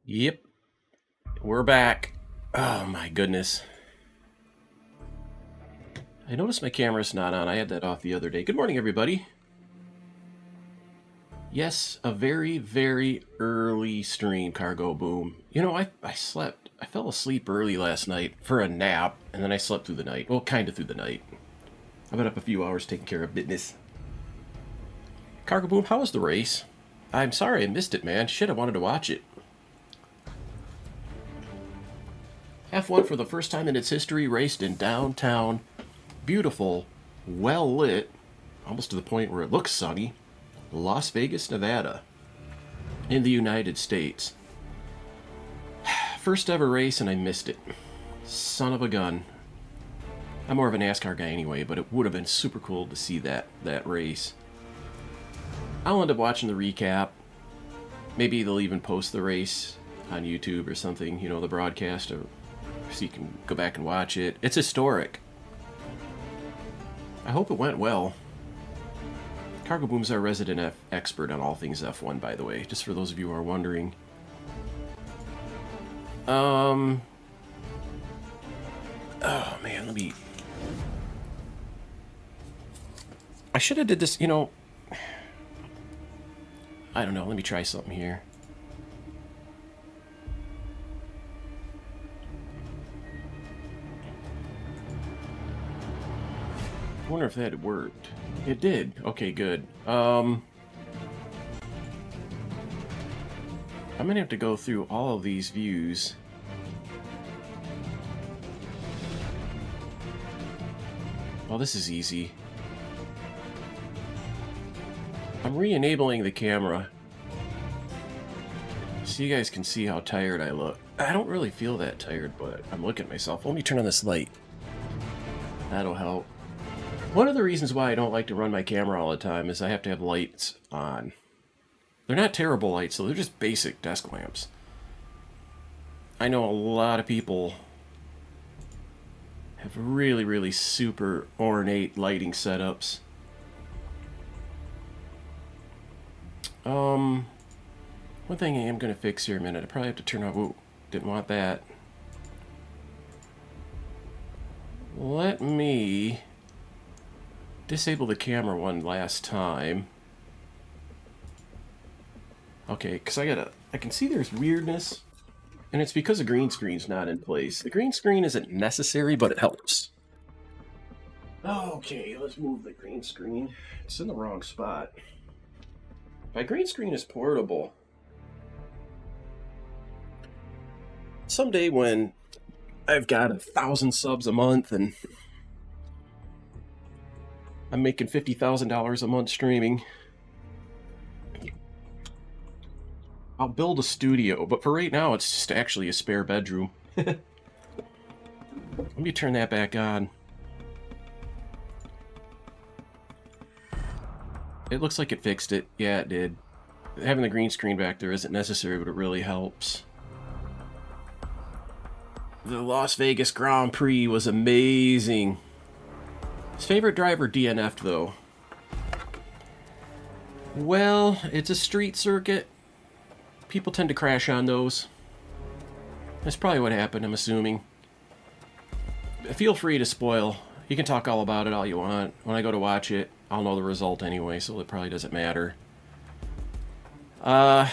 Yep, we're back. Oh my goodness. I noticed my camera's not on. I had that off the other day. Good morning, everybody. Yes, a very, very early stream, Cargo Boom. You know, I slept. I fell asleep early last night for a nap, and then I slept through the night. Well, kind of through the night. I've been up a few hours taking care of business. Cargo Boom, how was the race? I'm sorry I missed it, man. Shit, I wanted to watch it. F1 for the first time in its history raced in downtown, beautiful, well lit, almost to the point where it looks sunny, Las Vegas, Nevada, in the United States. First ever race and I missed it. Son of a gun. I'm more of a NASCAR guy anyway, but it would have been super cool to see that race. I'll end up watching the recap. Maybe they'll even post the race on YouTube or something, you know, the broadcast, or so you can go back and watch it. It's historic. I hope it went well. Cargo Boom's our resident expert on all things F1, by the way, just for those of you who are wondering. Oh man, I should have did this, you know. I don't know, let me try something here. I wonder if that had worked. It did. Okay, good. I'm gonna have to go through all of these views. Well, this is easy. I'm re-enabling the camera so you guys can see how tired I look. I don't really feel that tired, but I'm looking at myself. Let me turn on this light. That'll help. One of the reasons why I don't like to run my camera all the time is I have to have lights on. They're not terrible lights, so they're just basic desk lamps. I know a lot of people have really, really super ornate lighting setups. One thing I am going to fix here in a minute. I probably have to turn off... Ooh, didn't want that. Let me disable the camera one last time. Okay, because I can see there's weirdness, and it's because the green screen's not in place. The green screen isn't necessary, but it helps. Okay, let's move the green screen. It's in the wrong spot. My green screen is portable. Someday when I've got 1,000 subs a month and I'm making $50,000 a month streaming, I'll build a studio, but for right now it's just actually a spare bedroom. Let me turn that back on. It looks like it fixed it. Yeah, it did. Having the green screen back there isn't necessary, but it really helps. The Las Vegas Grand Prix was amazing. His favorite driver DNF'd, though. Well, it's a street circuit. People tend to crash on those. That's probably what happened, I'm assuming. Feel free to spoil. You can talk all about it all you want. When I go to watch it, I'll know the result anyway, so it probably doesn't matter. Let's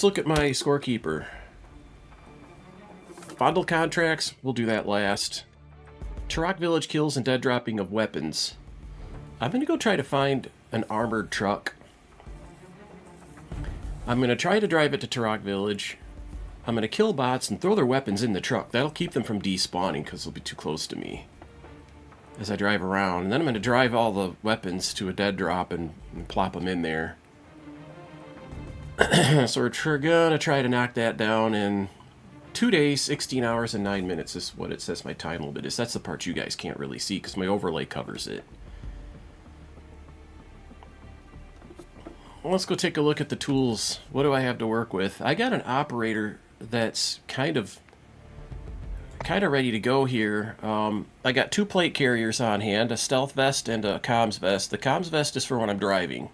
look at my scorekeeper. Bundle contracts, we'll do that last. Turok Village kills and dead dropping of weapons. I'm going to go try to find an armored truck. I'm going to try to drive it to Turok Village. I'm going to kill bots and throw their weapons in the truck. That'll keep them from despawning because they'll be too close to me as I drive around. And then I'm going to drive all the weapons to a dead drop and plop them in there. So we're going to try to knock that down in 2 days, 16 hours, and 9 minutes is what it says my time limit is. That's the part you guys can't really see because my overlay covers it. Let's go take a look at the tools. What do I have to work with? I got an operator that's kind of ready to go here. I got 2 plate carriers on hand, a stealth vest and a comms vest. The comms vest is for when I'm driving.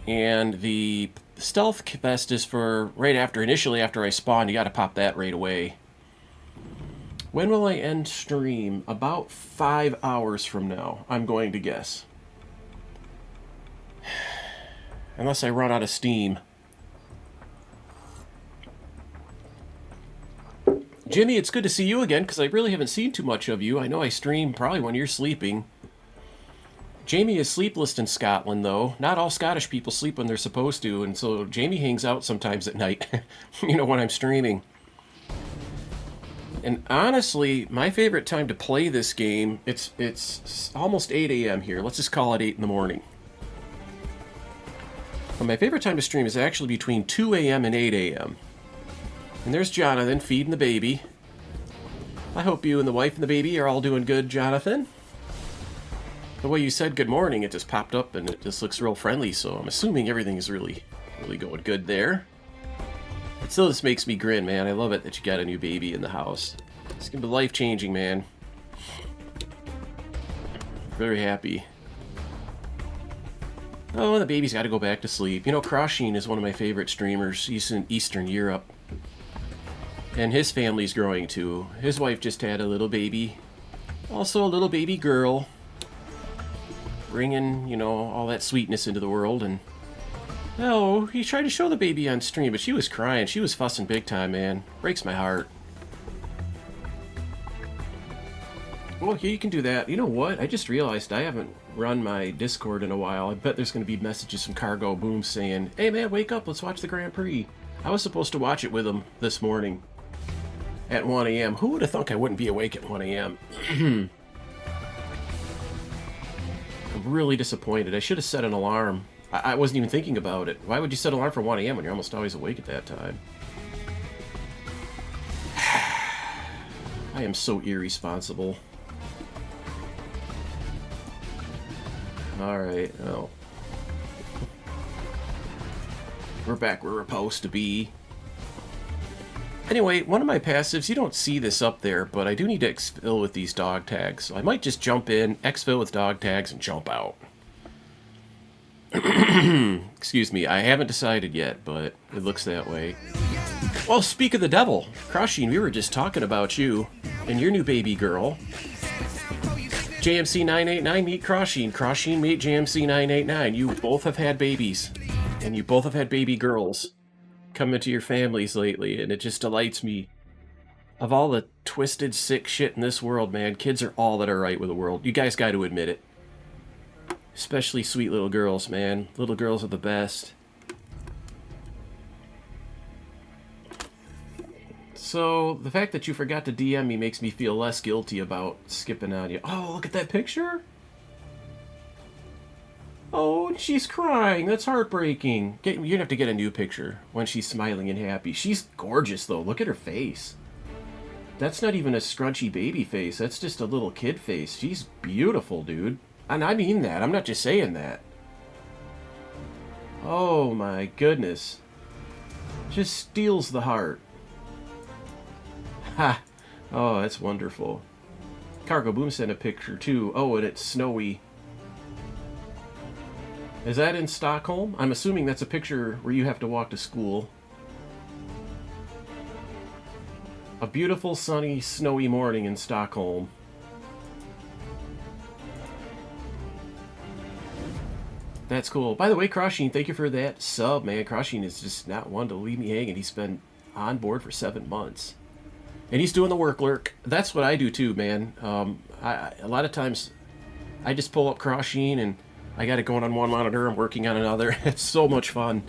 And the stealth vest is for right after, initially after I spawn. You got to pop that right away. When will I end stream? About 5 hours from now, I'm going to guess. Unless I run out of steam. Jimmy, it's good to see you again, because I really haven't seen too much of you. I know I stream probably when you're sleeping. Jamie is sleepless in Scotland, though. Not all Scottish people sleep when they're supposed to, and so Jamie hangs out sometimes at night, you know, when I'm streaming. And honestly, my favorite time to play this game, it's almost 8 a.m. here. Let's just call it 8 in the morning. But my favorite time to stream is actually between 2 a.m. and 8 a.m. And there's Jonathan feeding the baby. I hope you and the wife and the baby are all doing good, Jonathan. The way you said good morning, it just popped up and it just looks real friendly, so I'm assuming everything is really going good there. But still, this makes me grin, man. I love it that you got a new baby in the house. It's gonna be life-changing, man. Very happy. Oh, and the baby's got to go back to sleep. You know, Crosssheen is one of my favorite streamers. He's in Eastern Europe. And his family's growing, too. His wife just had a little baby. Also a little baby girl. Bringing, you know, all that sweetness into the world, and oh, he tried to show the baby on stream, but she was crying. She was fussing big time, man. Breaks my heart. Well, here you can do that. You know what? I just realized I haven't run my Discord in a while. I bet there's going to be messages from Cargo Boom saying, "Hey, man, wake up. Let's watch the Grand Prix." I was supposed to watch it with him this morning at 1 a.m. Who would have thunk I wouldn't be awake at 1 a.m.? I'm really disappointed. I should have set an alarm. I wasn't even thinking about it. Why would you set an alarm for 1 a.m. when you're almost always awake at that time? I am so irresponsible. Alright, oh. We're back where we're supposed to be. Anyway, one of my passives, you don't see this up there, but I do need to exfil with these dog tags. So I might just jump in, exfil with dog tags, and jump out. Excuse me, I haven't decided yet, but it looks that way. Well, speak of the devil, Crosssheen, we were just talking about you and your new baby girl. JMC989, meet Crosssheen. Crosssheen, meet JMC989. You both have had babies, and you both have had baby girls come into your families lately, and it just delights me. Of all the twisted, sick shit in this world, man, kids are all that are right with the world. You guys got to admit it. Especially sweet little girls, man. Little girls are the best. So, the fact that you forgot to DM me makes me feel less guilty about skipping on you. Oh, look at that picture! Oh, she's crying. That's heartbreaking. You're gonna have to get a new picture when she's smiling and happy. She's gorgeous, though. Look at her face. That's not even a scrunchy baby face. That's just a little kid face. She's beautiful, dude. And I mean that. I'm not just saying that. Oh, my goodness. Just steals the heart. Ha! Oh, that's wonderful. Cargo Boom sent a picture, too. Oh, and it's snowy. Is that in Stockholm? I'm assuming that's a picture where you have to walk to school. A beautiful, sunny, snowy morning in Stockholm. That's cool. By the way, Crosssheen, thank you for that sub, man. Crosssheen is just not one to leave me hanging. He's been on board for 7 months. And he's doing the work lurk. That's what I do too, man. A lot of times I just pull up Crosssheen and I got it going on one monitor, I'm working on another. It's so much fun.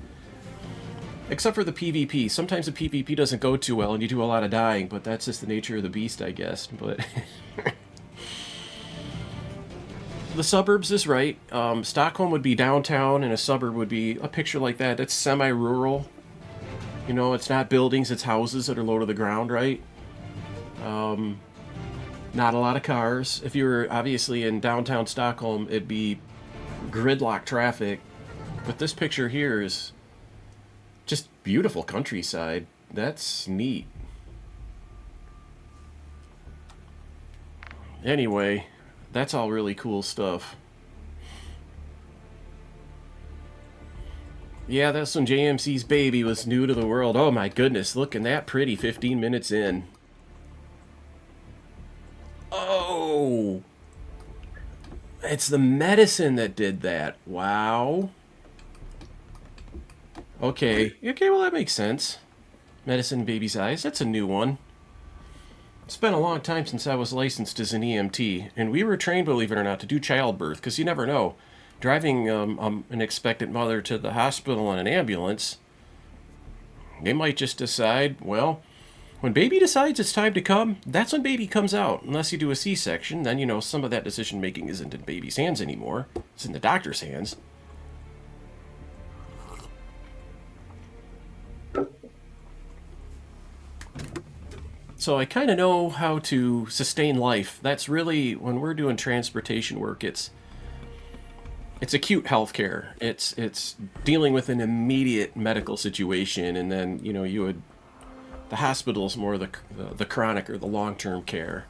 Except for the PvP. Sometimes the PvP doesn't go too well and you do a lot of dying, but that's just the nature of the beast, I guess. But the suburbs is right. Stockholm would be downtown and a suburb would be a picture like that. That's semi-rural. You know, it's not buildings, it's houses that are low to the ground, right? Not a lot of cars. If you were obviously in downtown Stockholm, it'd be gridlock traffic. But this picture here is just beautiful countryside. That's neat. Anyway, that's all really cool stuff. Yeah, that's when JMC's baby was new to the world. Oh my goodness, looking that pretty 15 minutes in. Oh! It's the medicine that did that. Wow. Okay. Okay, well that makes sense. Medicine in baby's eyes. That's a new one. It's been a long time since I was licensed as an EMT, and we were trained, believe it or not, to do childbirth, because you never know. Driving an expectant mother to the hospital in an ambulance, they might just decide, well, when baby decides it's time to come, that's when baby comes out. Unless you do a C-section, then, you know, some of that decision making isn't in baby's hands anymore. It's in the doctor's hands. So I kind of know how to sustain life. That's really, when we're doing transportation work, it's acute healthcare. It's dealing with an immediate medical situation, and then, you know, the hospital's more the chronic or the long-term care.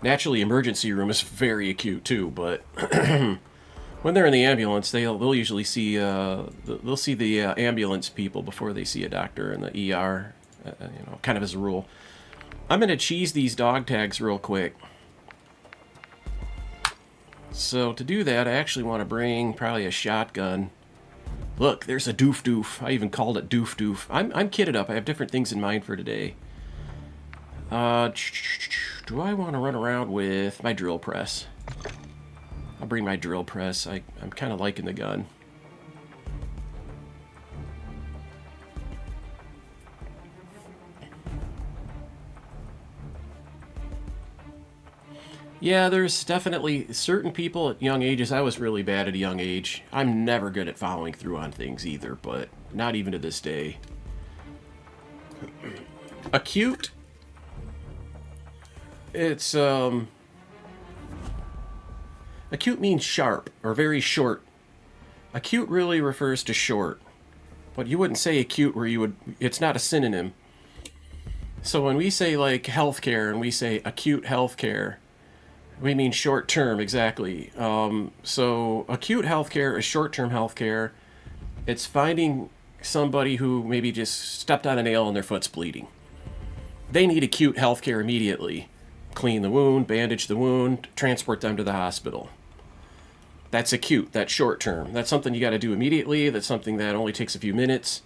Naturally, emergency room is very acute too, but when they're in the ambulance, they'll usually see they'll see the ambulance people before they see a doctor in the ER. You know, kind of as a rule. I'm gonna cheese these dog tags real quick. So to do that, I actually want to bring probably a shotgun. Look, there's a doof doof. I even called it doof doof. I'm kitted up. I have different things in mind for today. Do I want to run around with my drill press? I'll bring my drill press. I'm kind of liking the gun. Yeah, there's definitely certain people at young ages. I was really bad at a young age. I'm never good at following through on things either, but not even to this day. Acute. It's acute means sharp or very short. Acute really refers to short, but you wouldn't say acute where you would. It's not a synonym. So when we say like healthcare and we say acute healthcare, we mean short term, exactly. So acute healthcare is short term healthcare. It's finding somebody who maybe just stepped on a nail and their foot's bleeding. They need acute healthcare immediately. Clean the wound, bandage the wound, transport them to the hospital. That's acute, that's short term. That's something you got to do immediately. That's something that only takes a few minutes.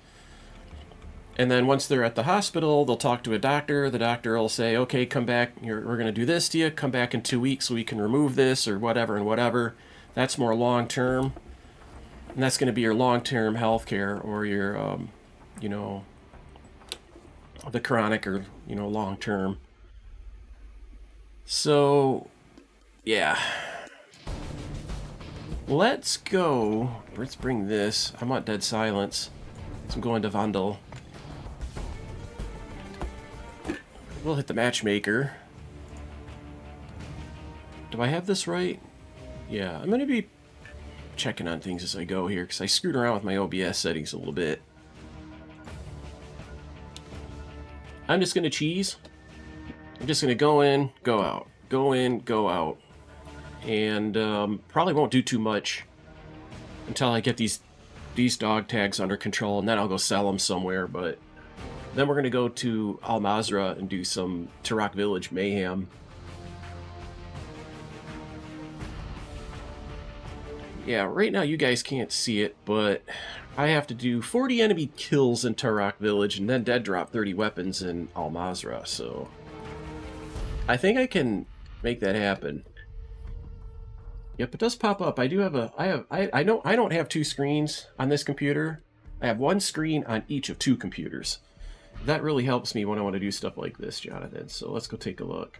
And then once they're at the hospital, they'll talk to a doctor. The doctor will say, okay, come back. We're going to do this to you. Come back in 2 weeks so we can remove this or whatever and whatever. That's more long term. And that's going to be your long term health care or your, you know, the chronic or, you know, long term. So, yeah. Let's go. Let's bring this. I want dead silence. So I'm going to Vandal. We'll hit the matchmaker. Do I have this right? Yeah, I'm going to be checking on things as I go here because I screwed around with my OBS settings a little bit. I'm just going to cheese. I'm just going to go in, go out. Go in, go out. And probably won't do too much until I get these dog tags under control, and then I'll go sell them somewhere, but then we're going to go to Al Mazrah and do some Turok Village mayhem. Yeah, right now you guys can't see it, but I have to do 40 enemy kills in Turok Village and then dead drop 30 weapons in Al Mazrah, so I think I can make that happen. Yep, it does pop up. I do have I don't have two screens on this computer. I have one screen on each of two computers. That really helps me when I want to do stuff like this, Jonathan. So let's go take a look.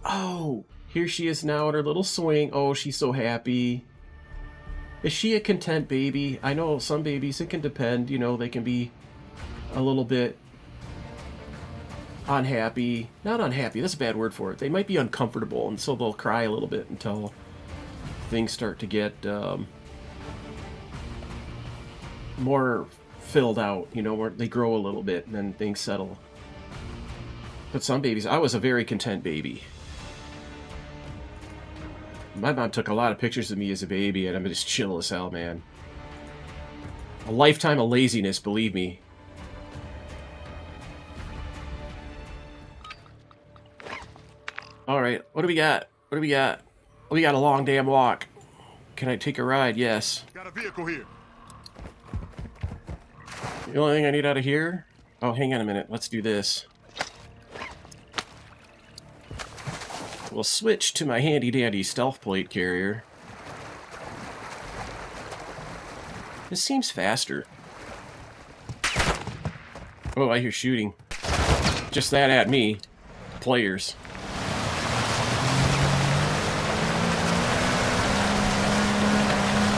Oh, here she is now in her little swing. Oh, she's so happy. Is she a content baby? I know some babies, it can depend. You know, they can be a little bit unhappy. Not unhappy, that's a bad word for it. They might be uncomfortable, and so they'll cry a little bit until things start to get more filled out, you know, where they grow a little bit and then things settle. But some babies, I was a very content baby. My mom took a lot of pictures of me as a baby, and I'm just chill as hell, man. A lifetime of laziness, believe me. Alright, what do we got? What do we got? We got a long damn walk. Can I take a ride? Yes. Got a vehicle here. The only thing I need out of here... Oh, hang on a minute. Let's do this. We'll switch to my handy-dandy stealth plate carrier. This seems faster. Oh, I hear shooting. Just that at me. Players.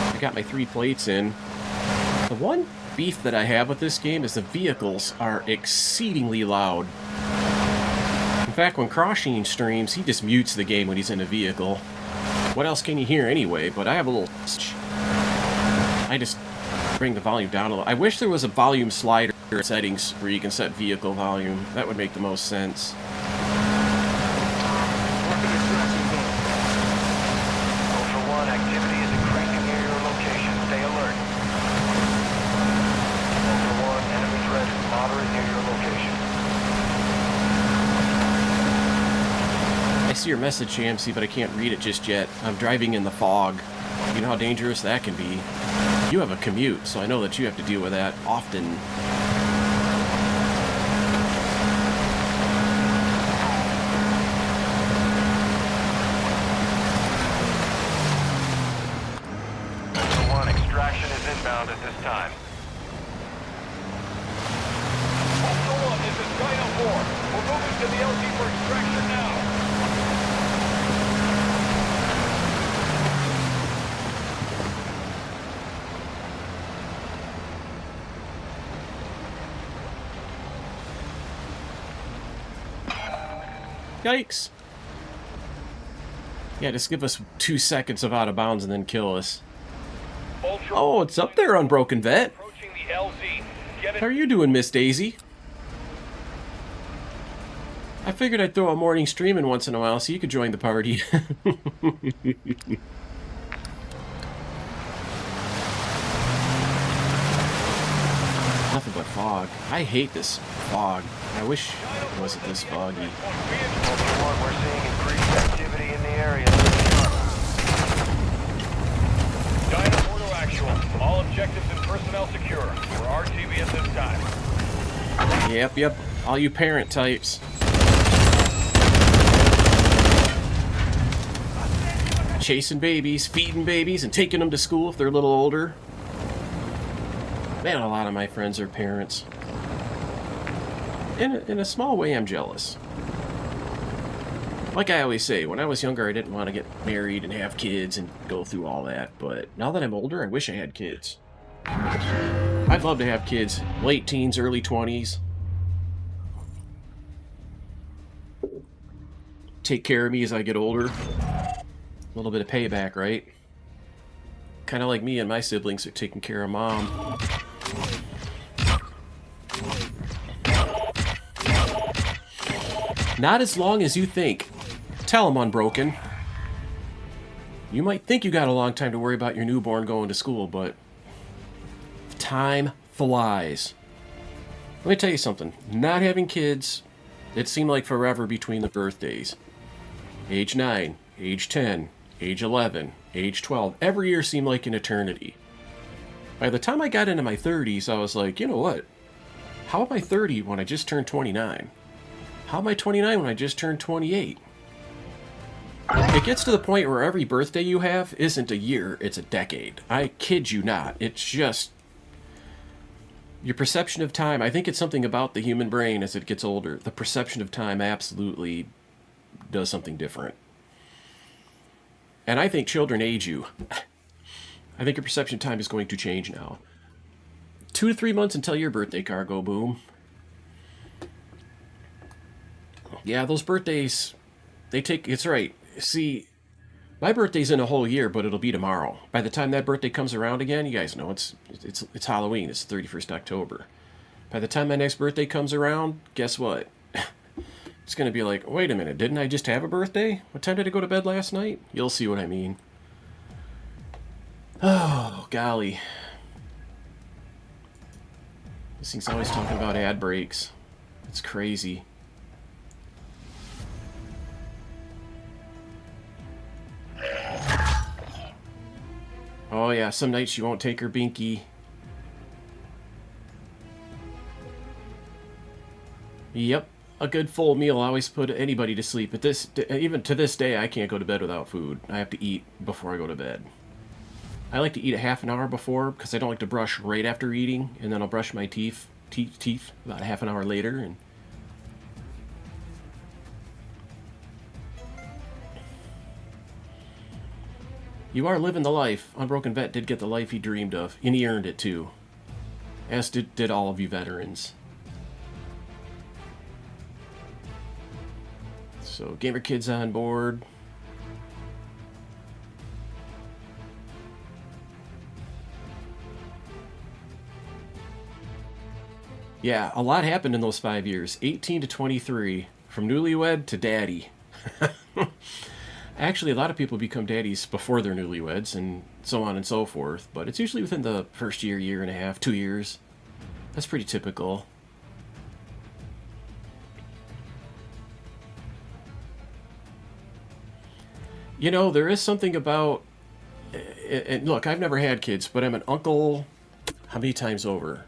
I got my 3 plates in. The one beef that I have with this game is the vehicles are exceedingly loud. In fact, when Crossing streams, he just mutes the game when he's in a vehicle. What else can you hear anyway? But I have a little... I just bring the volume down a little. I wish there was a volume slider settings where you can set vehicle volume. That would make the most sense. I see your message, AMC, but I can't read it just yet. I'm driving in the fog. You know how dangerous that can be. You have a commute, so I know that you have to deal with that often. Ultra One, extraction is inbound at this time. Ultra One, this is Dino 4. We're moving to the LZ for extraction now. Yikes. Yeah, just give us 2 seconds of out of bounds and then kill us. Oh, it's up there, Unbroken Vet. How are you doing, Miss Daisy? I figured I'd throw a morning stream in once in a while so you could join the party. Nothing but fog. I hate this fog. I wish it wasn't this foggy. Ultra One, we're seeing increased activity in the area. Dino 4 to actual. All objectives and personnel secure. We're RTV at this time. Yep. All you parent types. Chasing babies, feeding babies, and taking them to school if they're a little older. Man, a lot of my friends are parents. In a small way, I'm jealous. Like I always say, when I was younger, I didn't want to get married and have kids and go through all that. But now that I'm older, I wish I had kids. I'd love to have kids. Late teens, early 20s. Take care of me as I get older. A little bit of payback, right? Kind of like me and my siblings are taking care of Mom. Not as long as you think. Tell them, Unbroken. You might think you got a long time to worry about your newborn going to school, but time flies. Let me tell you something. Not having kids, it seemed like forever between the birthdays. Age 9, age 10, age 11, age 12. Every year seemed like an eternity. By the time I got into my 30s, I was like, you know what? How am I 30 when I just turned 29? How am I 29 when I just turned 28? It gets to the point where every birthday you have isn't a year, it's a decade. I kid you not. It's just... your perception of time, I think it's something about the human brain as it gets older. The perception of time absolutely does something different. And I think children age you. I think your perception of time is going to change now. 2 to 3 months until your birthday, Cargo Boom. Yeah, those birthdays, they take... it's right. See, my birthday's in a whole year, but it'll be tomorrow. By the time that birthday comes around again, you guys know it's Halloween. It's 31st October. By the time my next birthday comes around, guess what? It's going to be like, wait a minute, didn't I just have a birthday? What time did I go to bed last night? You'll see what I mean. Oh, golly. This thing's always talking about ad breaks. It's crazy. Oh yeah, some nights she won't take her binky. Yep, a good full meal always put anybody to sleep. At this, even to this day, I can't go to bed without food. I have to eat before I go to bed. I like to eat a half an hour before because I don't like to brush right after eating, and then I'll brush my teeth about a half an hour later. And you are living the life. Unbroken Vet did get the life he dreamed of, and he earned it too. As did all of you veterans. So, gamer kids on board. Yeah, a lot happened in those 5 years. 18 to 23. From newlywed to daddy. Actually, a lot of people become daddies before they're newlyweds, and so on and so forth. But it's usually within the first year, year and a half, 2 years. That's pretty typical. You know, there is something about... And look, I've never had kids, but I'm an uncle... How many times over?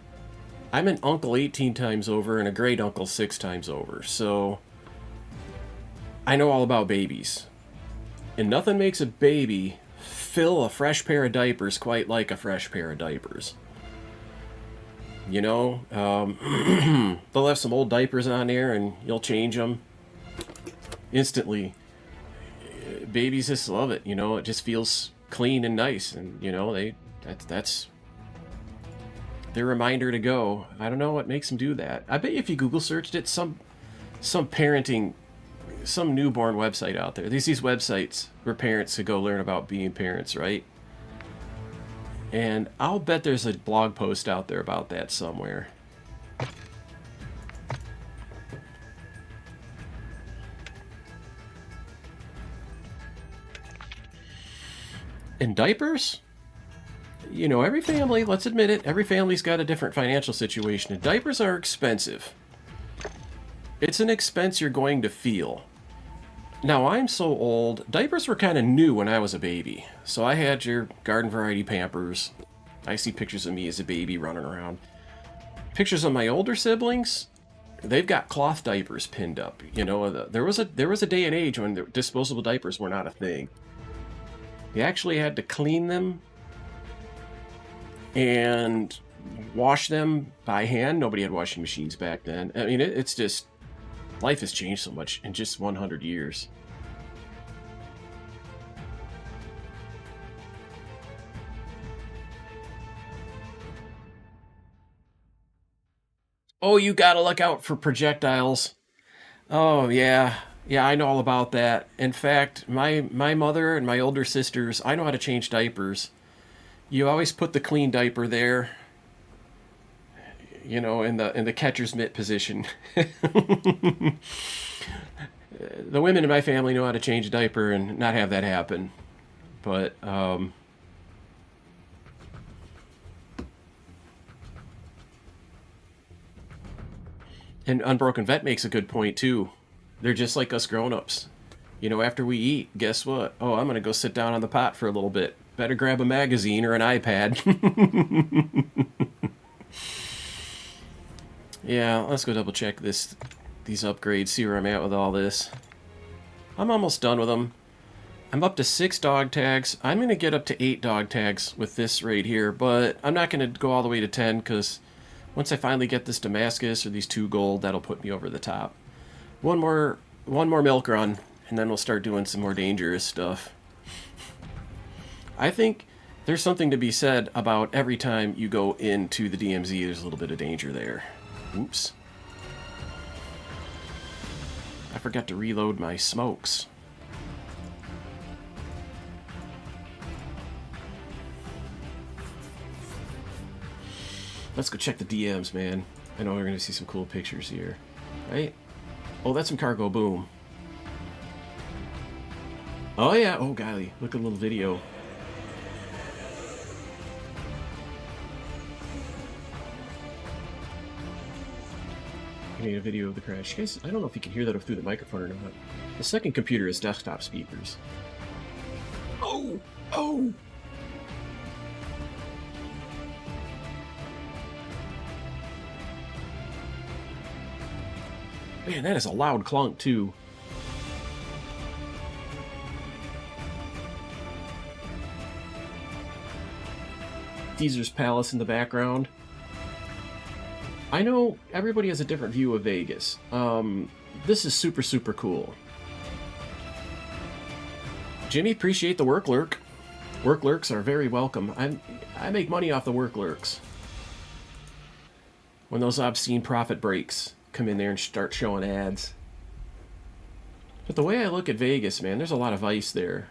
I'm an uncle 18 times over and a great uncle 6 times over. So, I know all about babies. And nothing makes a baby fill a fresh pair of diapers quite like a fresh pair of diapers. You know, they'll have some old diapers on there and you'll change them instantly. Babies just love it, you know, it just feels clean and nice, and you know, that's their reminder to go. I don't know what makes them do that. I bet you if you Google searched it, some parenting, some newborn website out there. There's these websites where parents could go learn about being parents, right? And I'll bet there's a blog post out there about that somewhere. And diapers? You know, every family, let's admit it, every family's got a different financial situation, and diapers are expensive. It's an expense you're going to feel. Now, I'm so old, diapers were kind of new when I was a baby. So I had your garden variety Pampers. I see pictures of me as a baby running around. Pictures of my older siblings, they've got cloth diapers pinned up. You know, there was a day and age when disposable diapers were not a thing. You actually had to clean them and wash them by hand. Nobody had washing machines back then. I mean, it's just, life has changed so much in just 100 years. Oh, you gotta look out for projectiles. Oh, yeah. Yeah, I know all about that. In fact, my mother and my older sisters, I know how to change diapers. You always put the clean diaper there, you know, in the catcher's mitt position. The women in my family know how to change a diaper and not have that happen. But and Unbroken Vet makes a good point too. They're just like us grown-ups. You know, after we eat, guess what? Oh, I'm going to go sit down on the pot for a little bit. Better grab a magazine or an iPad. Yeah, let's go double check these upgrades, see where I'm at with all this. I'm almost done with them. I'm up to 6 dog tags. I'm going to get up to 8 dog tags with this right here, but I'm not going to go all the way to 10 because once I finally get this Damascus or these 2 gold, that'll put me over the top. One more milk run, and then we'll start doing some more dangerous stuff. I think there's something to be said about every time you go into the DMZ, there's a little bit of danger there. Oops. I forgot to reload my smokes. Let's go check the DMs, man. I know we're going to see some cool pictures here. Right? Oh, that's some cargo boom. Oh, yeah. Oh, golly. Look at a little video. Looking at a video of the crash. Guys, I don't know if you can hear that through the microphone or not. The second computer is desktop speakers. Oh! Oh! Man, that is a loud clunk, too. Caesar's Palace in the background. I know everybody has a different view of Vegas. This is super, super cool. Jimmy, appreciate the work lurk. Work lurks are very welcome. I make money off the work lurks. When those obscene profit breaks come in there and start showing ads. But the way I look at Vegas, man, there's a lot of vice there.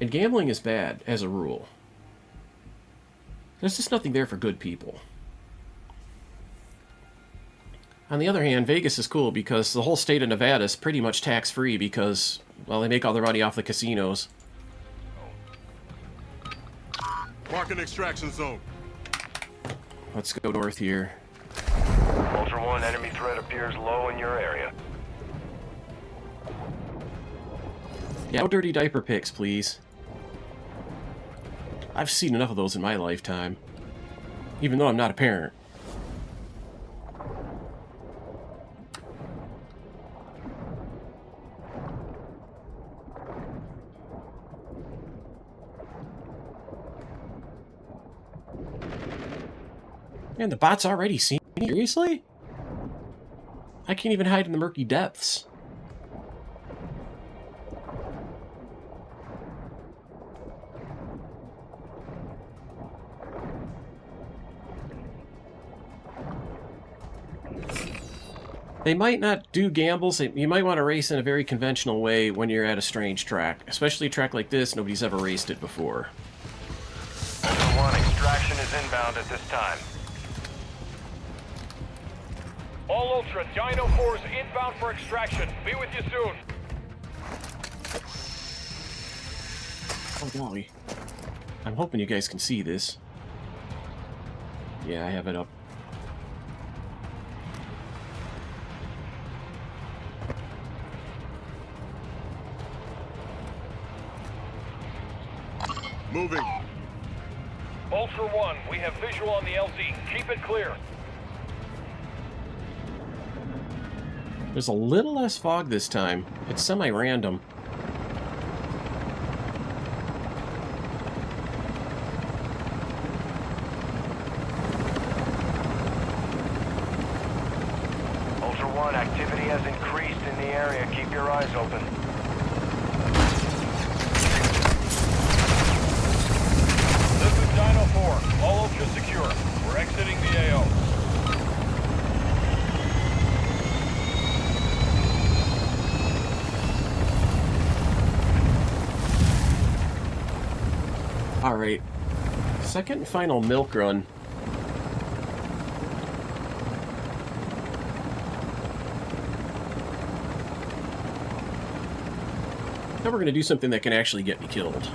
And gambling is bad, as a rule. There's just nothing there for good people. On the other hand, Vegas is cool because the whole state of Nevada is pretty much tax-free because, well, they make all their money off the casinos. Mark an extraction zone. Let's go north here. Ultra One, enemy threat appears low in your area. Yeah, no dirty diaper pics, please. I've seen enough of those in my lifetime. Even though I'm not a parent. Man, the bot's already seen me? Seriously? I can't even hide in the murky depths. They might not do gambles. You might want to race in a very conventional way when you're at a strange track. Especially a track like this, nobody's ever raced it before. Ultra One, extraction is inbound at this time. All Ultra, Dino 4's inbound for extraction. Be with you soon. Oh, golly. I'm hoping you guys can see this. Yeah, I have it up. Moving. Ultra One, we have visual on the LZ. Keep it clear. There's a little less fog this time. It's semi-random. Ultra One, activity has increased in the area. Keep your eyes open. This is Dino 4. All Ultra secure. We're exiting the AO. Alright. Second and final milk run. Now we're going to do something that can actually get me killed.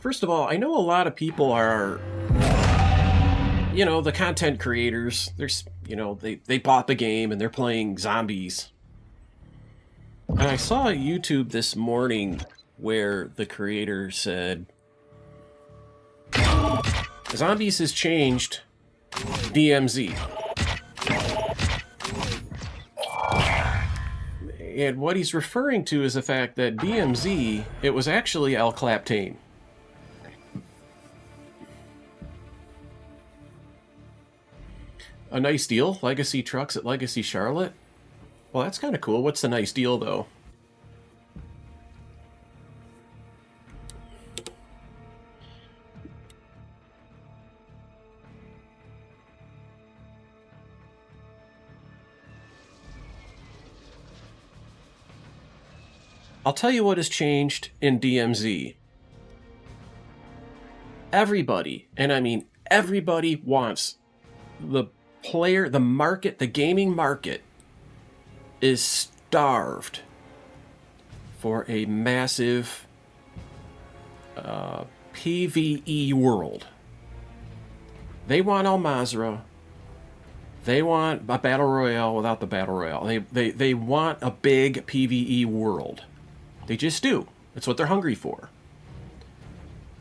First of all, I know a lot of people are, you know, the content creators. There's, you know, they bought the game and they're playing zombies. And I saw a YouTube this morning where the creator said, Zombies has changed DMZ. And what he's referring to is the fact that DMZ, it was actually Al Claptain. A nice deal? Legacy trucks at Legacy Charlotte? Well, that's kind of cool. What's the nice deal, though? I'll tell you what has changed in DMZ. Everybody, and I mean everybody, wants the player, the market, the gaming market is starved for a massive PvE world. They want Al Mazrah. They want a battle royale without the battle royale. They want a big PvE world. They just do. It's what they're hungry for.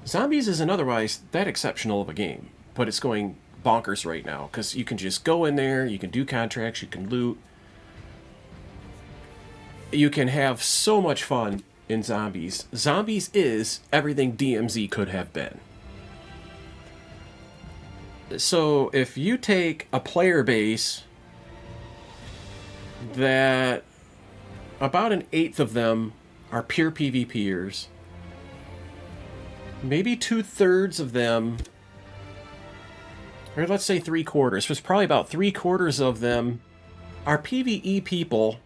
Zombies isn't otherwise that exceptional of a game, but it's going bonkers right now because you can just go in there, you can do contracts, you can loot. You can have so much fun in Zombies. Zombies is everything DMZ could have been. So if you take a player base that about an eighth of them are pure PvPers, maybe 2/3 of them, or let's say 3/4, there's probably about 3/4 of them are PvE people,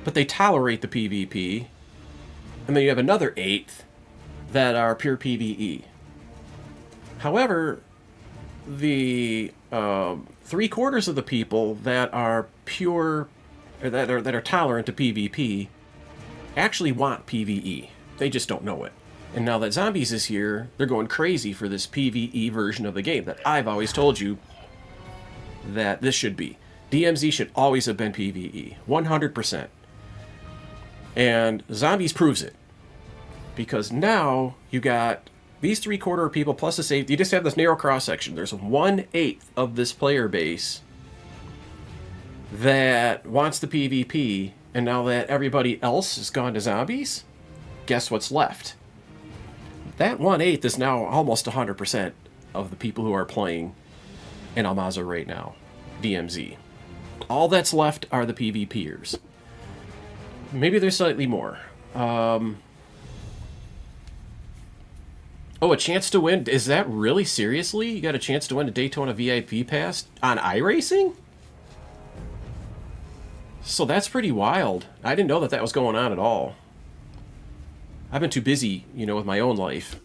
but they tolerate the PvP, and then you have another eighth that are pure PvE. However, the 3/4 of the people that are pure, or that are tolerant to PvP, actually want PvE. They just don't know it. And now that Zombies is here, they're going crazy for this PvE version of the game that I've always told you that this should be. DMZ should always have been PvE, 100%. And Zombies proves it. Because now you got these 3/4 people plus the safety. You just have this narrow cross section. There's 1/8 of this player base that wants the PvP, and now that everybody else has gone to Zombies, guess what's left? That 1/8 is now almost 100% of the people who are playing in Almazo right now, DMZ. All that's left are the PvPers. Maybe there's slightly more. Oh, a chance to win? Is that really seriously? You got a chance to win a Daytona VIP pass on iRacing? So that's pretty wild. I didn't know that that was going on at all. I've been too busy, with my own life.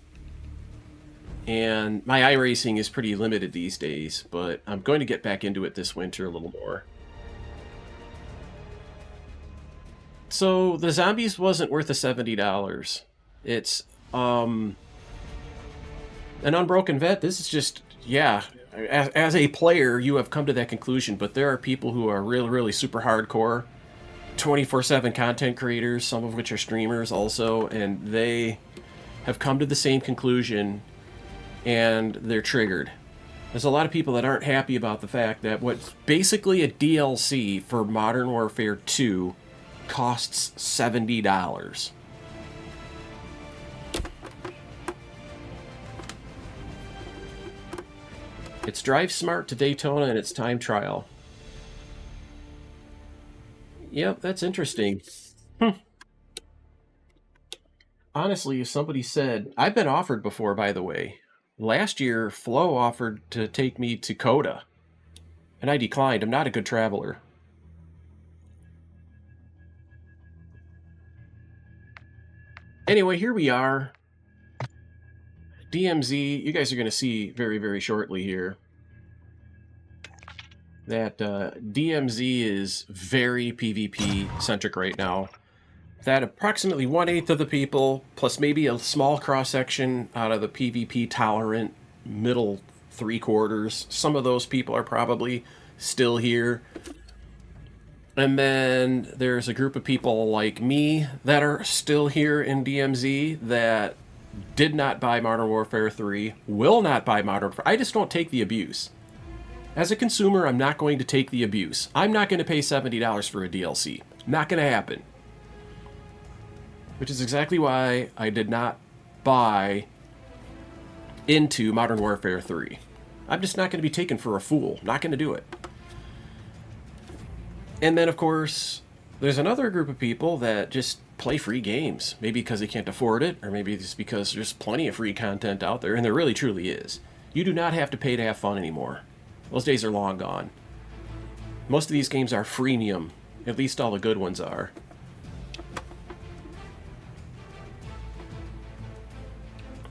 And my iRacing is pretty limited these days, but I'm going to get back into it this winter a little more. So the Zombies wasn't worth the $70. It's, an Unbroken Vet, this is just, yeah, as a player, you have come to that conclusion, but there are people who are really, really super hardcore, 24/7 content creators, some of which are streamers also, and they have come to the same conclusion, and they're triggered. There's a lot of people that aren't happy about the fact that what's basically a DLC for Modern Warfare 2 costs $70. It's Drive Smart to Daytona and it's time trial. Yep, that's interesting. Honestly, if somebody said, I've been offered before, by the way. Last year, Flo offered to take me to Coda, and I declined. I'm not a good traveler. Anyway, here we are. DMZ, you guys are going to see very, very shortly here that DMZ is very PvP-centric right now. That approximately 1/8 of the people, plus maybe a small cross-section out of the PvP-tolerant middle 3/4, some of those people are probably still here. And then there's a group of people like me that are still here in DMZ that did not buy Modern Warfare 3, will not buy Modern Warfare. I just don't take the abuse. As a consumer, I'm not going to take the abuse. I'm not going to pay $70 for a DLC. Not going to happen. Which is exactly why I did not buy into Modern Warfare 3. I'm just not going to be taken for a fool. Not going to do it. And then, of course, there's another group of people that just play free games. Maybe because they can't afford it, or maybe it's because there's plenty of free content out there, and there really truly is. You do not have to pay to have fun anymore. Those days are long gone. Most of these games are freemium. At least all the good ones are.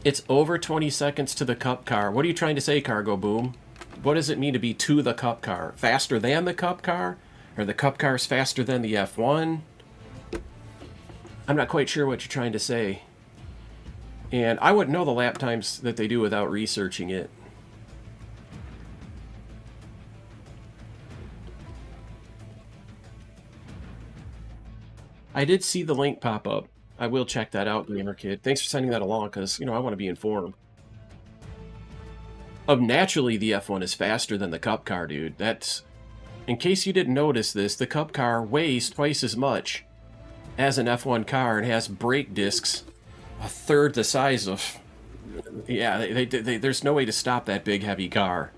It's over 20 seconds to the cup car. What are you trying to say, Cargo Boom? What does it mean to be to the cup car? Faster than the cup car? Or the cup car's faster than the F1? I'm not quite sure what you're trying to say. And I wouldn't know the lap times that they do without researching it. I did see the link pop up. I will check that out, Gamer Kid. Thanks for sending that along, because, you know, I want to be informed. Naturally, the F1 is faster than the Cup car, dude. That's... In case you didn't notice this, the Cup car weighs twice as much as an F1 car and has brake discs a third the size of... Yeah, there's no way to stop that big, heavy car.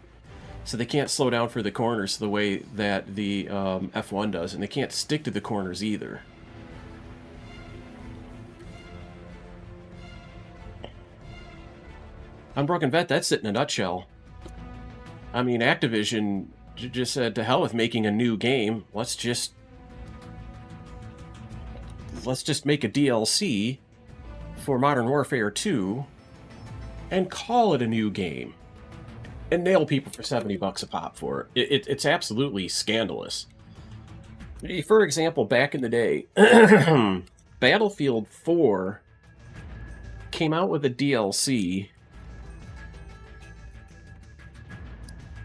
So they can't slow down for the corners the way that the F1 does, and they can't stick to the corners either. Unbroken Vet, that's it in a nutshell. I mean, Activision just said, to hell with making a new game. Let's just make a DLC for Modern Warfare 2 and call it a new game. And nail people for $70 a pop for it. It's absolutely scandalous. For example, back in the day, Battlefield 4 came out with a DLC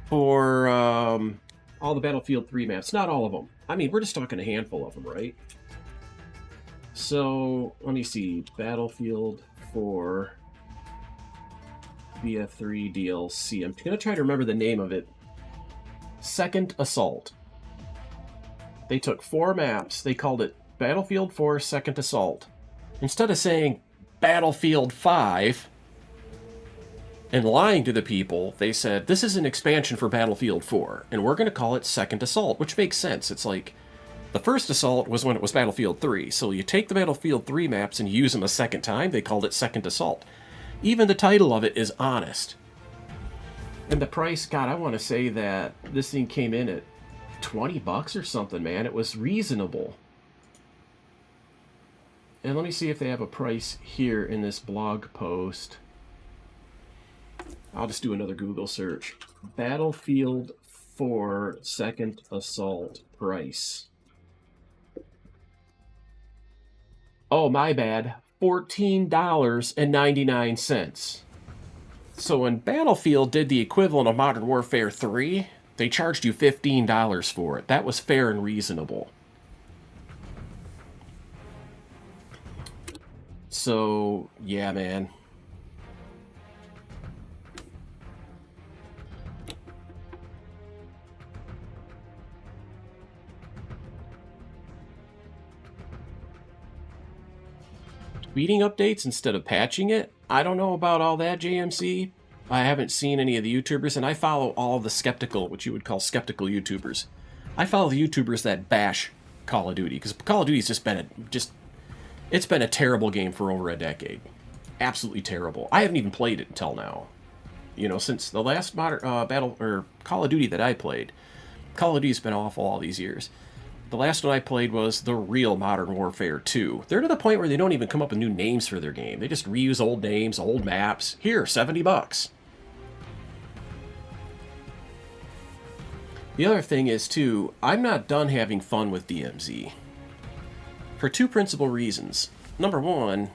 for all the Battlefield 3 maps. Not all of them. I mean, we're just talking a handful of them, right? So, let me see. Battlefield 4 BF3 DLC. I'm going to try to remember the name of it. Second Assault. They took 4 maps. They called it Battlefield 4 Second Assault. Instead of saying Battlefield 5 and lying to the people, they said, this is an expansion for Battlefield 4, and we're going to call it Second Assault, which makes sense. It's like, the first Assault was when it was Battlefield 3, so you take the Battlefield 3 maps and use them a second time, they called it Second Assault. Even the title of it is honest. And the price, God, I want to say that this thing came in at $20 or something, man. It was reasonable. And let me see if they have a price here in this blog post. I'll just do another Google search. Battlefield 4 Second Assault price. Oh, my bad. $14.99. So when Battlefield did the equivalent of Modern Warfare 3, they charged you $15 for it. That was fair and reasonable. So, yeah, man. Tweeting updates instead of patching it? I don't know about all that, JMC. I haven't seen any of the YouTubers, and I follow all the skeptical, what you would call skeptical YouTubers. I follow the YouTubers that bash Call of Duty, because Call of Duty's just been it's been a terrible game for over a decade. Absolutely terrible. I haven't even played it until now. You know, since the last Call of Duty that I played, Call of Duty's been awful all these years. The last one I played was the real Modern Warfare 2. They're to the point where they don't even come up with new names for their game. They just reuse old names, old maps. Here, $70. The other thing is, too, I'm not done having fun with DMZ. For 2 principal reasons. Number 1,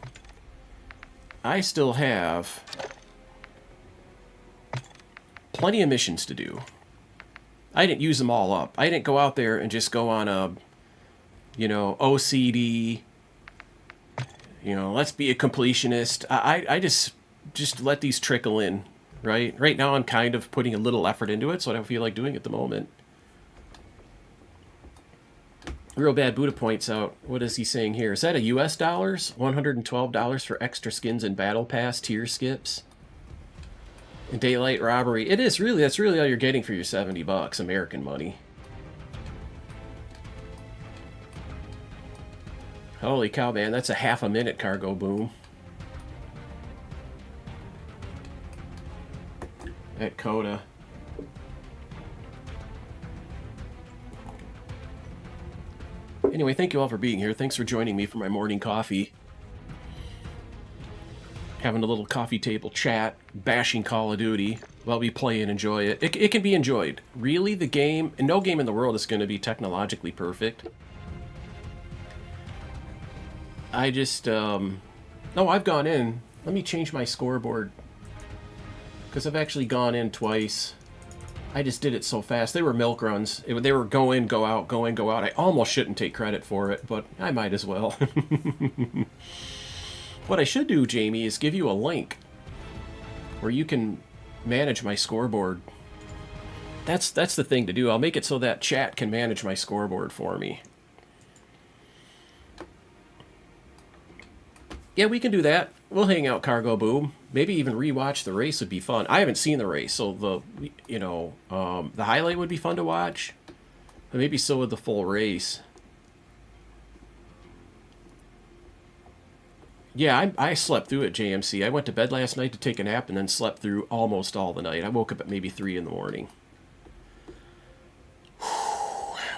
I still have plenty of missions to do. I didn't use them all up. I didn't go out there and just go on a, you know, OCD, you know, let's be a completionist. I just let these trickle in, right? Right now I'm kind of putting a little effort into it, so I don't feel like doing it at the moment. Real Bad Buddha points out, what is he saying here? Is that a US dollars? $112 for extra skins and battle pass tier skips? And daylight robbery. It is really, that's really all you're getting for your $70 American money. Holy cow, man, that's a half a minute cargo boom. At Coda. Anyway, thank you all for being here. Thanks for joining me for my morning coffee. Having a little coffee table chat, bashing Call of Duty while we play and enjoy it. It can be enjoyed. Really, the game, and no game in the world is going to be technologically perfect. I just, no, I've gone in. Let me change my scoreboard. Because I've actually gone in twice. I just did it so fast. They were milk runs. They were go in, go out, go in, go out. I almost shouldn't take credit for it, but I might as well. What I should do, Jamie, is give you a link where you can manage my scoreboard. That's the thing to do. I'll make it so that chat can manage my scoreboard for me. Yeah, we can do that. We'll hang out, Cargo Boom. Maybe even rewatch the race would be fun. I haven't seen the race, so the highlight would be fun to watch. But maybe so would the full race. Yeah, I slept through it, JMC. I went to bed last night to take a nap and then slept through almost all the night. I woke up at maybe 3 in the morning.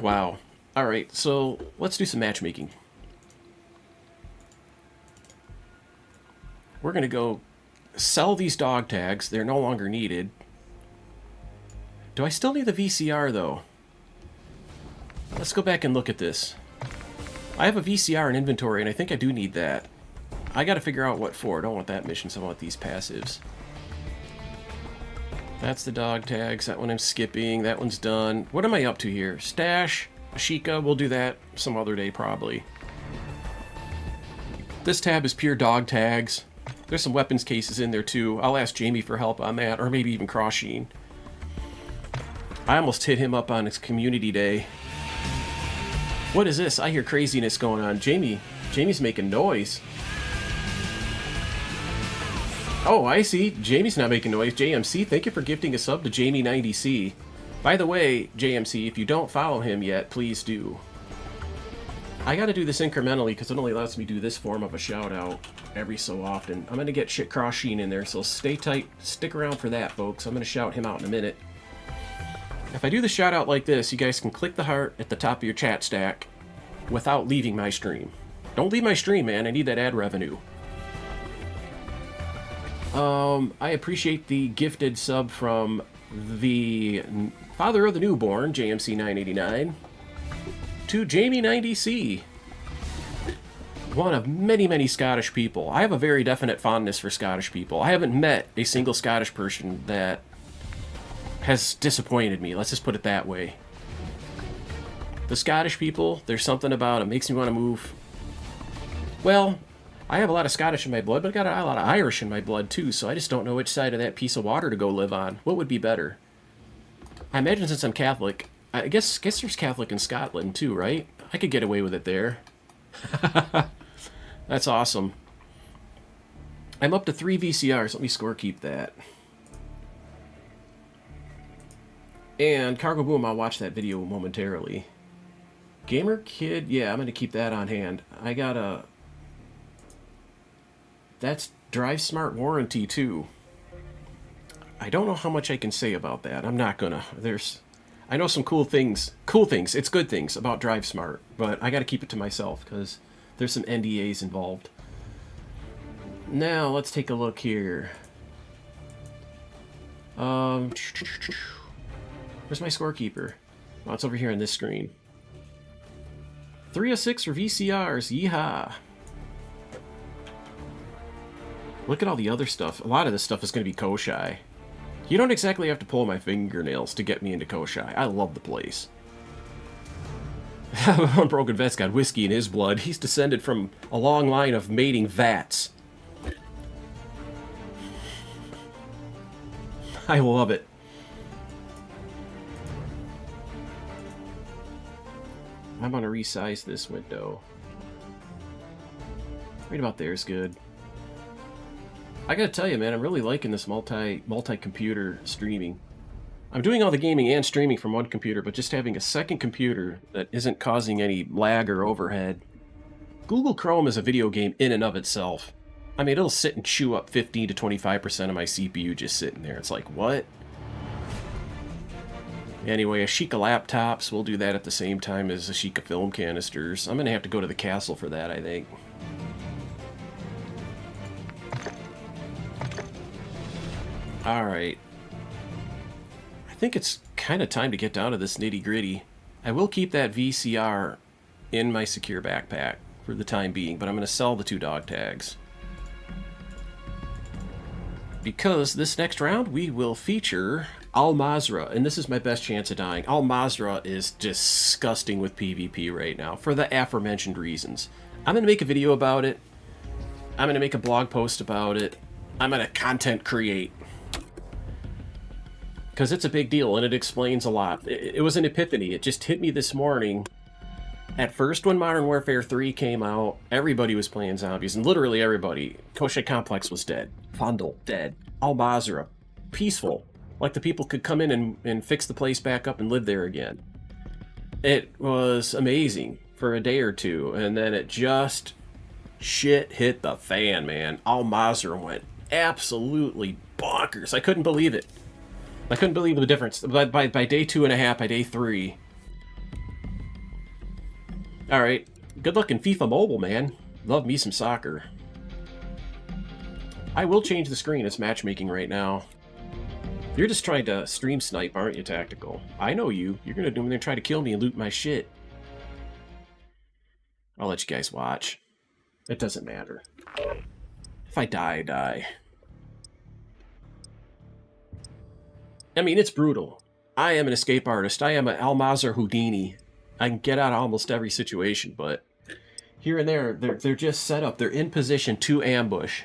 Wow. All right, so let's do some matchmaking. We're going to go sell these dog tags. They're no longer needed. Do I still need the VCR, though? Let's go back and look at this. I have a VCR in inventory, and I think I do need that. I got to figure out what for. I don't want that mission, so I want these passives. That's the dog tags. That one I'm skipping. That one's done. What am I up to here? Stash, Ashika. We'll do that some other day, probably. This tab is pure dog tags. There's some weapons cases in there, too. I'll ask Jamie for help on that, or maybe even Crosssheen. I almost hit him up on his community day. What is this? I hear craziness going on. Jamie's making noise. Oh, I see. Jamie's not making noise. JMC, thank you for gifting a sub to Jamie90C. By the way, JMC, if you don't follow him yet, please do. I gotta do this incrementally because it only lets me do this form of a shout-out every so often. I'm gonna get shit Crosssheen in there, so stay tight. Stick around for that, folks. I'm gonna shout him out in a minute. If I do the shout-out like this, you guys can click the heart at the top of your chat stack without leaving my stream. Don't leave my stream, man. I need that ad revenue. I appreciate the gifted sub from the father of the newborn, JMC989, to Jamie90C, one of many, many Scottish people. I have a very definite fondness for Scottish people. I haven't met a single Scottish person that has disappointed me. Let's just put it that way. The Scottish people, there's something about it. Makes me want to move. Well, I have a lot of Scottish in my blood, but I got a lot of Irish in my blood too, so I just don't know which side of that piece of water to go live on. What would be better? I imagine since I'm Catholic, I guess there's Catholic in Scotland too, right? I could get away with it there. That's awesome. I'm up to 3 VCRs. Let me score keep that. And Cargo Boom, I'll watch that video momentarily. Gamer Kid, yeah, I'm going to keep that on hand. I got a... That's Drive Smart warranty too. I don't know how much I can say about that. I'm not gonna. I know some cool things. It's good things about Drive Smart, but I got to keep it to myself because there's some NDAs involved. Now let's take a look here. Where's my scorekeeper? Oh, it's over here on this screen. 3 of 6 for VCRs. Yeehaw! Look at all the other stuff. A lot of this stuff is going to be Koshai. You don't exactly have to pull my fingernails to get me into Koshai. I love the place. Unbroken Vet's got whiskey in his blood. He's descended from a long line of mating vats. I love it. I'm going to resize this window. Right about there is good. I gotta tell you, man, I'm really liking this multi-computer streaming. I'm doing all the gaming and streaming from one computer, but just having a second computer that isn't causing any lag or overhead. Google Chrome is a video game in and of itself. I mean, it'll sit and chew up 15 to 25% of my CPU just sitting there. It's like, what? Anyway, Ashika laptops, we'll do that at the same time as Ashika film canisters. I'm gonna have to go to the castle for that, I think. Alright. I think it's kind of time to get down to this nitty-gritty. I will keep that VCR in my secure backpack for the time being, but I'm going to sell the 2 dog tags. Because this next round we will feature Al Mazrah, and this is my best chance of dying. Al Mazrah is disgusting with PvP right now for the aforementioned reasons. I'm going to make a video about it. I'm going to make a blog post about it. I'm going to content create. Because it's a big deal, and it explains a lot. It was an epiphany. It just hit me this morning. At first, when Modern Warfare 3 came out, everybody was playing zombies, and literally everybody. Koshek Complex was dead. Fondle, dead. Al Mazrah, peaceful. Like the people could come in and fix the place back up and live there again. It was amazing for a day or two, and then it just... shit hit the fan, man. Al Mazrah went absolutely bonkers. I couldn't believe it. I couldn't believe the difference. By day 2.5, by day 3. Alright. Good luck in FIFA Mobile, man. Love me some soccer. I will change the screen. It's matchmaking right now. You're just trying to stream snipe, aren't you, Tactical? I know you. You're gonna do and try to kill me and loot my shit. I'll let you guys watch. It doesn't matter. If I die, I die. I mean, it's brutal. I am an escape artist. I am an Al Mazrah Houdini. I can get out of almost every situation, but here and there, they're just set up. They're in position to ambush.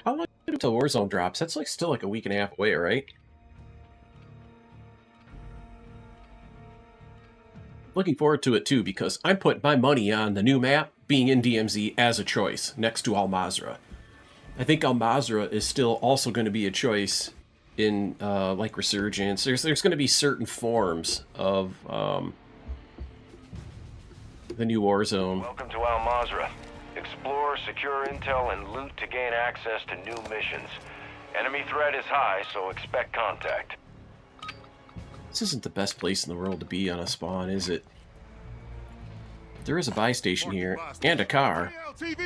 How long until Warzone drops? That's like still like a week and a half away, right? Looking forward to it too, because I'm putting my money on the new map being in DMZ as a choice next to Al Mazrah. I think Al Mazrah is still also going to be a choice in like Resurgence. There's going to be certain forms of the new Warzone. Welcome to Al Mazrah. Explore, secure intel, and loot to gain access to new missions. Enemy threat is high, so expect contact. This isn't the best place in the world to be on a spawn, is it? There is a buy station here, and a car. We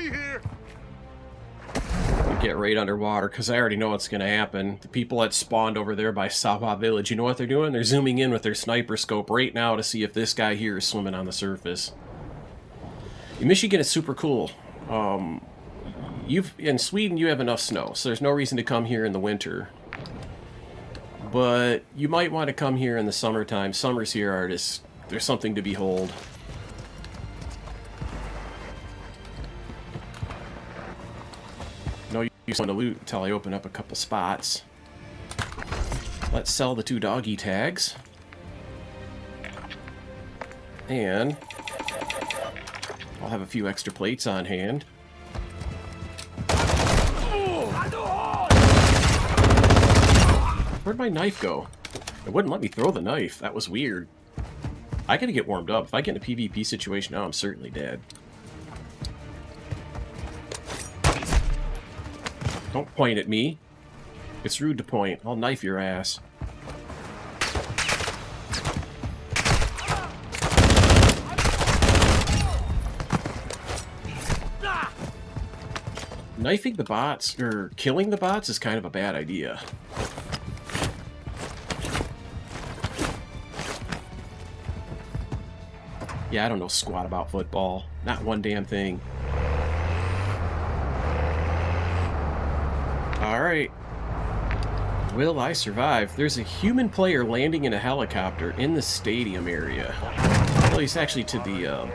get right underwater, because I already know what's going to happen. The people that spawned over there by Sawa Village, you know what they're doing? They're zooming in with their sniper scope right now to see if this guy here is swimming on the surface. In Michigan, it's super cool. In Sweden, you have enough snow, so there's no reason to come here in the winter. But you might want to come here in the summertime. Summers here are just... there's something to behold. No use on to loot until I open up a couple spots. Let's sell the 2 doggy tags. And... I'll have a few extra plates on hand. Where'd my knife go? It wouldn't let me throw the knife. That was weird. I gotta get warmed up. If I get in a PvP situation now, I'm certainly dead. Don't point at me. It's rude to point. I'll knife your ass. Knifing the bots, or killing the bots, is kind of a bad idea. Yeah, I don't know squat about football. Not one damn thing. Alright. Will I survive? There's a human player landing in a helicopter in the stadium area. Well, he's actually to the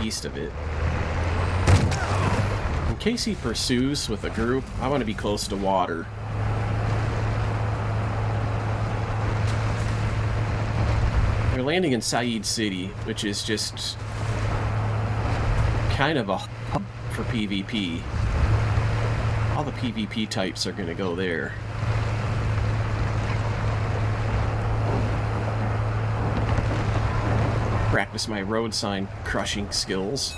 east of it. In case he pursues with a group, I want to be close to water. They're landing in Said City, which is just kind of a hub for PvP. All the PvP types are going to go there. Practice my road sign crushing skills.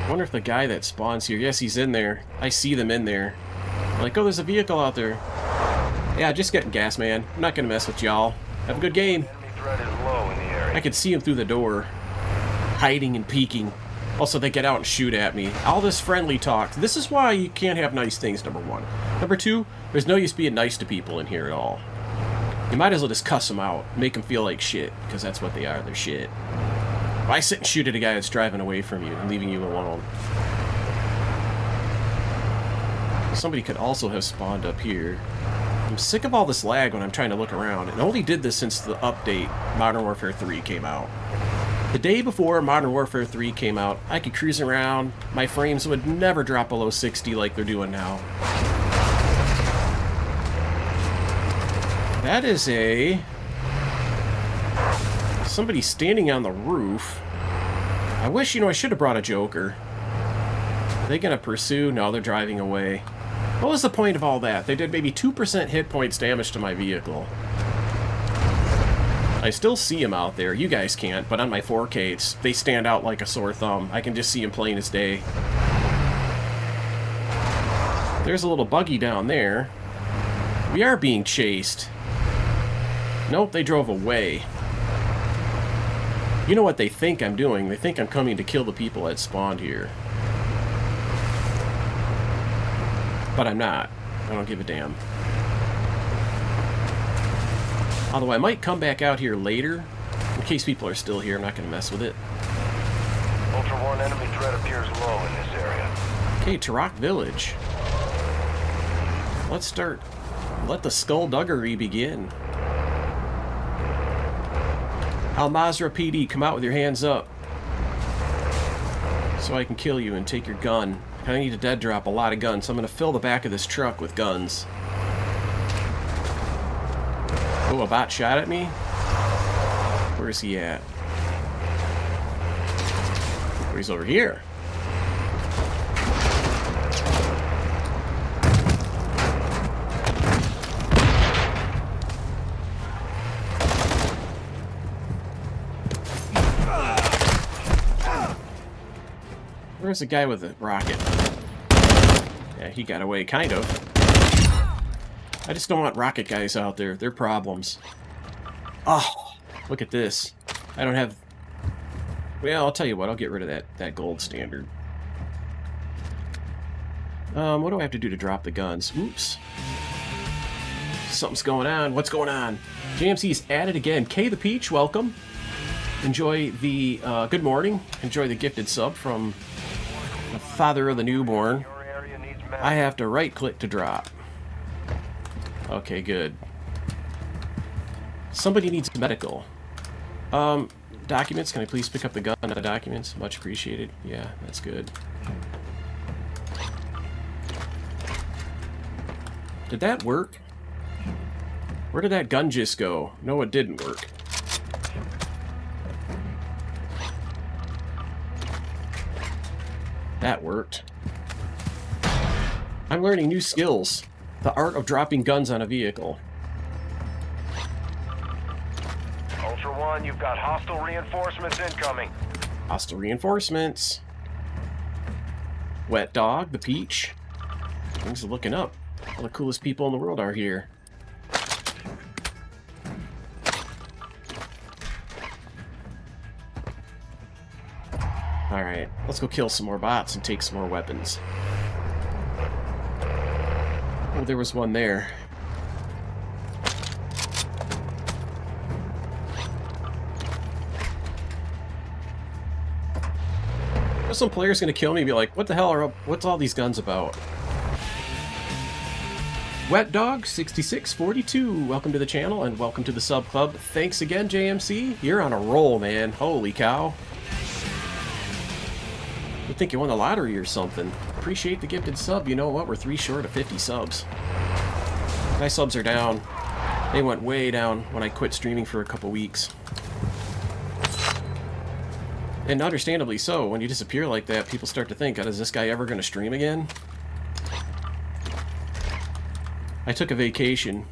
Wonder if the guy that spawns here... Yes, he's in there. I see them in there. I'm like, oh, there's a vehicle out there. Yeah, just getting gas, man. I'm not gonna mess with y'all. Have a good game. Enemy threat is low in the area. I can see him through the door. Hiding and peeking. Also, they get out and shoot at me. All this friendly talk. This is why you can't have nice things, number 1. Number 2, There's no use being nice to people in here at all. You might as well just cuss them out, make them feel like shit, because that's what they are, they're shit. Why sit and shoot at a guy that's driving away from you and leaving you alone? Somebody could also have spawned up here. I'm sick of all this lag when I'm trying to look around. It only did this since the update, Modern Warfare 3, came out. The day before Modern Warfare 3 came out, I could cruise around. My frames would never drop below 60 like they're doing now. That is somebody standing on the roof. I wish, I should have brought a Joker. Are they gonna pursue? No, they're driving away. What was the point of all that? They did maybe 2% hit points damage to my vehicle. I still see them out there. You guys can't, but on my 4K, they stand out like a sore thumb. I can just see them plain as day. There's a little buggy down there. We are being chased. Nope, they drove away. You know what they think I'm doing? They think I'm coming to kill the people that spawned here. But I'm not. I don't give a damn. Although I might come back out here later. In case people are still here, I'm not going to mess with it. Ultra One, enemy threat appears low in this area. Okay, Turok Village. Let's start. Let the skullduggery begin. Al Mazrah PD, come out with your hands up. So I can kill you and take your gun. I need to dead drop a lot of guns, so I'm going to fill the back of this truck with guns. Oh, a bot shot at me? Where's he at? Oh, he's over here. Where's the guy with the rocket? Yeah, he got away, kind of. I just don't want rocket guys out there. They're problems. Oh, look at this. I don't have... Well, I'll tell you what. I'll get rid of that gold standard. What do I have to do to drop the guns? Oops. Something's going on. What's going on? JMC's at it again. Kay the Peach, welcome. Enjoy the... good morning. Enjoy the gifted sub from the father of the newborn. I have to right-click to drop. Okay, good. Somebody needs medical. Documents, can I please pick up the gun and the documents? Much appreciated. Yeah, that's good. Did that work? Where did that gun just go? No, it didn't work. That worked. I'm learning new skills. The art of dropping guns on a vehicle. Ultra One, you've got hostile reinforcements incoming. Hostile reinforcements. Wet Dog, the Peach. Things are looking up. All the coolest people in the world are here. Alright, let's go kill some more bots and take some more weapons. Oh, there was one there. Some player's gonna kill me and be like, what the hell what's all these guns about? Wet Dog 6642, welcome to the channel and welcome to the sub club. Thanks again, JMC. You're on a roll, man. Holy cow. You think you won the lottery or something. Appreciate the gifted sub. You know what? We're 3 short of 50 subs. My subs are down. They went way down when I quit streaming for a couple weeks. And understandably so. When you disappear like that, people start to think, is this guy ever going to stream again? I took a vacation.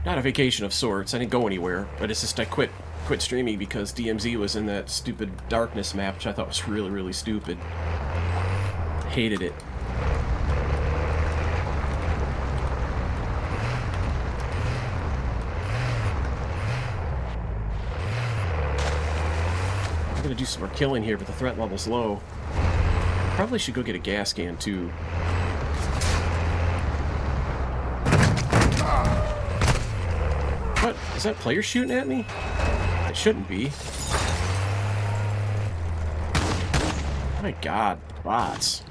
Not a vacation of sorts. I didn't go anywhere. But it's just I quit streaming because DMZ was in that stupid darkness map, which I thought was really, really stupid. Hated it. I'm gonna do some more killing here, but the threat level's low. Probably should go get a gas can too. Is that player shooting at me? It shouldn't be. My god, bots.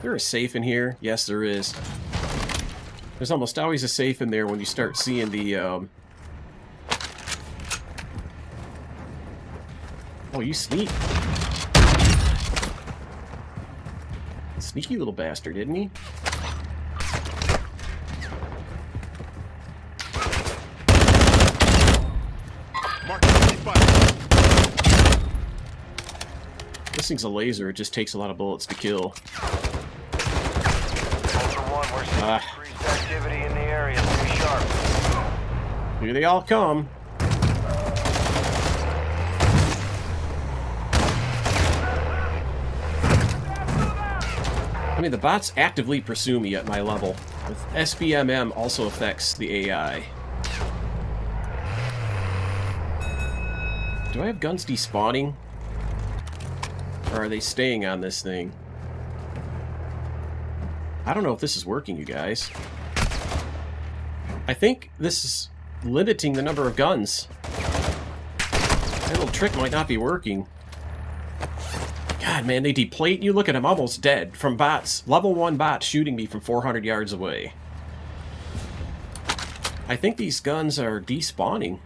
There is a safe in here? Yes, there is. There's almost always a safe in there when you start seeing the, Oh, you sneak. Sneaky little bastard, isn't he? This thing's a laser, it just takes a lot of bullets to kill. Ultra One, we're seeing increased activity in the area. Stay sharp. Here they all come. I mean, the bots actively pursue me at my level. With SBMM also affects the AI. Do I have guns despawning? Or are they staying on this thing? I don't know if this is working, you guys. I think this is limiting the number of guns. That little trick might not be working. God, man, they deplate you. Look at him, almost dead from bots. Level 1 bots shooting me from 400 yards away. I think these guns are despawning.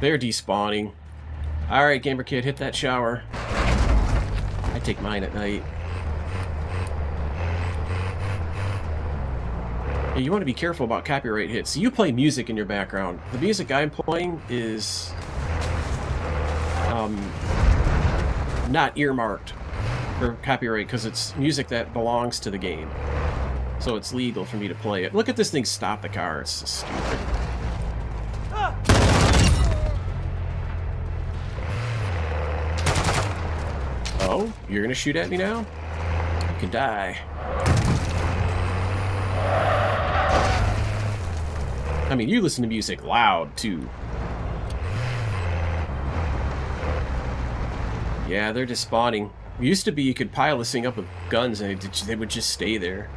They're despawning. Alright, Gamer Kid, hit that shower. I take mine at night. Yeah, you want to be careful about copyright hits. You play music in your background. The music I'm playing is not earmarked for copyright because it's music that belongs to the game. So it's legal for me to play it. Look at this thing stop the car. It's so stupid. Oh, you're gonna shoot at me now? You can die. I mean, you listen to music loud, too. Yeah, they're just spawning. It used to be you could pile this thing up with guns and they would just stay there.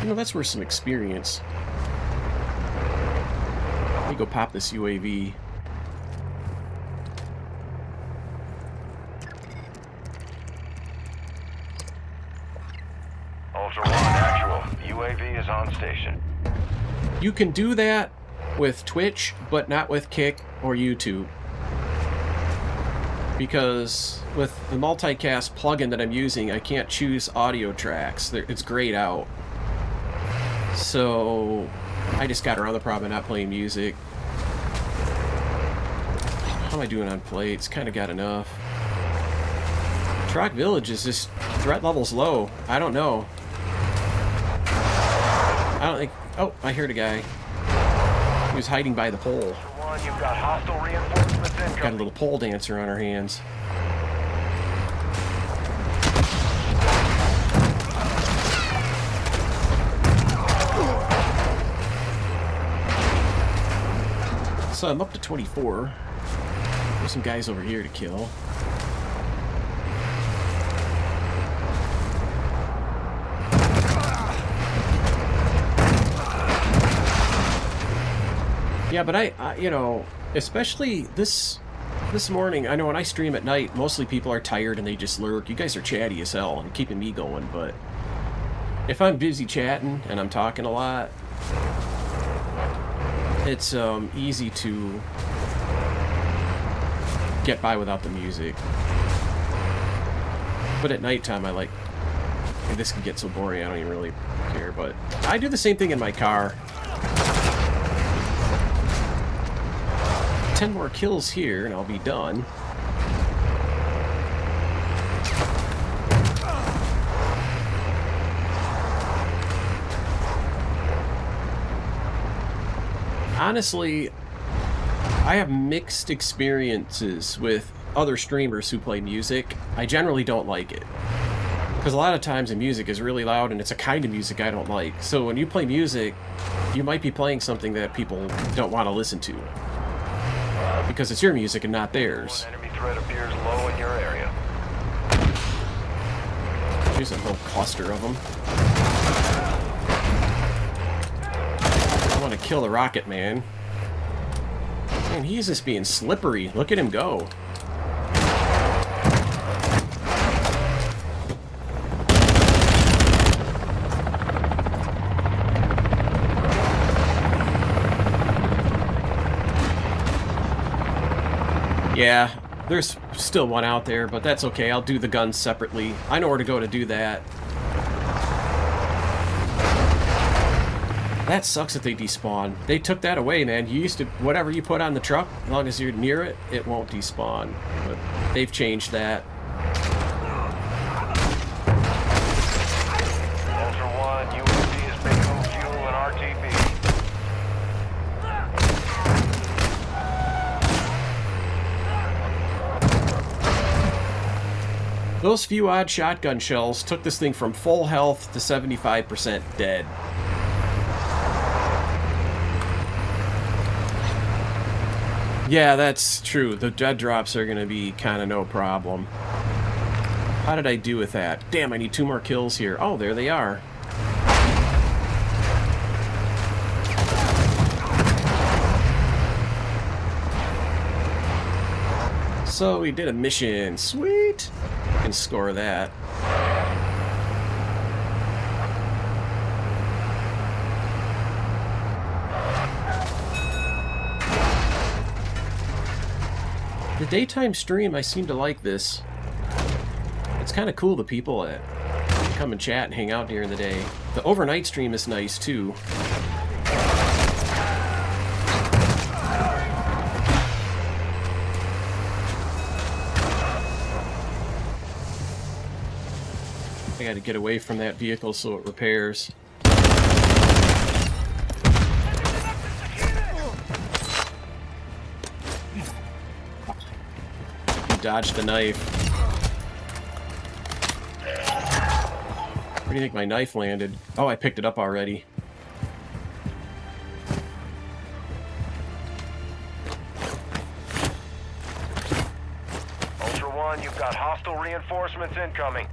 You know, that's worth some experience. Let me go pop this UAV. Ultra One, actual. UAV is on station. You can do that with Twitch, but not with Kick or YouTube. Because with the multicast plugin that I'm using, I can't choose audio tracks. It's grayed out. So I just got around the problem of not playing music. How am I doing on plates? Kind of got enough. Troc Village is just... threat level's low. I don't know. I don't think... Oh, I heard a guy. He was hiding by the pole. One, you've got hostile reinforcements incoming. Got a little pole dancer on our hands. So I'm up to 24. There's some guys over here to kill. Yeah, but I you know, especially this morning, I know when I stream at night, mostly people are tired and they just lurk. You guys are chatty as hell and keeping me going, but if I'm busy chatting and I'm talking a lot, it's easy to get by without the music. But at nighttime, I like... this can get so boring, I don't even really care, but I do the same thing in my car. 10 more kills here and I'll be done. Honestly, I have mixed experiences with other streamers who play music. I generally don't like it. Because a lot of times the music is really loud and it's a kind of music I don't like. So when you play music, you might be playing something that people don't want to listen to. Because it's your music and not theirs. One enemy threat appears low in your area. There's a whole cluster of them. I want to kill the Rocket Man. Man, he's just being slippery. Look at him go. Yeah, there's still one out there, but that's okay. I'll do the guns separately. I know where to go to do that. That sucks that they despawn. They took that away, man. You used to, whatever you put on the truck, as long as you're near it, it won't despawn. But they've changed that. Ultra One, UAV is bingo fuel and RTB. Those few odd shotgun shells took this thing from full health to 75% dead. Yeah, that's true. The dead drops are going to be kind of no problem. How did I do with that? Damn, I need 2 more kills here. Oh, there they are. So we did a mission. Sweet! I can score that. The daytime stream, I seem to like this. It's kind of cool, the people that come and chat and hang out during the day. The overnight stream is nice, too. I gotta get away from that vehicle so it repairs. Dodged the knife. Where do you think my knife landed? Oh, I picked it up already. Ultra One, you've got hostile reinforcements incoming.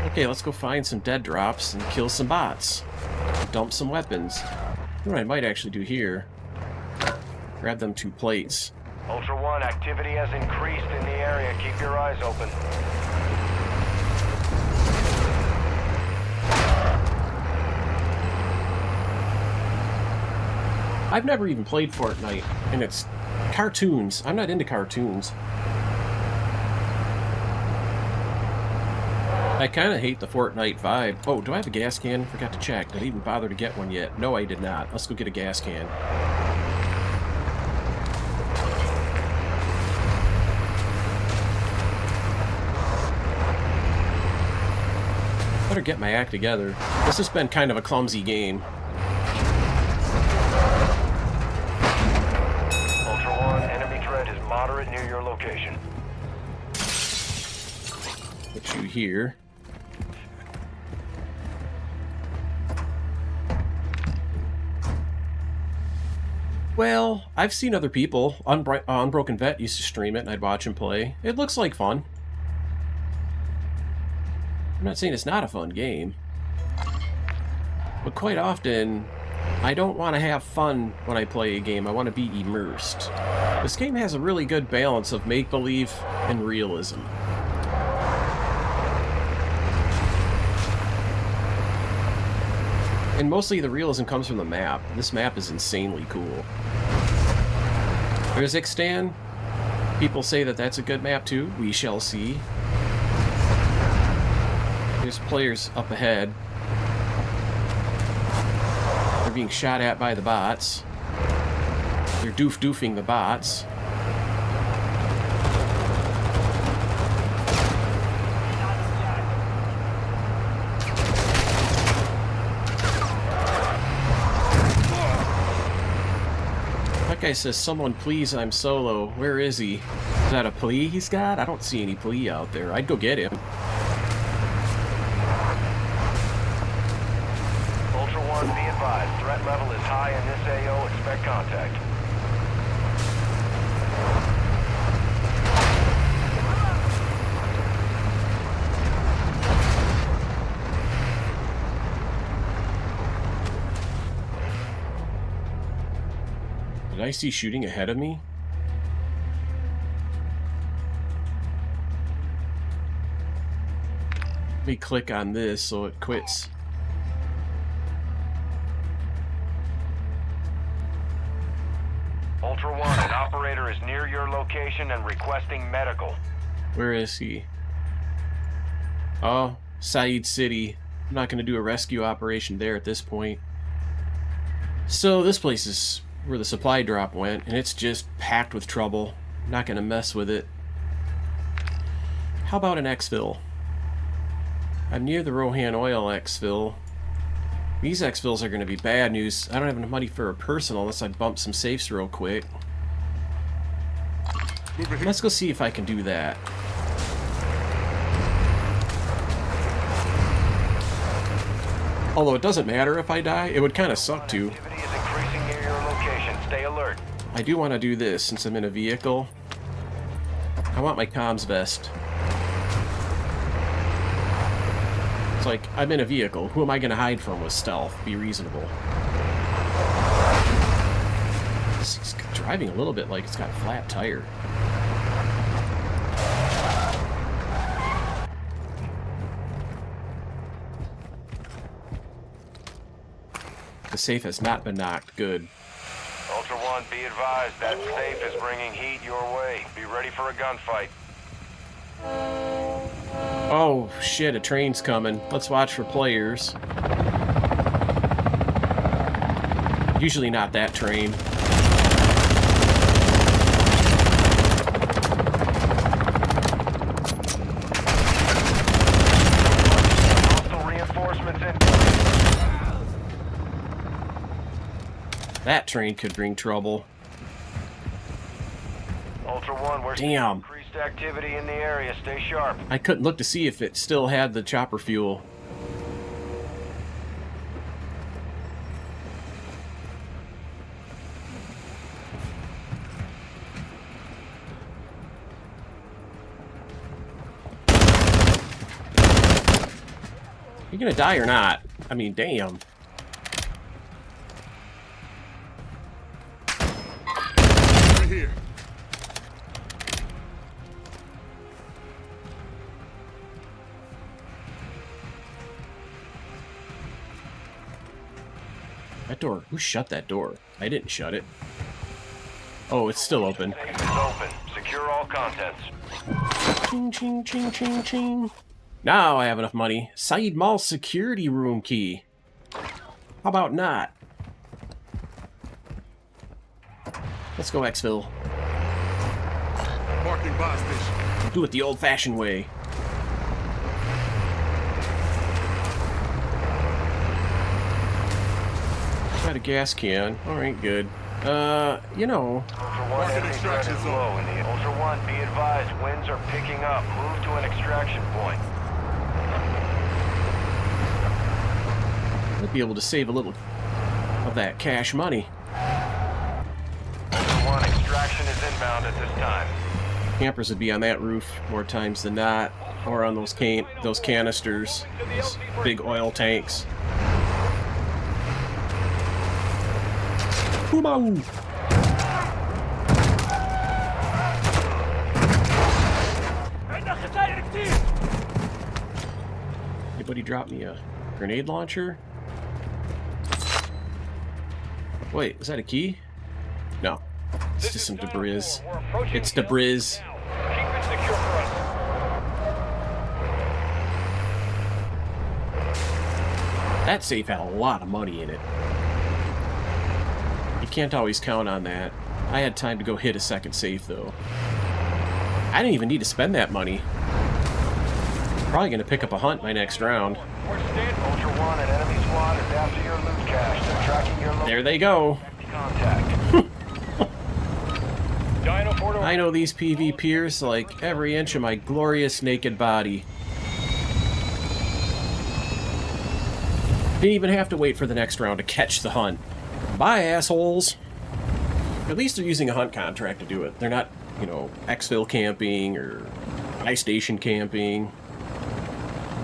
Okay, let's go find some dead drops and kill some bots. Dump some weapons. You know what I might actually do here? Grab them 2 plates. Ultra One, activity has increased in the area. Keep your eyes open. I've never even played Fortnite, and it's cartoons. I'm not into cartoons. I kind of hate the Fortnite vibe. Oh, do I have a gas can? Forgot to check. Did I even bother to get one yet? No, I did not. Let's go get a gas can. Better get my act together. This has been kind of a clumsy game. Ultra One, enemy threat is moderate near your location. Put you here. Well, I've seen other people. Unbroken Vet used to stream it, and I'd watch him play. It looks like fun. I'm not saying it's not a fun game. But quite often, I don't want to have fun when I play a game. I want to be immersed. This game has a really good balance of make-believe and realism. And mostly the realism comes from the map. This map is insanely cool. There's Ixtan. People say that that's a good map too. We shall see. There's players up ahead. They're being shot at by the bots. They're doofing the bots. That guy says, "Someone please, I'm solo." Where is he? Is that a plea he's got? I don't see any plea out there. I'd go get him. Ultra One, be advised. Threat level is high in this AO. Expect contact. Did I see shooting ahead of me? Let me click on this so it quits. Ultra One, an operator is near your location and requesting medical. Where is he? Oh, Said City. I'm not going to do a rescue operation there at this point. So this place is where the supply drop went, and it's just packed with trouble. I'm not going to mess with it. How about an exfil? I'm near the Rohan Oil exfil. These exfils are going to be bad news. I don't have enough money for a personal unless I bump some safes real quick. Let's go see if I can do that. Although it doesn't matter if I die, it would kind of suck to. Activity is increasing near your location. Stay alert. I do want to do this since I'm in a vehicle. I want my comms vest. It's like, I'm in a vehicle. Who am I going to hide from with stealth? Be reasonable. It's driving a little bit like it's got a flat tire. The safe has not been knocked. Good. Ultra One, be advised that safe is bringing heat your way. Be ready for a gunfight. Oh, shit, a train's coming. Let's watch for players. Usually not that train. Hostile reinforcements in. That train could bring trouble. Ultra One, we're seeing Damn. increased activity in the area. Stay sharp. I couldn't look to see if it still had the chopper fuel. You gonna die or not? I mean, damn. Right here. That door. Who shut that door? I didn't shut it. Oh, it's still open. Safe is open. Secure all contents. Ching, ching, ching, ching, ching. Now I have enough money. Said Mall security room key. How about not? Let's go, Exfil. Parking buy station. Do it the old-fashioned way. Got a gas can. Alright, good. You know... Ultra One, enemy threat is low in the Ultra One, be advised, winds are picking up. Move to an extraction point. Might be able to save a little of that cash money. Ultra One, extraction is inbound at this time. Campers would be on that roof more times than not, or on those canisters, those big oil tanks. Boom! Anybody drop me a grenade launcher? Wait, is that a key? No. It's just some debris. It's debris. Keep it secure for us. That safe had a lot of money in it. You can't always count on that. I had time to go hit a second safe, though. I didn't even need to spend that money. Probably going to pick up a hunt my next round. We're standing. Ultra One, an enemy squad is after your loot cache. They're tracking your location. There they go. Contact. Dino 4 to I know these PvPers like every inch of my glorious naked body. Didn't even have to wait for the next round to catch the hunt. Bye, assholes. At least they're using a hunt contract to do it. They're not, you know, exfil camping or buy station camping.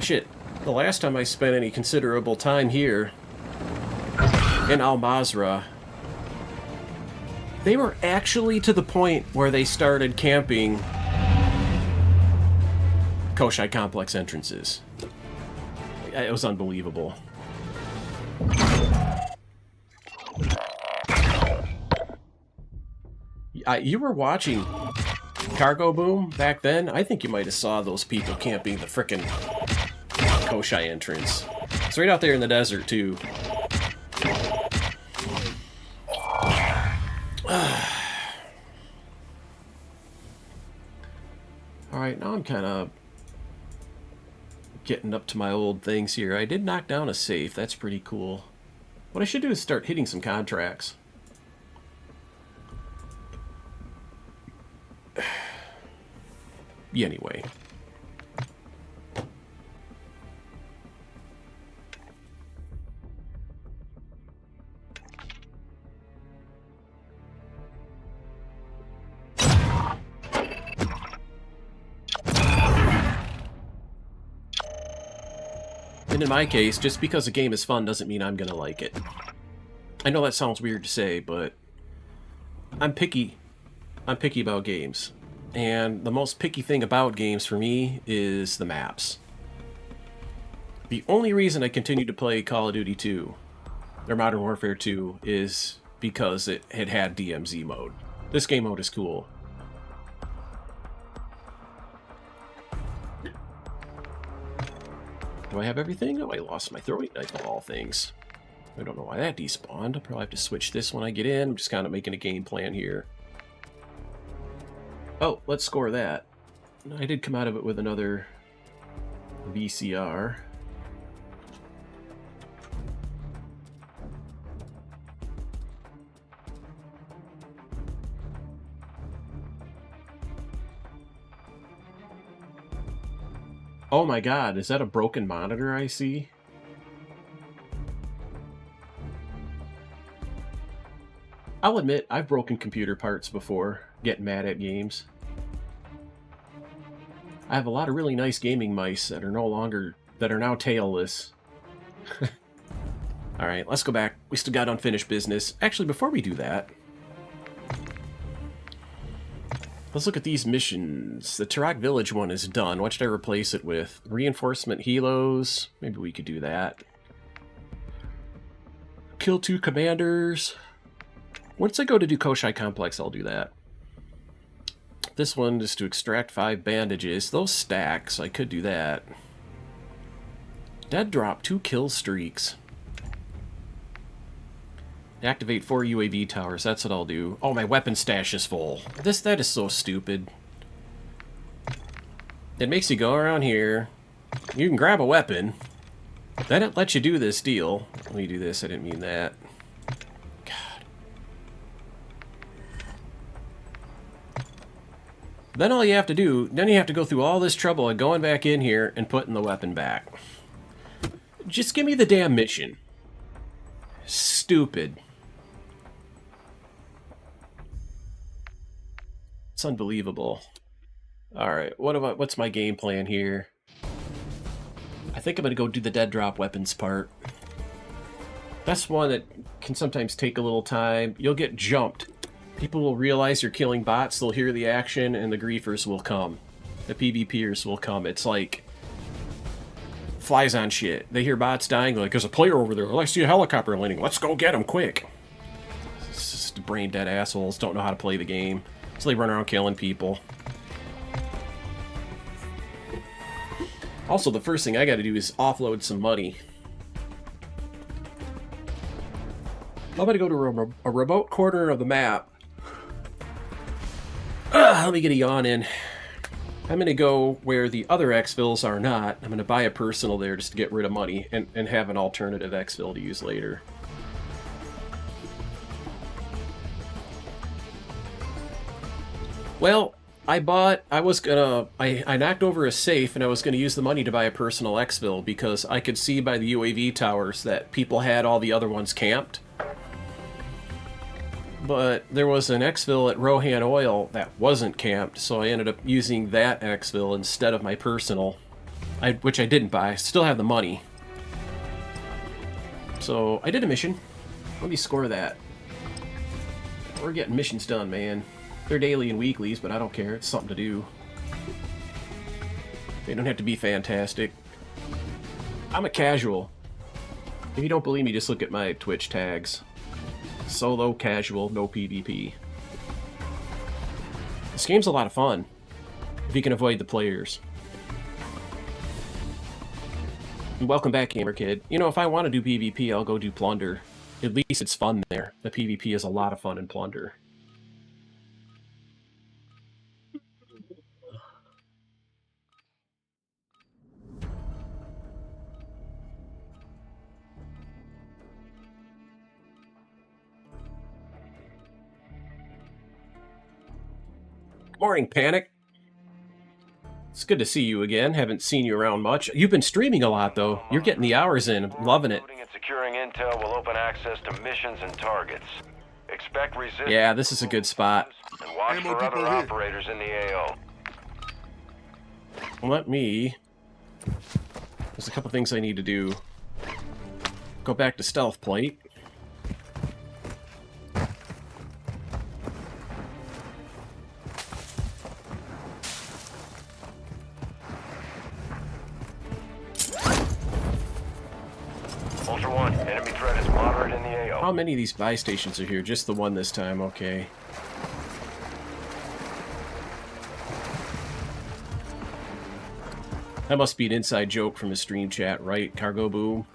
Shit, the last time I spent any considerable time here in Al Mazrah, they were actually to the point where they started camping Koshai complex entrances. It was unbelievable. You were watching Cargo Boom back then. I think you might have saw those people camping the frickin' Koshai entrance. It's right out there in the desert, too. Alright, now I'm kind of getting up to my old things here. I did knock down a safe. That's pretty cool. What I should do is start hitting some contracts. Yeah, anyway. And in my case, just because a game is fun doesn't mean I'm gonna like it. I know that sounds weird to say, but I'm picky. I'm picky about games. And the most picky thing about games for me is the maps. The only reason I continue to play Call of Duty 2, or Modern Warfare 2, is because it had DMZ mode. This game mode is cool. Do I have everything? Oh, I lost my throwing knife of all things. I don't know why that despawned. I'll probably have to switch this when I get in. I'm just kind of making a game plan here. Oh, let's score that. I did come out of it with another VCR. Oh my god, is that a broken monitor I see? I'll admit, I've broken computer parts before, getting mad at games. I have a lot of really nice gaming mice that are now tailless. Alright, let's go back. We still got unfinished business. Actually, before we do that, let's look at these missions. The Tarak Village one is done. What should I replace it with? Reinforcement helos? Maybe we could do that. Kill 2 commanders. Once I go to do Koshai Complex, I'll do that. This one is to extract 5 bandages. Those stack, so I could do that. Dead drop 2 kill streaks. Activate 4 UAV towers. That's what I'll do. Oh, my weapon stash is full. That is so stupid. It makes you go around here. You can grab a weapon. Then it lets you do this deal. Let me do this. I didn't mean that. God. Then all you have to do, then you have to go through all this trouble of going back in here and putting the weapon back. Just give me the damn mission. Stupid. It's unbelievable. Alright, what's my game plan here? I think I'm gonna go do the dead drop weapons part. That's one that can sometimes take a little time. You'll get jumped. People will realize you're killing bots, they'll hear the action, and the griefers will come. The PvPers will come. It's like flies on shit. They hear bots dying, like, there's a player over there. I see a helicopter landing. Let's go get him, quick. It's just brain dead assholes, don't know how to play the game. So they run around killing people. Also, the first thing I gotta do is offload some money. I'm gonna go to a remote corner of the map. Let me get a yawn in. I'm gonna go where the other exfils are not. I'm gonna buy a personal there just to get rid of money and have an alternative exfil to use later. Well, I knocked over a safe and I was going to use the money to buy a personal exfil because I could see by the UAV towers that people had all the other ones camped. But there was an exfil at Rohan Oil that wasn't camped, so I ended up using that exfil instead of my personal, which I didn't buy. I still have the money. So I did a mission. Let me score that. We're getting missions done, man. They're daily and weeklies, but I don't care. It's something to do. They don't have to be fantastic. I'm a casual. If you don't believe me, just look at my Twitch tags. Solo, casual, no PvP. This game's a lot of fun, if you can avoid the players. And welcome back, Gamer Kid. You know, if I want to do PvP, I'll go do Plunder. At least it's fun there. The PvP is a lot of fun in Plunder. Morning, Panic. It's good to see you again. Haven't seen you around much. You've been streaming a lot, though. You're getting the hours in. I'm loving it. Looting and securing intel will open access to missions and targets. Expect resistance. Yeah, this is a good spot. And watch Ammo for other depot here. operators in the AO. Let me... There's a couple things I need to do. Go back to stealth plate. Ultra One, enemy threat is moderate in the AO. How many of these buy stations are here? Just the one this time, okay. That must be an inside joke from his stream chat, right? Cargo Boom.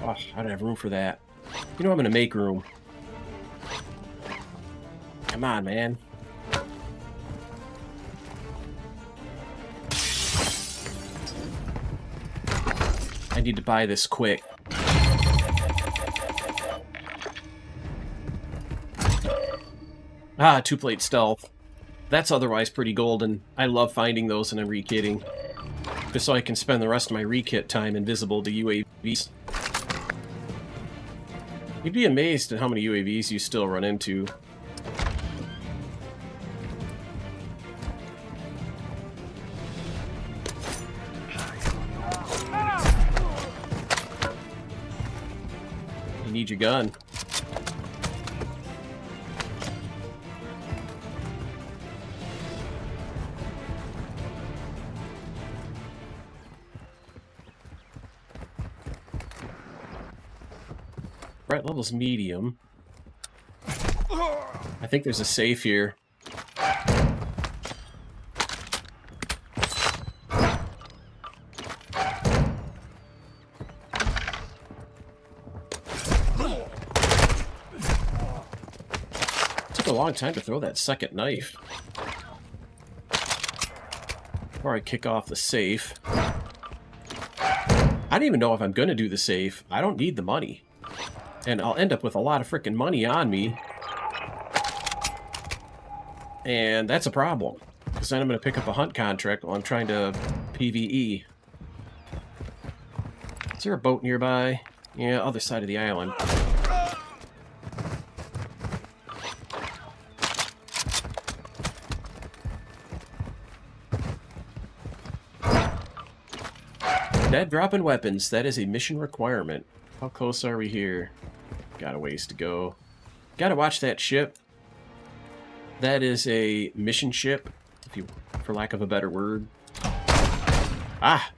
Oh, I don't have room for that. You know I'm gonna make room. Come on, man. I need to buy this quick. Ah, 2-plate stealth. That's otherwise pretty golden. I love finding those and I'm re-kitting. Just so I can spend the rest of my re-kit time invisible to UAVs. You'd be amazed at how many UAVs you still run into. You need your gun. Right level's medium. I think there's a safe here. Took a long time to throw that second knife. Before I kick off the safe. I don't even know if I'm going to do the safe. I don't need the money. And I'll end up with a lot of frickin' money on me. And that's a problem. Because then I'm going to pick up a hunt contract while I'm trying to PvE. Is there a boat nearby? Yeah, other side of the island. Dead dropping weapons. That is a mission requirement. How close are we here? Got a ways to go. Gotta watch that ship. That is a mission ship, if you, for lack of a better word. Ah!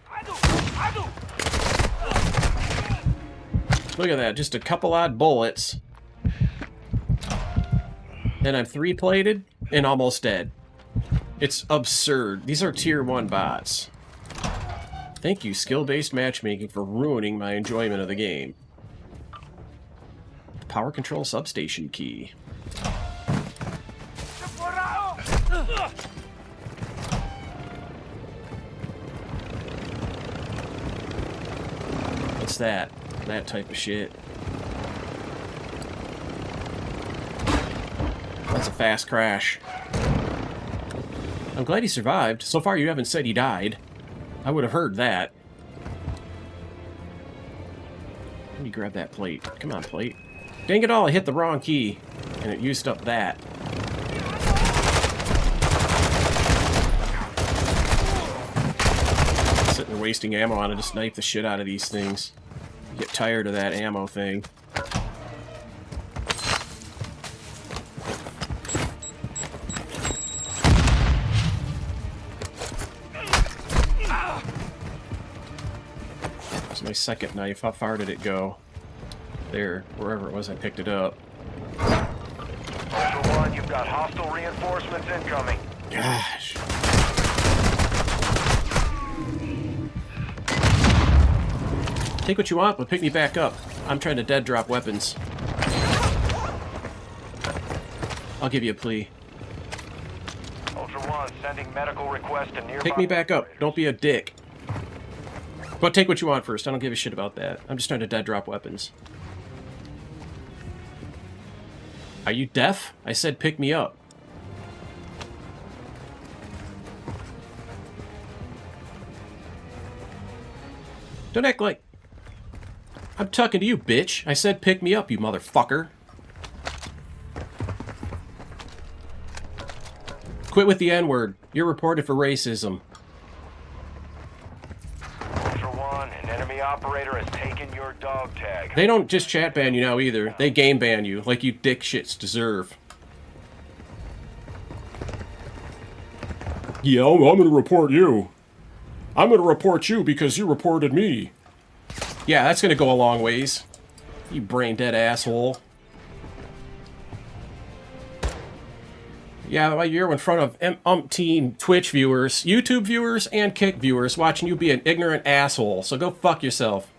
Look at that, just a couple odd bullets. And I'm 3-plated and almost dead. It's absurd. These are tier 1 bots. Thank you, skill-based matchmaking, for ruining my enjoyment of the game. Power control substation key. What's that? That type of shit. That's a fast crash. I'm glad he survived. So far you haven't said he died. I would have heard that. me grab that plate. Come on, plate. Dang it all, I hit the wrong key. And it used up that. Sitting there wasting ammo on it to snipe the shit out of these things. You get tired of that ammo thing. That's my second knife. How far did it go? There, wherever it was, I picked it up. Ultra One, you've got hostile reinforcements incoming. Gosh. Take what you want, but pick me back up. I'm trying to dead drop weapons. I'll give you a plea. Ultra One, sending medical request to nearby. Pick me back up. Don't be a dick. But take what you want first. I don't give a shit about that. I'm just trying to dead drop weapons. Are you deaf? I said pick me up. Don't act like... I'm talking to you, bitch. I said pick me up, you motherfucker. Quit with the N-word. You're reported for racism. Ultra One, an enemy operator has taken your dog tag. They don't just chat ban you now either. They game ban you, like you dick shits deserve. Yeah, I'm gonna report you. I'm gonna report you because you reported me. Yeah, that's gonna go a long ways. You brain-dead asshole. Yeah, well, you're in front of umpteen Twitch viewers, YouTube viewers, and Kick viewers watching you be an ignorant asshole, so go fuck yourself.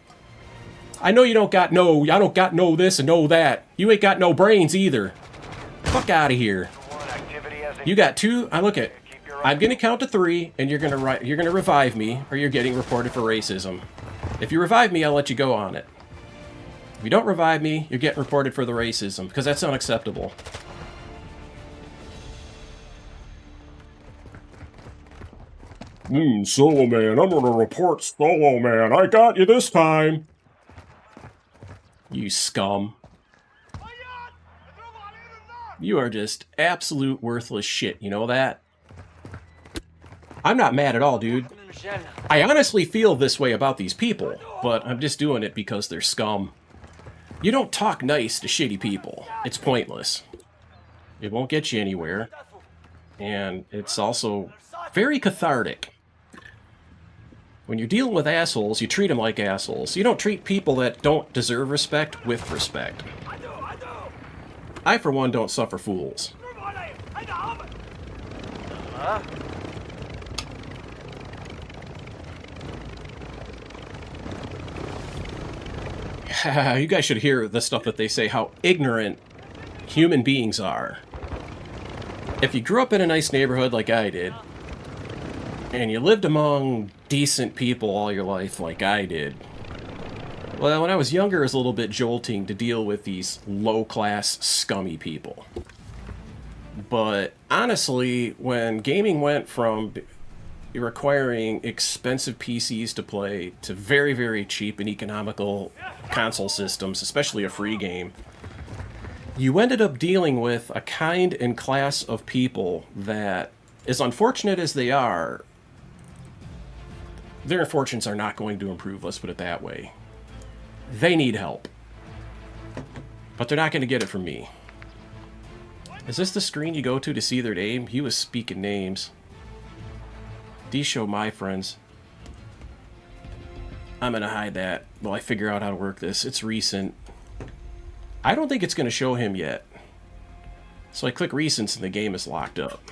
I know you don't got no, I don't got no this and no that. You ain't got no brains either. Fuck out of here. You got two, I'm gonna count to 3, and you're gonna revive me, or you're getting reported for racism. If you revive me, I'll let you go on it. If you don't revive me, you're getting reported for the racism, because that's unacceptable. Solo Man, I'm gonna report Solo Man. I got you this time. You scum. You are just absolute worthless shit, you know that? I'm not mad at all, dude. I honestly feel this way about these people, but I'm just doing it because they're scum. You don't talk nice to shitty people. It's pointless. It won't get you anywhere. And it's also very cathartic. When you're dealing with assholes, you treat them like assholes. You don't treat people that don't deserve respect with respect. I, for one, don't suffer fools. You guys should hear the stuff that they say, how ignorant human beings are. If you grew up in a nice neighborhood like I did, and you lived among decent people all your life like I did, well, when I was younger, it was a little bit jolting to deal with these low-class, scummy people. But honestly, when gaming went from requiring expensive PCs to play to very, very cheap and economical console systems, especially a free game, you ended up dealing with a kind and class of people that, as unfortunate as they are, their fortunes are not going to improve, let's put it that way. They need help. But they're not going to get it from me. Is this the screen you go to see their name? He was speaking names. These show my friends. I'm going to hide that while I figure out how to work this. It's recent. I don't think it's going to show him yet. So I click recents and the game is locked up.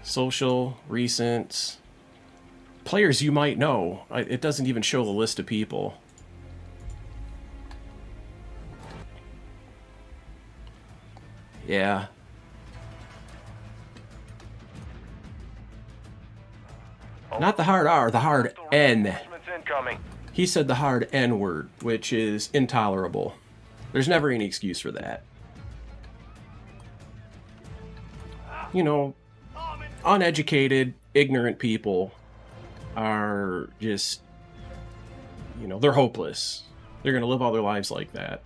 Social, recents, players you might know. It doesn't even show the list of people. Yeah. Not the hard R, the hard N. He said the hard N word, which is intolerable. There's never any excuse for that. You know, uneducated, ignorant people are just you know, they're hopeless. They're going to live all their lives like that.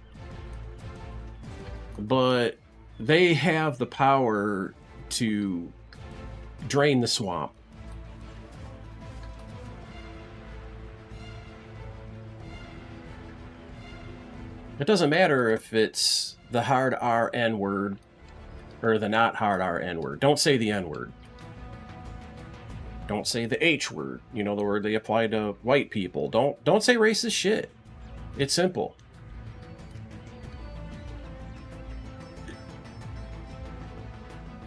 But they have the power to drain the swamp. It doesn't matter if it's the hard R N word or the not hard R N word. Don't say the N word. Don't say the H word. You know, the word they apply to white people. Don't say racist shit. It's simple.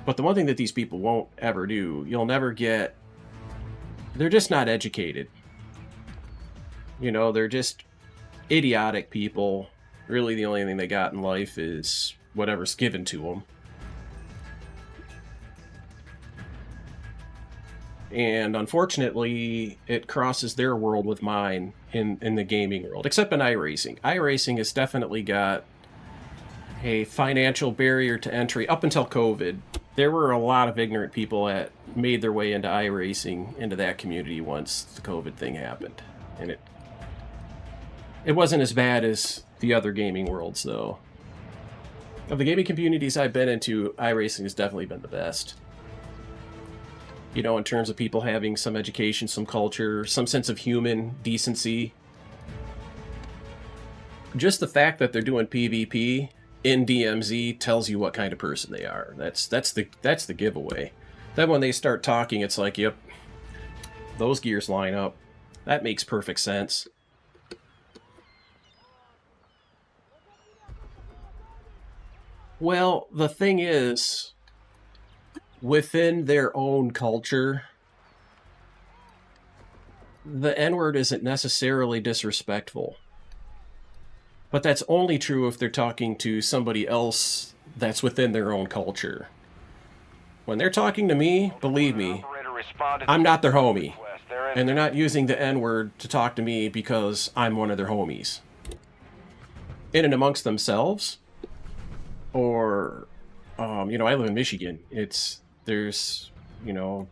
But the one thing that these people won't ever do, you'll never get... They're just not educated. You know, they're just idiotic people. Really, the only thing they got in life is whatever's given to them. And unfortunately, it crosses their world with mine in the gaming world, except in iRacing. iRacing has definitely got a financial barrier to entry. Up until COVID, there were a lot of ignorant people that made their way into iRacing, into that community once the COVID thing happened. And it wasn't as bad as the other gaming worlds, though. Of the gaming communities I've been into, iRacing has definitely been the best. You know, in terms of people having some education, some culture, some sense of human decency. Just the fact that they're doing PvP in DMZ tells you what kind of person they are. That's the giveaway. Then when they start talking, it's like, yep, those gears line up. That makes perfect sense. Well, the thing is, within their own culture, the N-word isn't necessarily disrespectful. But that's only true if they're talking to somebody else that's within their own culture. When they're talking to me, believe me, I'm not their homie. And they're not using the N-word to talk to me because I'm one of their homies. In and amongst themselves, or, you know, I live in Michigan. There's, you know,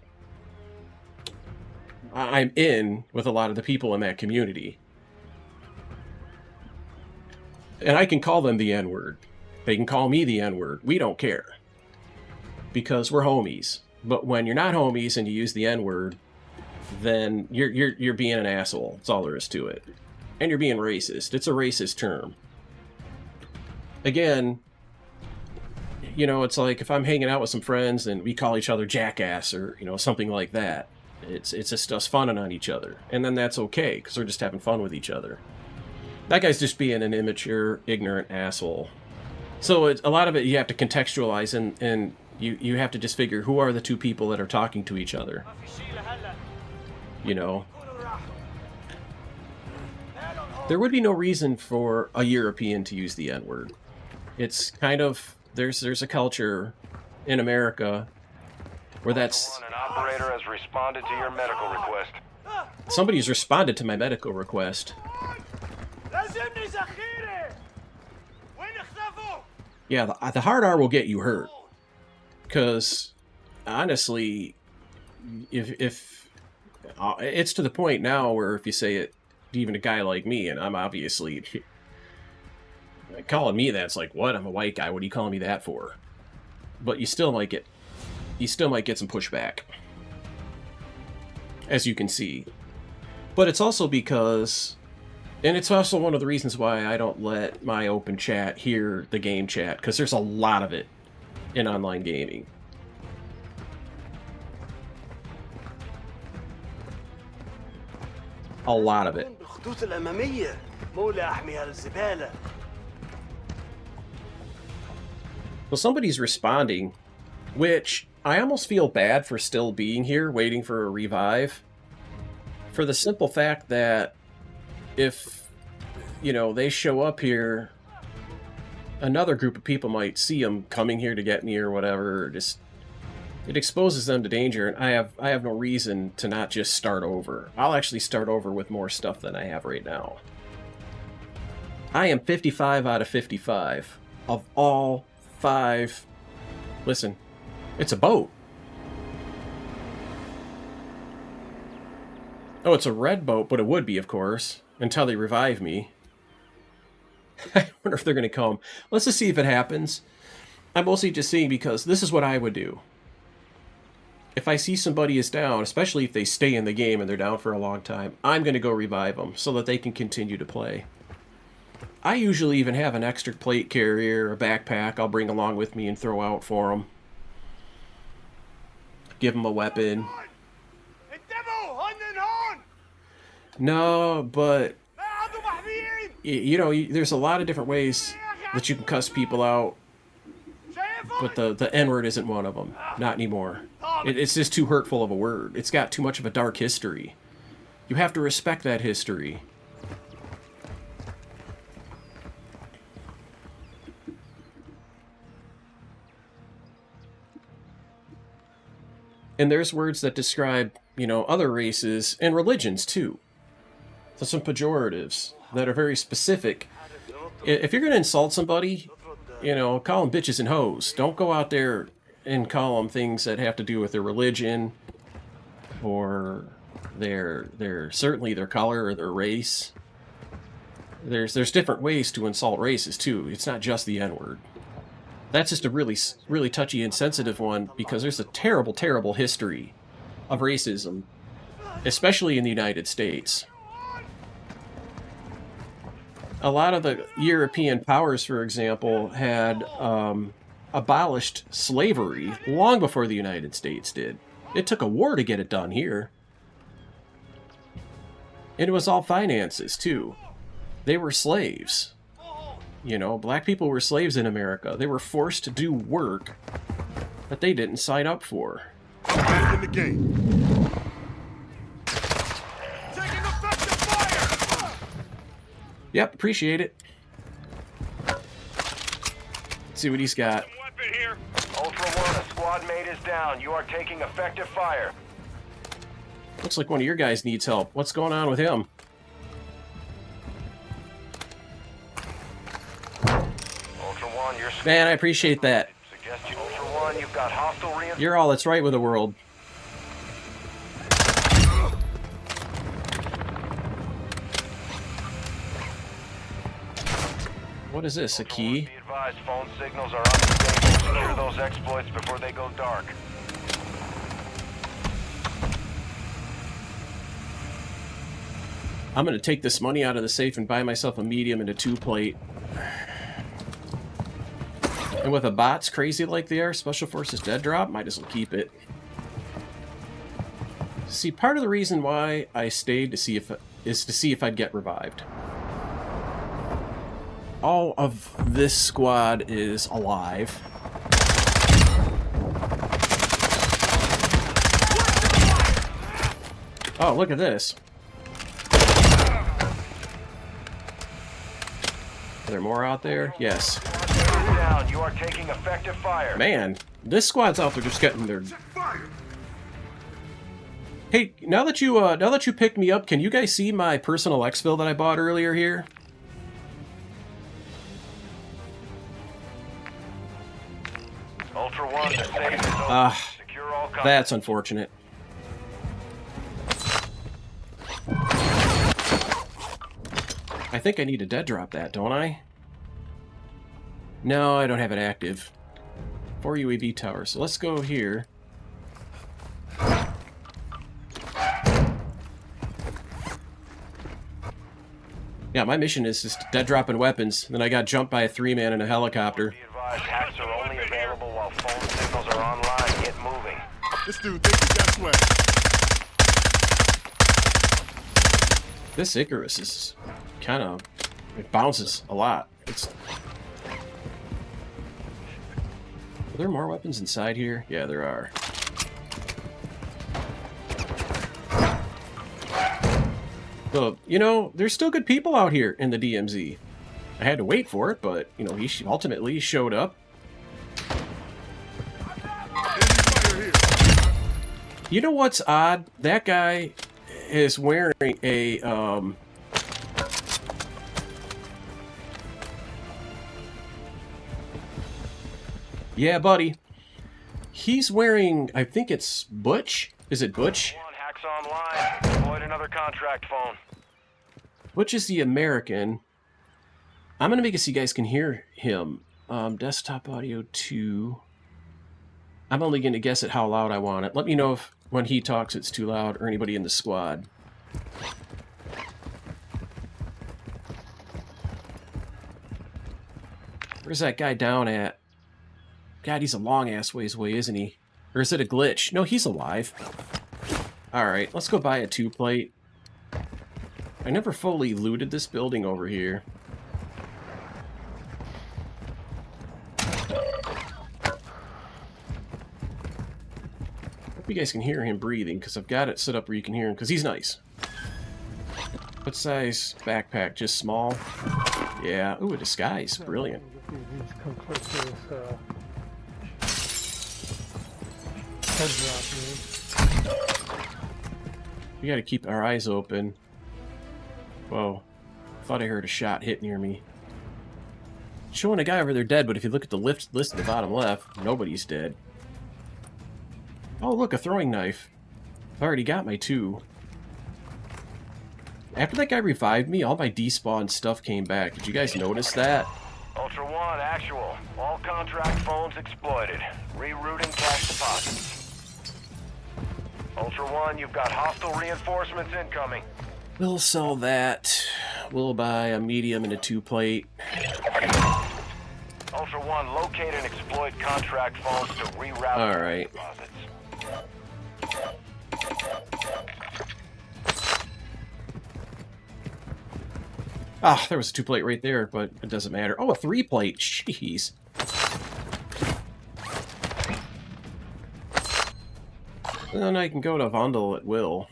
I'm in with a lot of the people in that community. And I can call them the N-word. They can call me the N-word. We don't care. Because we're homies. But when you're not homies and you use the N-word, then you're being an asshole. That's all there is to it. And you're being racist. It's a racist term. Again, you know, it's like if I'm hanging out with some friends and we call each other jackass or, you know, something like that. It's just us funning on each other. And then that's okay, because we're just having fun with each other. That guy's just being an immature, ignorant asshole. So a lot of it you have to contextualize, and you have to just figure who are the two people that are talking to each other. You know? There would be no reason for a European to use the N-word. It's kind of... There's a culture in America where that's... An operator has responded to your medical request. Somebody's responded to my medical request. Yeah, the hard R will get you hurt. Because, honestly, if it's to the point now where if you say it, even a guy like me, and I'm obviously... Calling me that's like, what? I'm a white guy. What are you calling me that for? But you still might get some pushback. As you can see. But it's also because... And it's also one of the reasons why I don't let my open chat hear the game chat, because there's a lot of it in online gaming. A lot of it. Well, somebody's responding, which I almost feel bad for still being here, waiting for a revive. For the simple fact that if, you know, they show up here, another group of people might see them coming here to get me or whatever. Just it exposes them to danger, and I have no reason to not just start over. I'll actually start over with more stuff than I have right now. I am 55 out of 55 of all 5. Listen, it's a boat. Oh, it's a red boat, but it would be, of course. until they revive me. I wonder if they're going to come. Let's just see if it happens. I'm mostly just seeing because this is what I would do. If I see somebody is down, especially if they stay in the game and they're down for a long time, I'm going to go revive them so that they can continue to play. I usually even have an extra plate carrier, a backpack I'll bring along with me and throw out for them. Give them a weapon. No, but you know, there's a lot of different ways that you can cuss people out, but the N-word isn't one of them. Not anymore. It's just too hurtful of a word. It's got too much of a dark history. You have to respect that history. And there's words that describe, you know, other races and religions too. There's some pejoratives that are very specific. If you're going to insult somebody, you know, call them bitches and hoes. Don't go out there and call them things that have to do with their religion or certainly their color or their race. There's different ways to insult races too. It's not just the N-word. That's just a really touchy and sensitive one because there's a terrible, terrible history of racism, especially in the United States. A lot of the European powers, for example, had abolished slavery long before the United States did. It took a war to get it done here. And it was all finances, too. They were slaves. You know, black people were slaves in America. They were forced to do work that they didn't sign up for. Back in the game. Taking effective fire! Yep, appreciate it. Let's see what he's got. Weapon here. Ultra One, a squad mate is down. You are taking effective fire. Looks like one of your guys needs help. What's going on with him? Man, I appreciate that. You've got hostile reinforcements. You're all that's right with the world. What is this, a key? Be advised, phone signals are unstable. Secure those exploits before they go dark. I'm going to take this money out of the safe and buy myself a medium and a 2-plate. And with a bots crazy like they are, Special Forces dead drop, might as well keep it. See, part of the reason why I stayed to see if I'd get revived. All of this squad is alive. Oh, look at this. Are there more out there? Yes. Down. You are taking effective fire. Man, this squad's out there just getting their... Hey, now that you picked me up, can you guys see my personal exfil that I bought earlier here? Ultra One, the safe is open. Secure all contacts. That's unfortunate. I think I need to dead drop that, don't I? No, I don't have it active. 4 UAV towers. So let's go here. Yeah, my mission is just dead dropping weapons. Then I got jumped by a 3-man in a helicopter. Be advised, hacks are only available while phone signals are online. Get moving. This dude thinks he got sweat. This Icarus is kind of... It bounces a lot. It's... Are there more weapons inside here? Yeah, there are. So, you know, there's still good people out here in the DMZ. I had to wait for it, but, you know, he ultimately showed up. You know what's odd? That guy is wearing a, yeah, buddy. He's wearing, I think it's Butch? Is it Butch? Hacks online. Deployed another contract phone. Which is the American. I'm going to make it so you guys can hear him. Desktop audio 2. I'm only going to guess at how loud I want it. Let me know if when he talks it's too loud or anybody in the squad. Where's that guy down at? God, he's a long-ass ways away, isn't he? Or is it a glitch? No, he's alive. Alright, let's go buy a 2-plate. I never fully looted this building over here. Hope you guys can hear him breathing, because I've got it set up where you can hear him, because he's nice. What size backpack? Just small? Yeah. Ooh, a disguise. Brilliant. He's come close to this head drop, dude. We gotta keep our eyes open. Whoa. Thought I heard a shot hit near me. Showing a guy over there dead, but if you look at the list at the bottom left, nobody's dead. Oh, look, a throwing knife. I've already got my 2. After that guy revived me, all my despawn stuff came back. Did you guys notice that? Ultra One, actual. All contract phones exploited. Rerouting cash deposits. Ultra One, you've got hostile reinforcements incoming. We'll sell that. We'll buy a medium and a 2-plate. Ultra One, locate and exploit contract phones to reroute Alright. deposits. Ah, there was a 2-plate right there, but it doesn't matter. Oh, a 3-plate. Jeez. And then I can go to Vondel at will.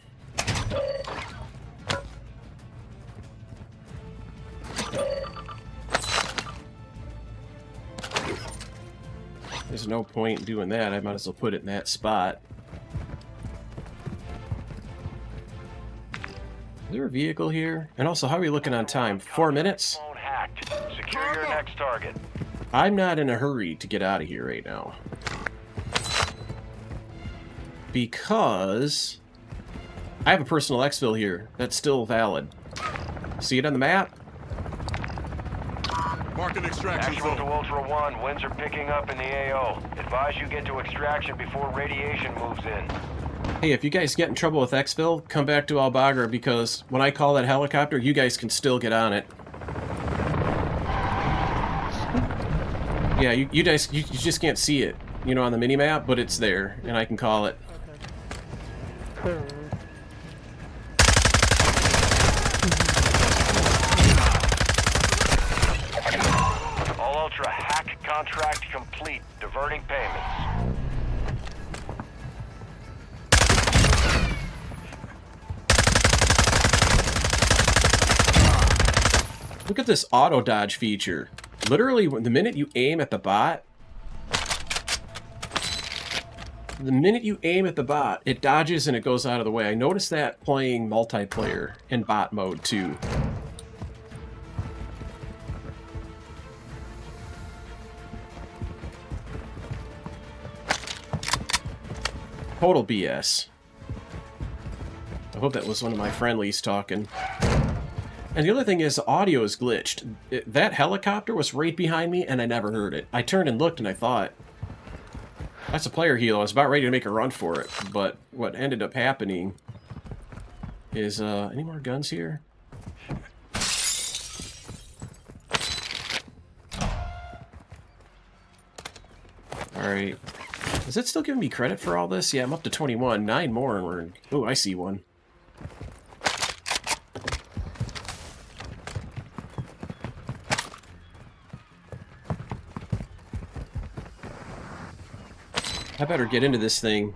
There's no point in doing that. I might as well put it in that spot. Is there a vehicle here? And also, how are we looking on time? 4 minutes? Phone hacked. Secure your next target. I'm not in a hurry to get out of here right now. Because I have a personal exfil here that's still valid. See it on the map? Mark an extraction Actual to zone. Ultra One, winds are picking up in the AO. Advise you get to extraction before radiation moves in. Hey, if you guys get in trouble with exfil, come back to Al-Bagra, because when I call that helicopter, you guys can still get on it. Yeah, you guys, you just can't see it, you know, on the mini-map, but it's there, and I can call it. Clear. All Ultra hack contract complete. Diverting payments. Look at this auto dodge feature. Literally, the minute you aim at the bot, it dodges and it goes out of the way. I noticed that playing multiplayer in bot mode too. Total BS. I hope that was one of my friendlies talking. And the other thing is, the audio is glitched. That helicopter was right behind me, and I never heard it. I turned and looked, and I thought, that's a player heal. I was about ready to make a run for it. But what ended up happening is, any more guns here? Alright. Is it still giving me credit for all this? Yeah, I'm up to 21. 9 more, and we're in... Oh, I see one. I better get into this thing.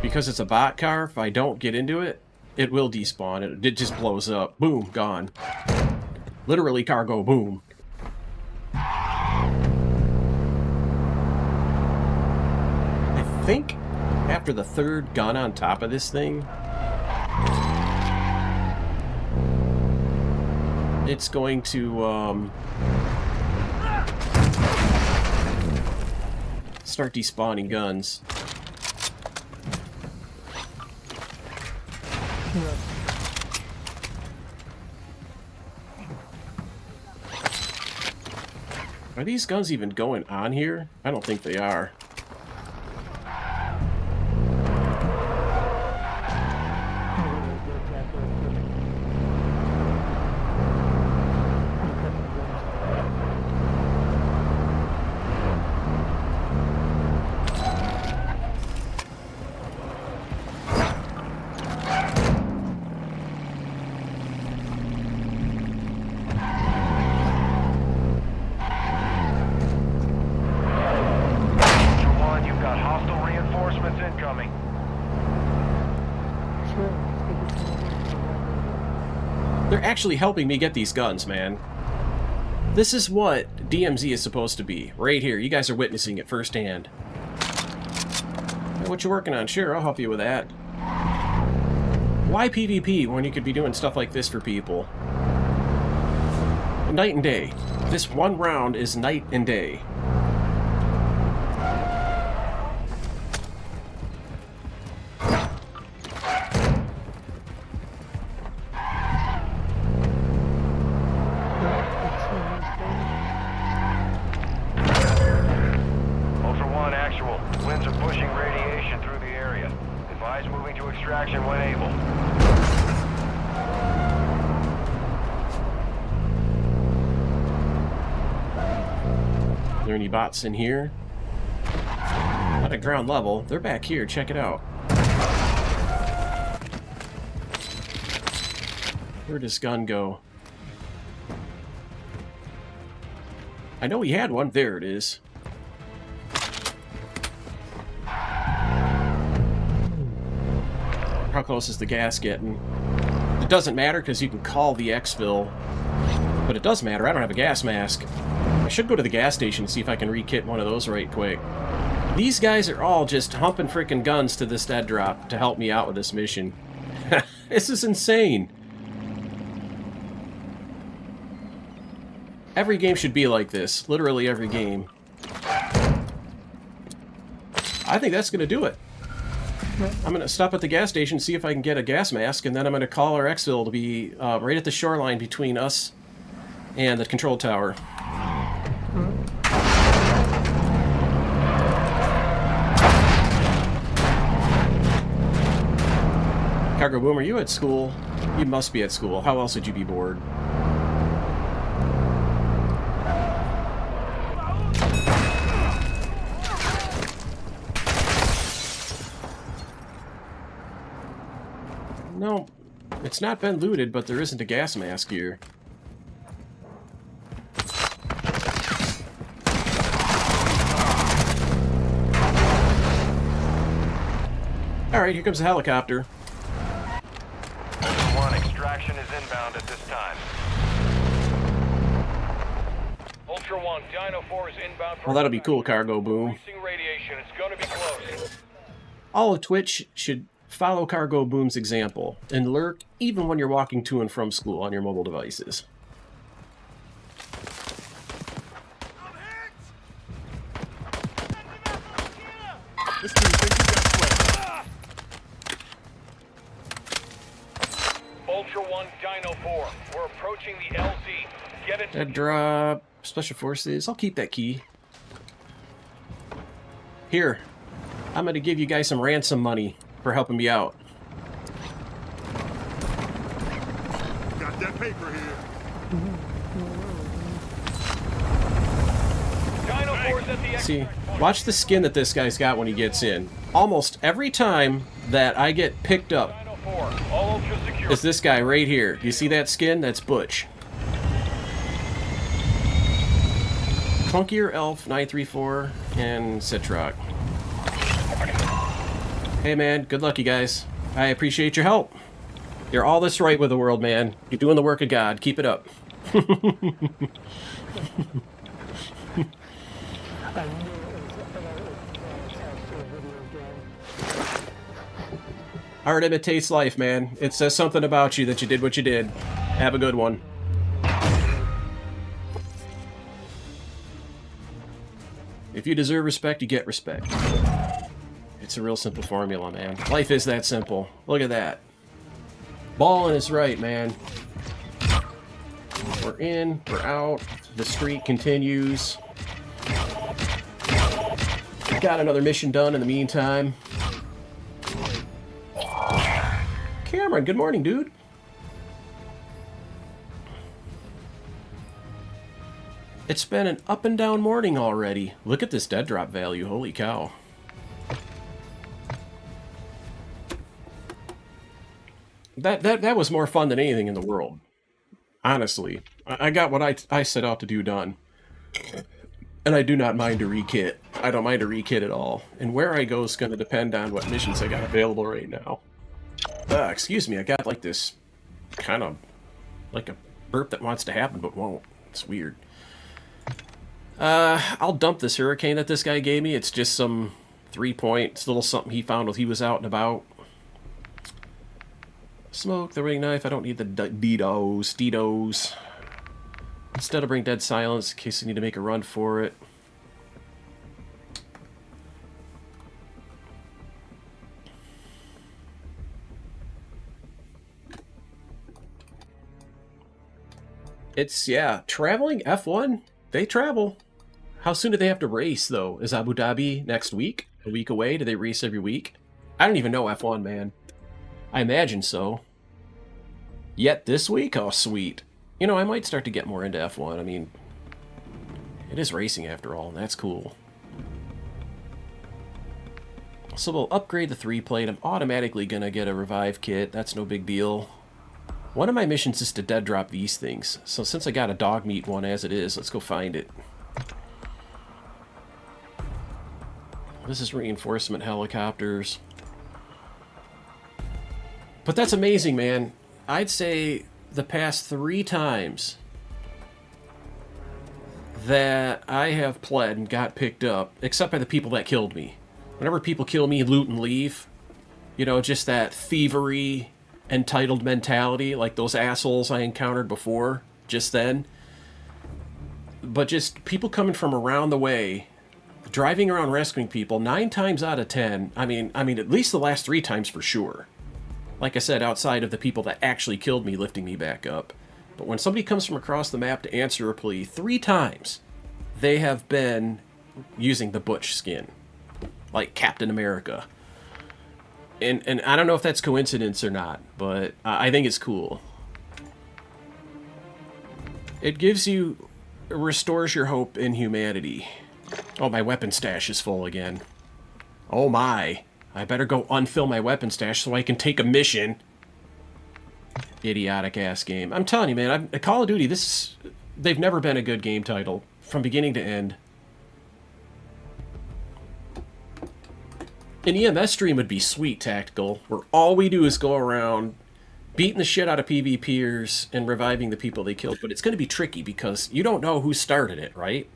Because it's a bot car, if I don't get into it, it will despawn. It just blows up. Boom, gone. Literally cargo, boom. I think after the 3rd gun on top of this thing, it's going to, start despawning guns. Are these guns even going on here? I don't think they are. They're actually helping me get these guns, man. This is what DMZ is supposed to be. Right here. You guys are witnessing it firsthand. Hey, what you working on? Sure, I'll help you with that. Why PvP when you could be doing stuff like this for people? Night and day. This one round is night and day. Extraction when able. Are there any bots in here? Not at ground level. They're back here. Check it out. Where'd his gun go? I know he had one. There it is. How close is the gas getting? It doesn't matter because you can call the exfil, but it does matter. I don't have a gas mask. I should go to the gas station and see if I can re-kit one of those right quick. These guys are all just humping freaking guns to this dead drop to help me out with this mission. This is insane. Every game should be like this. Literally every game. I think that's going to do it. I'm going to stop at the gas station, see if I can get a gas mask, and then I'm going to call our exfil to be right at the shoreline between us and the control tower. Cargo Boom, are you at school? You must be at school. How else would you be bored? No, it's not been looted, but there isn't a gas mask here. Alright, here comes the helicopter. Ultra One, extraction is inbound at this time. Ultra One, Dino 4 is inbound. Well, that'll be cool, Cargo Boom. Radiation. It's going to be close. All of Twitch should follow Cargo Boom's example and lurk even when you're walking to and from school on your mobile devices. This dude thinks he got sweat. Ultra One, Dino 4. We're approaching the LZ. Get it. Dead drop. Special Forces. I'll keep that key. Here. I'm going to give you guys some ransom money for helping me out. Got that paper here. Dino 4's at the See, watch the skin that this guy's got when he gets in. Almost every time that I get picked up Dino 4, all ultra secure. is this guy right here. You see that skin? That's Butch. Funkier Elf 934 and Citroc. Hey man, good luck you guys. I appreciate your help. You're all this right with the world, man. You're doing the work of God. Keep it up. Art imitates life, man. It says something about you that you did what you did. Have a good one. If you deserve respect, you get respect. It's a real simple formula, man. Life is that simple. Look at that. Ballin' is right, man. We're in, we're out. The streak continues. Got another mission done in the meantime. Cameron, good morning, dude. It's been an up and down morning already. Look at this dead drop value. Holy cow. That was more fun than anything in the world. Honestly. I got what I set out to do done. And I do not mind a re-kit. I don't mind a re-kit at all. And where I go is going to depend on what missions I got available right now. Excuse me, I got like this kind of like a burp that wants to happen but won't. It's weird. I'll dump this hurricane that this guy gave me. It's just some 3-point little something he found while he was out and about. Smoke the ring knife. I don't need the Ditos. Instead, I'll bring Dead Silence in case I need to make a run for it. It's, yeah, traveling F1. They travel. How soon do they have to race, though? Is Abu Dhabi next week? A week away? Do they race every week? I don't even know F1, man. I imagine so. Yet this week? Oh, sweet. You know, I might start to get more into F1. I mean, it is racing after all, and that's cool. So we'll upgrade the 3-plate. I'm automatically going to get a revive kit. That's no big deal. One of my missions is to dead drop these things. So since I got a dog meat one as it is, let's go find it. This is reinforcement helicopters. But that's amazing, man. I'd say the past 3 times that I have pled and got picked up, except by the people that killed me. Whenever people kill me, loot and leave, you know, just that thievery, entitled mentality, like those assholes I encountered before, just then. But just people coming from around the way, driving around rescuing people, 9 times out of 10, I mean, at least the last 3 times for sure. Like I said, outside of the people that actually killed me lifting me back up. But when somebody comes from across the map to answer a plea, 3 times, they have been using the Butch skin. Like Captain America. And I don't know if that's coincidence or not, but I think it's cool. It restores your hope in humanity. Oh, my weapon stash is full again. Oh my. I better go unfill my weapon stash so I can take a mission. Idiotic ass game. I'm telling you, man, Call of Duty, they've never been a good game title from beginning to end. An EMS stream would be sweet, Tactical, where all we do is go around beating the shit out of PvPers and reviving the people they killed. But it's going to be tricky because you don't know who started it, right?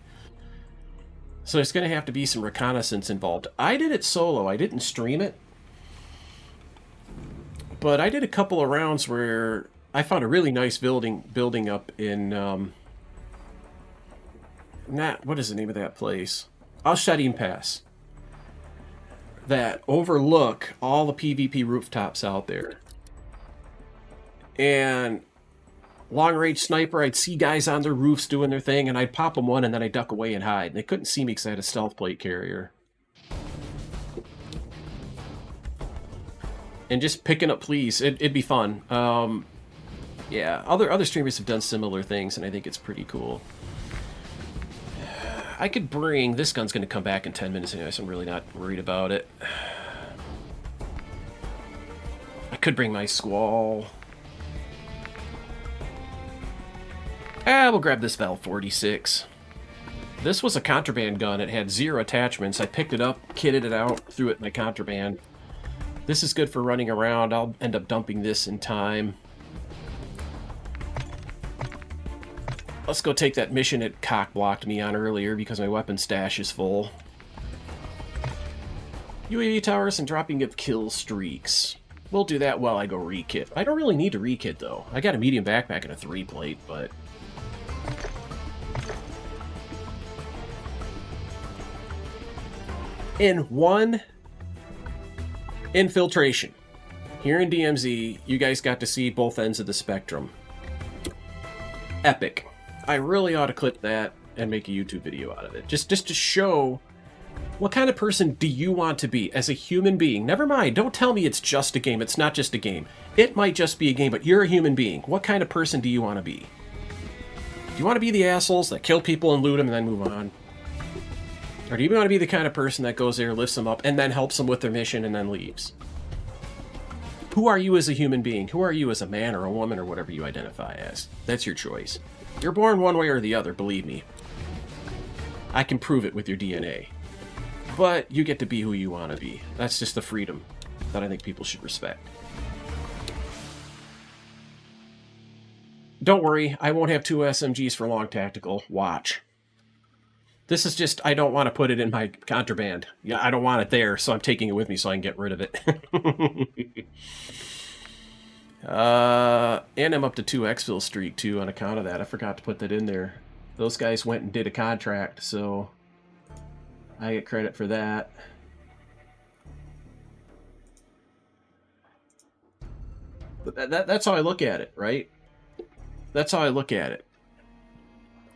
So there's going to have to be some reconnaissance involved. I did it solo. I didn't stream it. But I did a couple of rounds where I found a really nice building up in... what is the name of that place? Al-Shadim Pass. That overlook all the PvP rooftops out there. And long-range sniper, I'd see guys on their roofs doing their thing, and I'd pop them one, and then I'd duck away and hide. And they couldn't see me because I had a stealth plate carrier. And just picking up please, it'd be fun. Yeah, other streamers have done similar things, and I think it's pretty cool. I could bring... This gun's going to come back in 10 minutes anyway, so I'm really not worried about it. I could bring my Squall. We'll grab this Val 46. This was a contraband gun. It had 0 attachments. I picked it up, kitted it out, threw it in my contraband. This is good for running around. I'll end up dumping this in time. Let's go take that mission it cock-blocked me on earlier because my weapon stash is full. UAV towers and dropping of kill streaks. We'll do that while I go re-kit. I don't really need to re-kit, though. I got a medium backpack and a 3-plate, but... In one infiltration, here in DMZ, you guys got to see both ends of the spectrum. Epic. I really ought to clip that and make a YouTube video out of it. Just to show What kind of person do you want to be as a human being? Never mind, don't tell me it's just a game. It's not just a game. It might just be a game, but you're a human being. What kind of person do you want to be? Do you want to be the assholes that kill people and loot them and then move on? Or do you want to be the kind of person that goes there, lifts them up, and then helps them with their mission and then leaves? Who are you as a human being? Who are you as a man or a woman or whatever you identify as? That's your choice. You're born one way or the other, believe me. I can prove it with your DNA. But you get to be who you want to be. That's just the freedom that I think people should respect. Don't worry, I won't have 2 SMGs for long tactical. Watch. This is just, I don't want to put it in my contraband. Yeah, I don't want it there, so I'm taking it with me so I can get rid of it. And I'm up to 2 exfil streak, too, on account of that. I forgot to put that in there. Those guys went and did a contract, so I get credit for that. But that's how I look at it, right? That's how I look at it.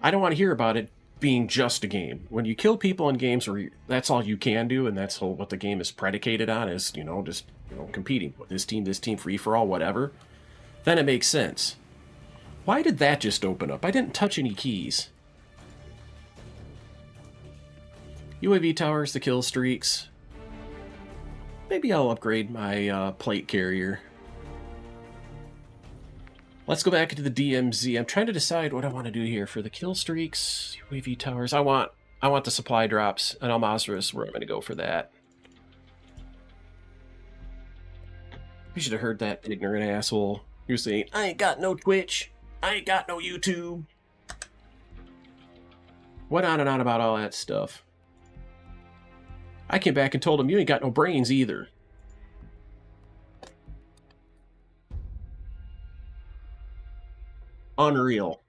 I don't want to hear about it being just a game. When you kill people in games where that's all you can do, and that's what the game is predicated on, is, just competing with this team, free for all, whatever, then it makes sense. Why did that just open up? I didn't touch any keys. UAV towers, the kill streaks. Maybe I'll upgrade my plate carrier. Let's go back into the DMZ. I'm trying to decide what I want to do here for the kill streaks, UAV towers. I want the supply drops, and Almazra's where I'm going to go for that. You should have heard that ignorant asshole. He was saying, I ain't got no Twitch. I ain't got no YouTube. Went on and on about all that stuff. I came back and told him, you ain't got no brains either. Unreal.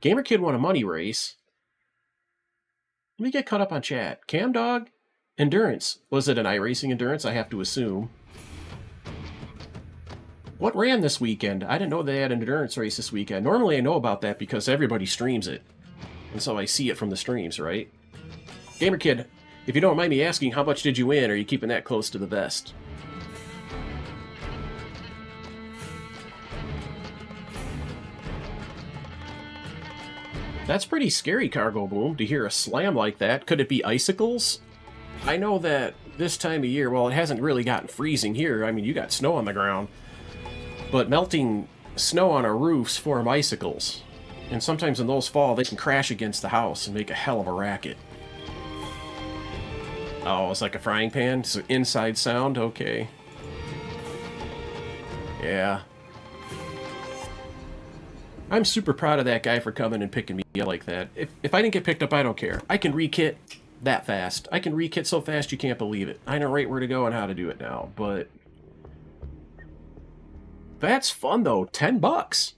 Gamer Kid won a money race. Let me get caught up on chat. Cam Dog? Endurance. Was it an iRacing Endurance? I have to assume. What ran this weekend? I didn't know they had an endurance race this weekend. Normally I know about that because everybody streams it. And so I see it from the streams, right? Gamer Kid, if you don't mind me asking, how much did you win? Or are you keeping that close to the vest? That's pretty scary, Cargo Boom, to hear a slam like that. Could it be icicles? I know that this time of year, well, it hasn't really gotten freezing here. I mean, you got snow on the ground. But melting snow on our roofs form icicles. And sometimes when those fall, they can crash against the house and make a hell of a racket. Oh, it's like a frying pan? So inside sound? Okay. Yeah. I'm super proud of that guy for coming and picking me up like that. If I didn't get picked up, I don't care. I can re-kit that fast. I can re-kit so fast you can't believe it. I know right where to go and how to do it now, but that's fun though. $10.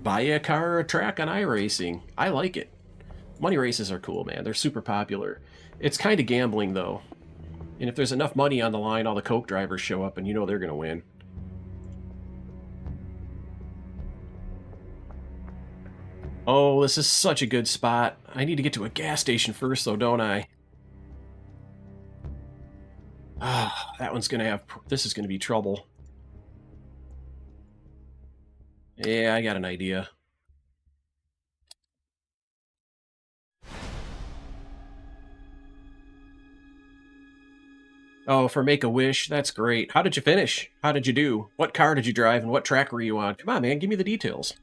Buy a car or a track on iRacing. I like it. Money races are cool, man. They're super popular. It's kind of gambling though. And if there's enough money on the line, all the Coke drivers show up and you know they're going to win. Oh, this is such a good spot. I need to get to a gas station first, though, don't I? Ah, that one's gonna have... This is gonna be trouble. Yeah, I got an idea. Oh, for Make-A-Wish? That's great. How did you finish? How did you do? What car did you drive, and what track were you on? Come on, man, give me the details.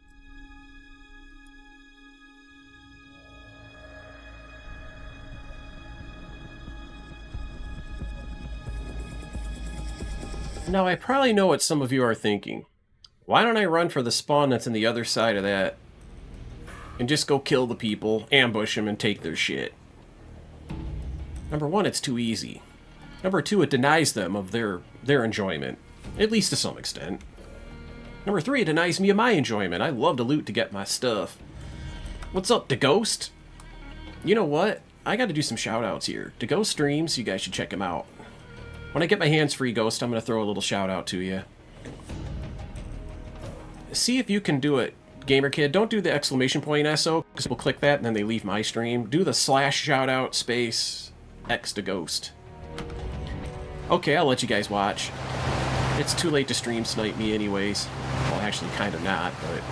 Now, I probably know what some of you are thinking. Why don't I run for the spawn that's on the other side of that and just go kill the people, ambush them, and take their shit? Number one, it's too easy. Number two, it denies them of their enjoyment, at least to some extent. Number three, it denies me of my enjoyment. I love to loot to get my stuff. What's up, DeGhost? You know what? I got to do some shout-outs here. DeGhost streams, you guys should check him out. When I get my hands free, Ghost, I'm going to throw a little shout-out to you. See if you can do it, Gamer Kid. Don't do the exclamation point SO, because people click that and then they leave my stream. Do the /shout-out space X to Ghost. Okay, I'll let you guys watch. It's too late to stream snipe me anyways. Well, actually, kind of not, but...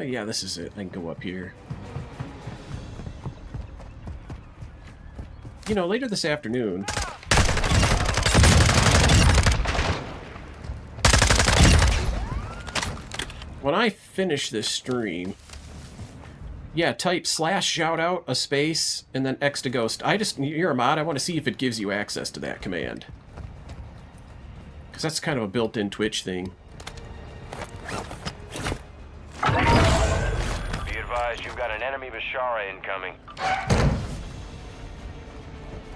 yeah, this is it. I can go up here. You know, later this afternoon... when I finish this stream... yeah, type /shoutout, a space, and then X to Ghost. You're a mod, I want to see if it gives you access to that command. Because that's kind of a built-in Twitch thing. Be advised, you've got an enemy Bashara incoming.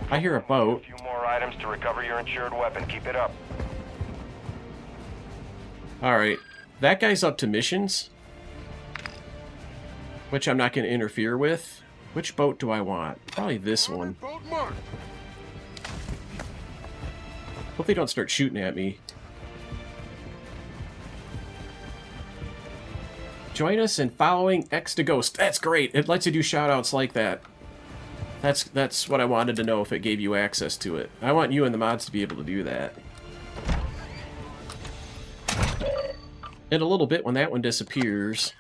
I hear a boat. A few more items to recover your insured weapon. Keep it up. Alright. That guy's up to missions. Which I'm not going to interfere with. Which boat do I want? Probably this one. Boat marked. Hope they don't start shooting at me. Join us in following X to Ghost. That's great. It lets you do shoutouts like that. That's what I wanted to know, if it gave you access to it. I want you and the mods to be able to do that. In a little bit, when that one disappears,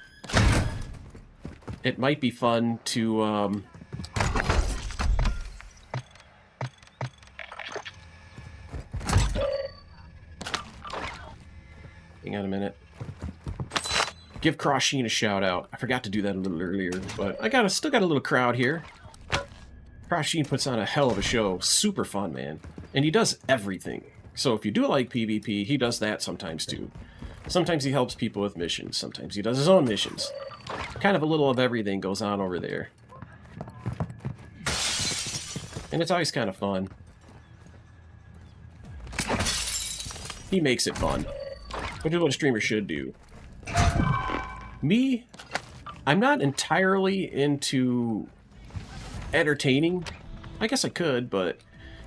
it might be fun to, hang on a minute. Give Cross Sheen a shout out. I forgot to do that a little earlier, but I still got a little crowd here. Cross Sheen puts on a hell of a show. Super fun, man. And he does everything. So if you do like PvP, he does that sometimes too. Sometimes he helps people with missions. Sometimes he does his own missions. Kind of a little of everything goes on over there. And it's always kind of fun. He makes it fun. Which is what a streamer should do. Me, I'm not entirely into entertaining. I guess I could, but,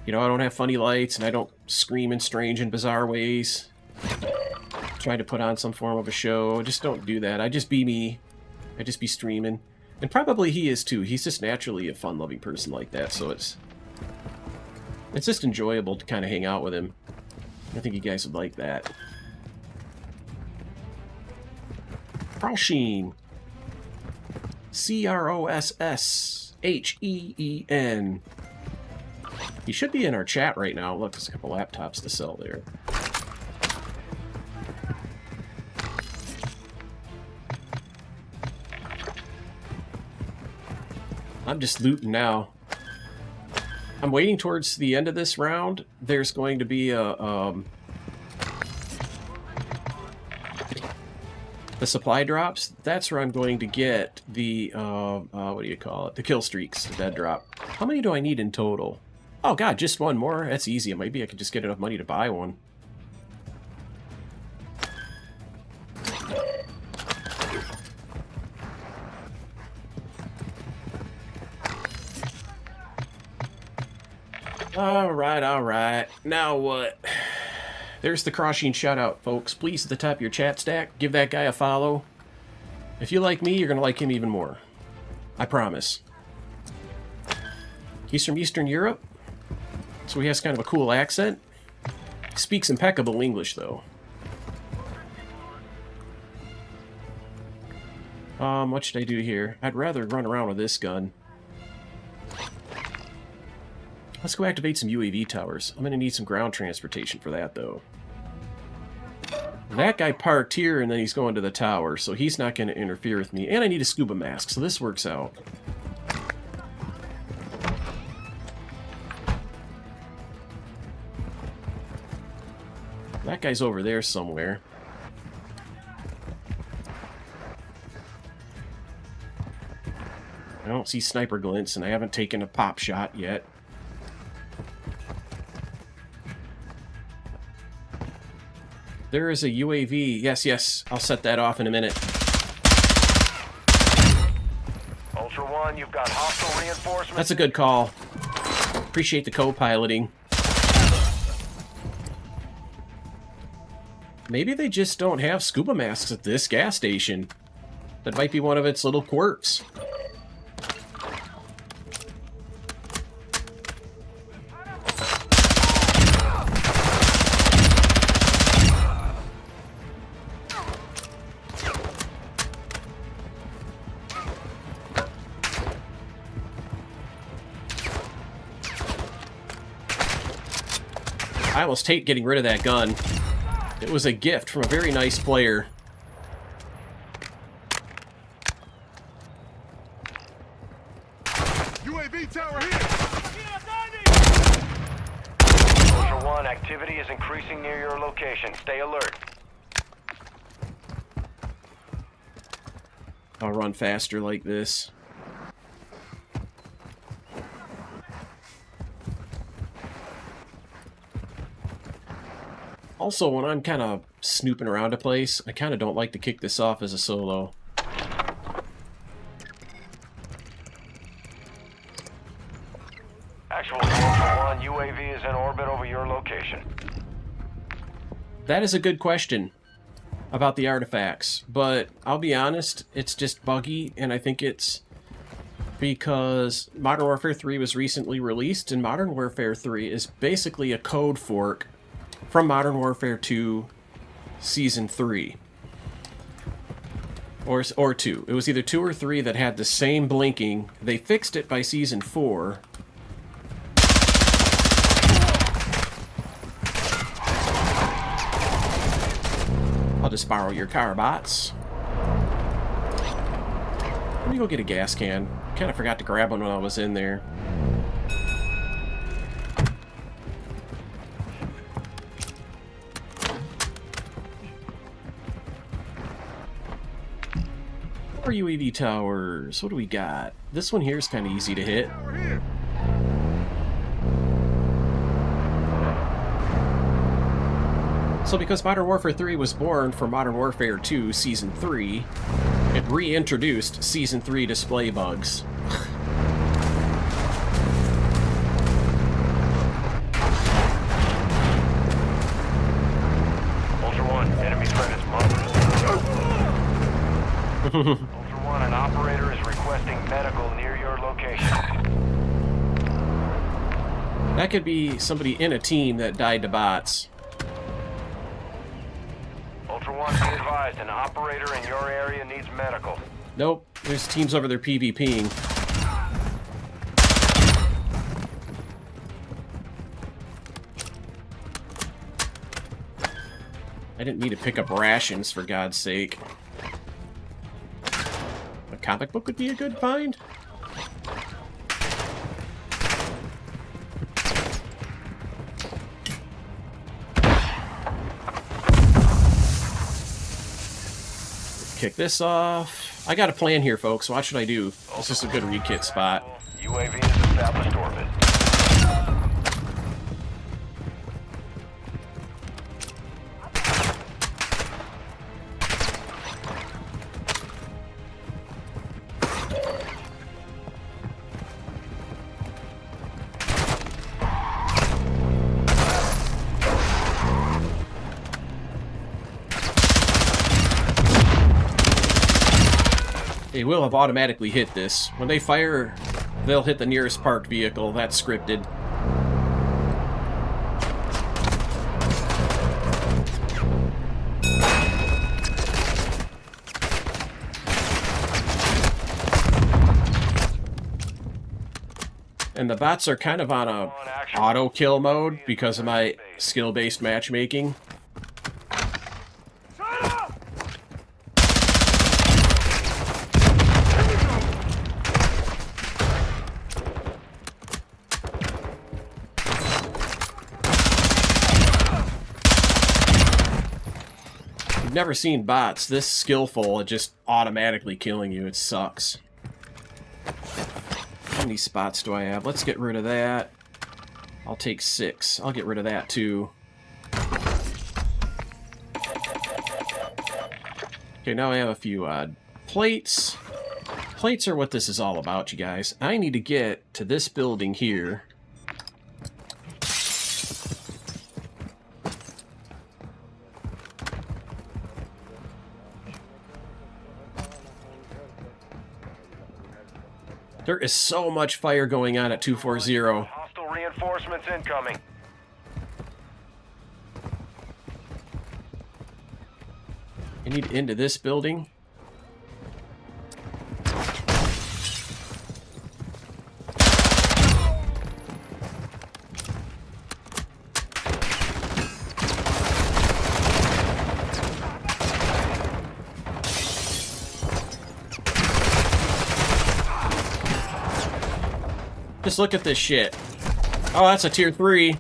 you know, I don't have funny lights, and I don't scream in strange and bizarre ways. Trying to put on some form of a show. I just don't do that. I just be me. I just be streaming. And probably he is too. He's just naturally a fun-loving person like that, so it's just enjoyable to kind of hang out with him. I think you guys would like that. Crosssheen. Crossheen. He should be in our chat right now. Look, there's a couple laptops to sell there. I'm just looting now. I'm waiting towards the end of this round. There's going to be a the supply drops. That's where I'm going to get the what do you call it? The kill streaks, the dead drop. How many do I need in total? Oh god, just one more. That's easy. Maybe I could just get enough money to buy one. Alright. Now what? There's the Crosssheen shoutout, folks. Please, at the top of your chat stack, give that guy a follow. If you like me, you're going to like him even more. I promise. He's from Eastern Europe, so he has kind of a cool accent. He speaks impeccable English, though. What should I do here? I'd rather run around with this gun. Let's go activate some UAV towers. I'm going to need some ground transportation for that, though. That guy parked here, and then he's going to the tower, so he's not going to interfere with me. And I need a scuba mask, so this works out. That guy's over there somewhere. I don't see sniper glints, and I haven't taken a pop shot yet. There is a UAV. Yes, I'll set that off in a minute. Ultra One, you've got hostile reinforcements. That's a good call. Appreciate the co-piloting. Maybe they just don't have scuba masks at this gas station. That might be one of its little quirks. I almost hate getting rid of that gun. It was a gift from a very nice player. UAV tower here. Ultra One, activity is increasing near your location. Stay alert. I'll run faster like this. Also, when I'm kind of snooping around a place, I kind of don't like to kick this off as a solo. Actual Ultra One, UAV is in orbit over your location. That is a good question about the artifacts, but I'll be honest, it's just buggy, and I think it's because Modern Warfare 3 was recently released, and Modern Warfare 3 is basically a code fork from Modern Warfare 2 Season 3. Or 2. It was either 2 or 3 that had the same blinking. They fixed it by Season 4. I'll just borrow your car, bots. Let me go get a gas can. Kind of forgot to grab one when I was in there. More UAV towers. What do we got? This one here is kind of easy to hit. Tower here. So because Modern Warfare 3 was born from Modern Warfare 2 Season 3, it reintroduced Season 3 display bugs. Ultra One, enemy threat is monitored. Ultra One, an operator is requesting medical near your location. That could be somebody in a team that died to bots. Ultra One, be advised, an operator in your area needs medical. Nope, there's teams over there PvPing. I didn't need to pick up rations, for God's sake. A comic book would be a good find. Kick this off. I got a plan here, folks. Watch what I do. This is a good re-kit spot. UAV is established orbit. They will have automatically hit this. When they fire, they'll hit the nearest parked vehicle. That's scripted. And the bots are kind of on a auto kill mode because of my skill-based matchmaking. I've never seen bots this skillful at just automatically killing you. It sucks. How many spots do I have? Let's get rid of that. I'll take 6. I'll get rid of that too. Okay, now I have a few plates. Plates are what this is all about, you guys. I need to get to this building here. There is so much fire going on at 240. Hostile reinforcements incoming. I need into this building. Just look at this shit. Oh, that's a tier 3.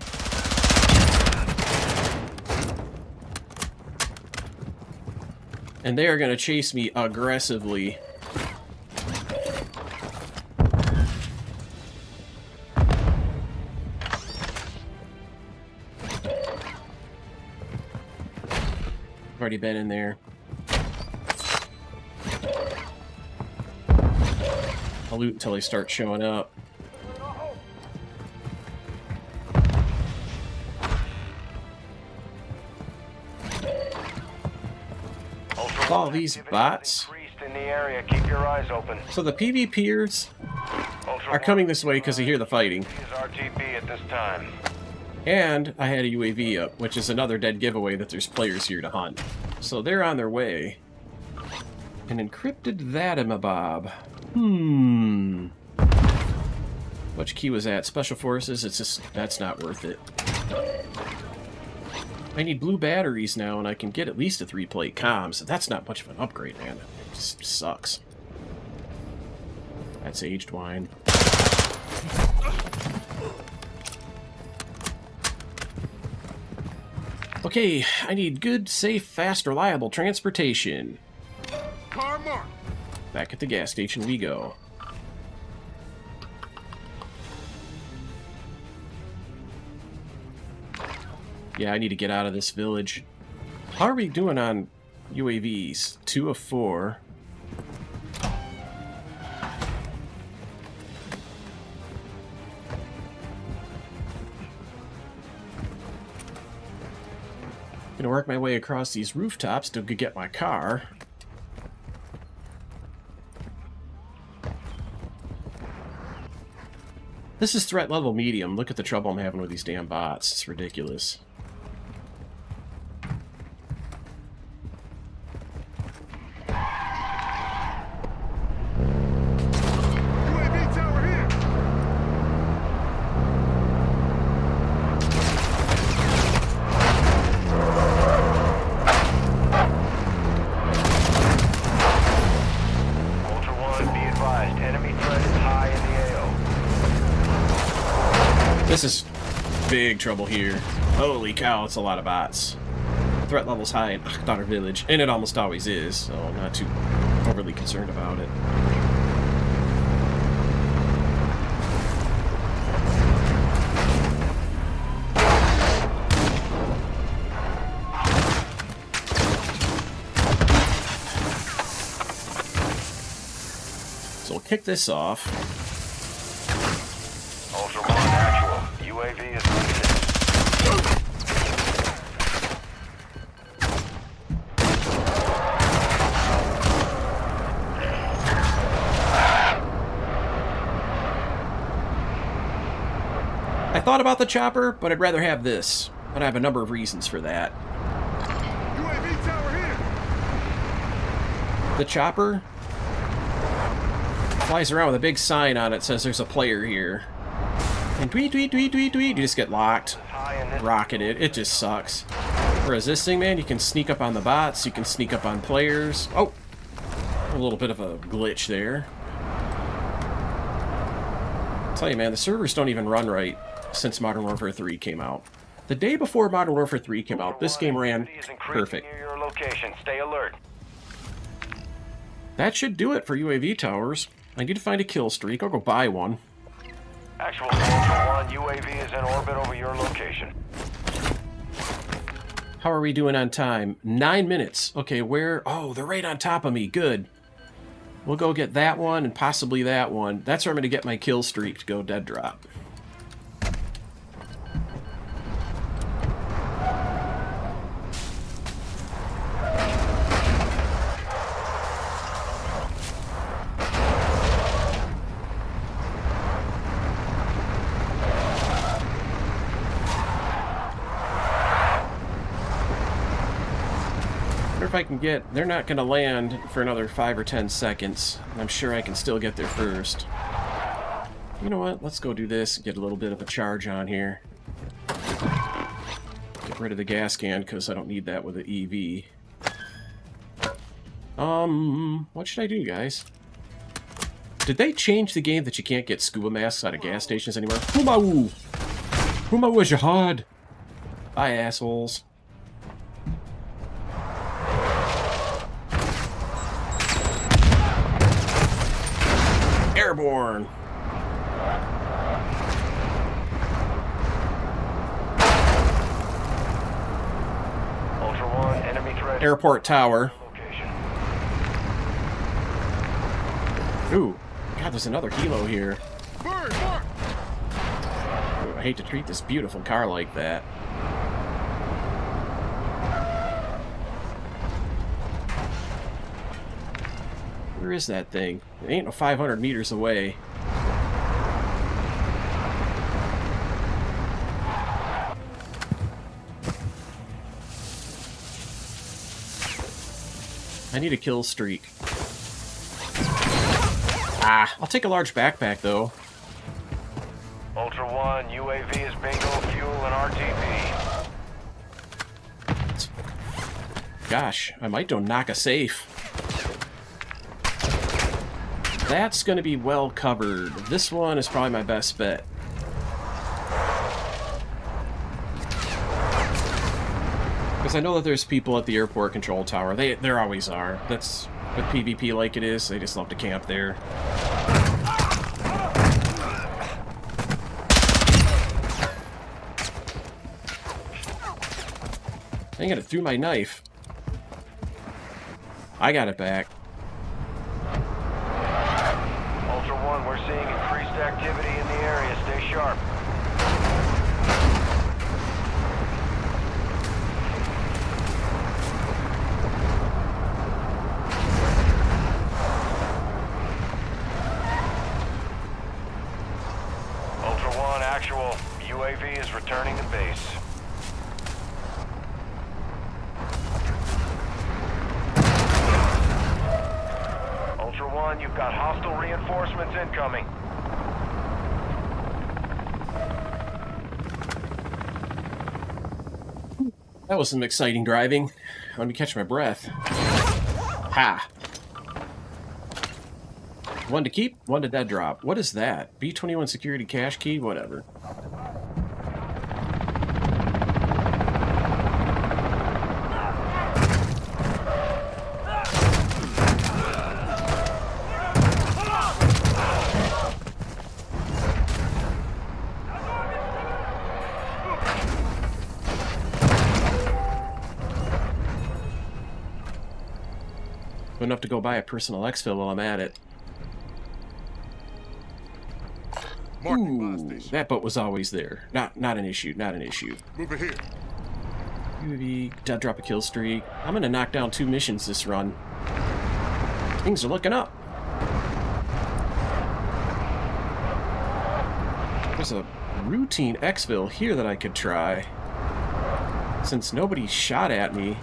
And they are going to chase me aggressively. Already been in there. I'll loot until they start showing up. All these bots. In the area. Keep your eyes open. So the PvPers are coming this way because they hear the fighting. Use RTB at this time. And I had a UAV up, which is another dead giveaway that there's players here to hunt. So they're on their way. And encrypted that in my bob. Which key was that? Special Forces? It's just, that's not worth it. I need blue batteries now, and I can get at least a 3-plate comm, so that's not much of an upgrade, man. It just sucks. That's aged wine. Okay, I need good, safe, fast, reliable transportation. Car marked. Back at the gas station we go. Yeah, I need to get out of this village. How are we doing on UAVs? 2 of 4. Gonna work my way across these rooftops to get my car. This is threat level medium. Look at the trouble I'm having with these damn bots. It's ridiculous. UAV tower here. Ultra One, be advised. Enemy threat is high in the AO. This is big trouble here. Holy cow, it's a lot of bots. Threat level's high in Akhdar village, and it almost always is, so I'm not too overly concerned about it. So we'll kick this off. Ultra One, actual. UAV is moving in. I thought about the chopper, but I'd rather have this. But I have a number of reasons for that. UAV tower here. The chopper flies around with a big sign on it, says there's a player here. And tweet, tweet, tweet, tweet, tweet, you just get locked. High in this. Rocketed. It just sucks. Whereas this thing, man, you can sneak up on the bots, you can sneak up on players. Oh! A little bit of a glitch there. I'll tell you, man, the servers don't even run right since Modern Warfare 3 came out. The day before Modern Warfare 3 came out, this game ran Activity is increasing perfect. near your location. Stay alert. That should do it for UAV towers. I need to find a kill streak. I'll go buy one. Actual Ultra One, UAV is in orbit over your location. How are we doing on time? 9 minutes. Okay, where? Oh, they're right on top of me. Good. We'll go get that one and possibly that one. That's where I'm going to get my kill streak to go dead drop. wonder if I can get... They're not going to land for another 5 or 10 seconds. I'm sure I can still get there first. You know what? Let's go do this. Get a little bit of a charge on here. Get rid of the gas can, because I don't need that with the EV. What should I do, guys? Did they change the game that you can't get scuba masks out of gas stations anymore? Humau! Humau was jihad! Bye, assholes. Airborne! Ultra One, enemy threat. Airport tower. Location. Ooh, God, there's another helo here. Bird, mark! Ooh, I hate to treat this beautiful car like that. Where is that thing? It ain't no 500 meters away. I need a kill streak. Ah, I'll take a large backpack, though. Ultra One, UAV is bingo, fuel, and RTB. Gosh, I might don't knock a safe. That's going to be well covered. This one is probably my best bet. Because I know that there's people at the airport control tower. There always are. That's with PvP like it is. They just love to camp there. Dang it, it threw my knife. I got it back. Ultra One, we're seeing increased activity in the area. Stay sharp. Ultra One, actual. UAV is returning to base. Ultra One, you've got hostile reinforcements incoming. That was some exciting driving. Let me catch my breath. Ha! One to keep, one to dead drop. What is that? B-21 security cache key? Whatever. Enough to go buy a personal exfil while I'm at it. Marking buy Ooh, station. that boat was always there. Not an issue, not an issue. Move it here. UAV, dead drop a kill streak. I'm gonna knock down 2 missions this run. Things are looking up. There's a routine exfil here that I could try. Since nobody shot at me.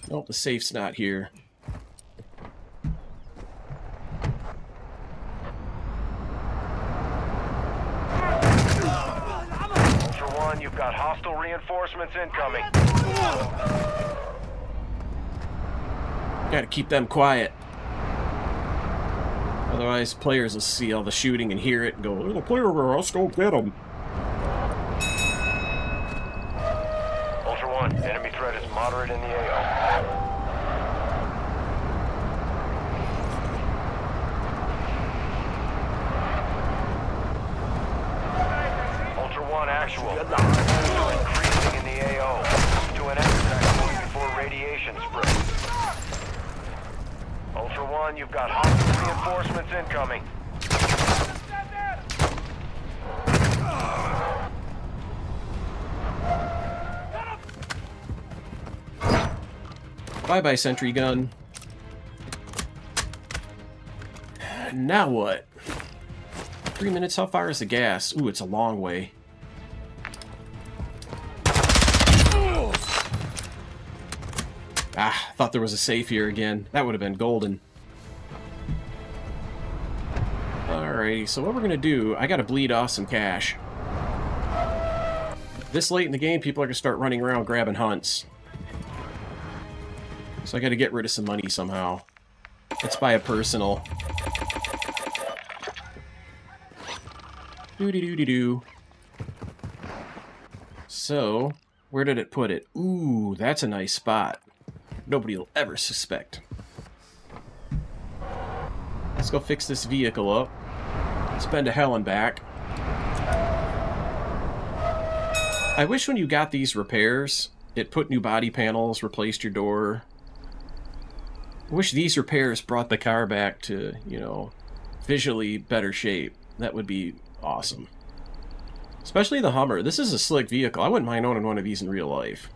Nope, the safe's not here. Ultra One, you've got hostile reinforcements incoming. Gotta keep them quiet. Otherwise, players will see all the shooting and hear it and go, "There's a player over there, let's go get him." Ultra One, enemy threat is moderate in the AO. Ultra One, actual. Increasing in the AO. To an extract before radiation spreads. Ultra One, you've got hostile reinforcements incoming. Bye-bye, sentry gun. Now what? 3 minutes? How far is the gas? Ooh, it's a long way. Ah, thought there was a safe here again. That would have been golden. Alrighty, so what we're gonna do, I gotta bleed off some cash. This late in the game, people are gonna start running around grabbing hunts. So I gotta get rid of some money somehow. Let's buy a personal. Doo-doo-doo-doo-doo. So, where did it put it? Ooh, that's a nice spot. Nobody will ever suspect. Let's go fix this vehicle up. Spend a hell and back. I wish when you got these repairs, it put new body panels, replaced your door. I wish these repairs brought the car back to, you know, visually better shape. That would be awesome. Especially the Hummer. This is a slick vehicle. I wouldn't mind owning one of these in real life.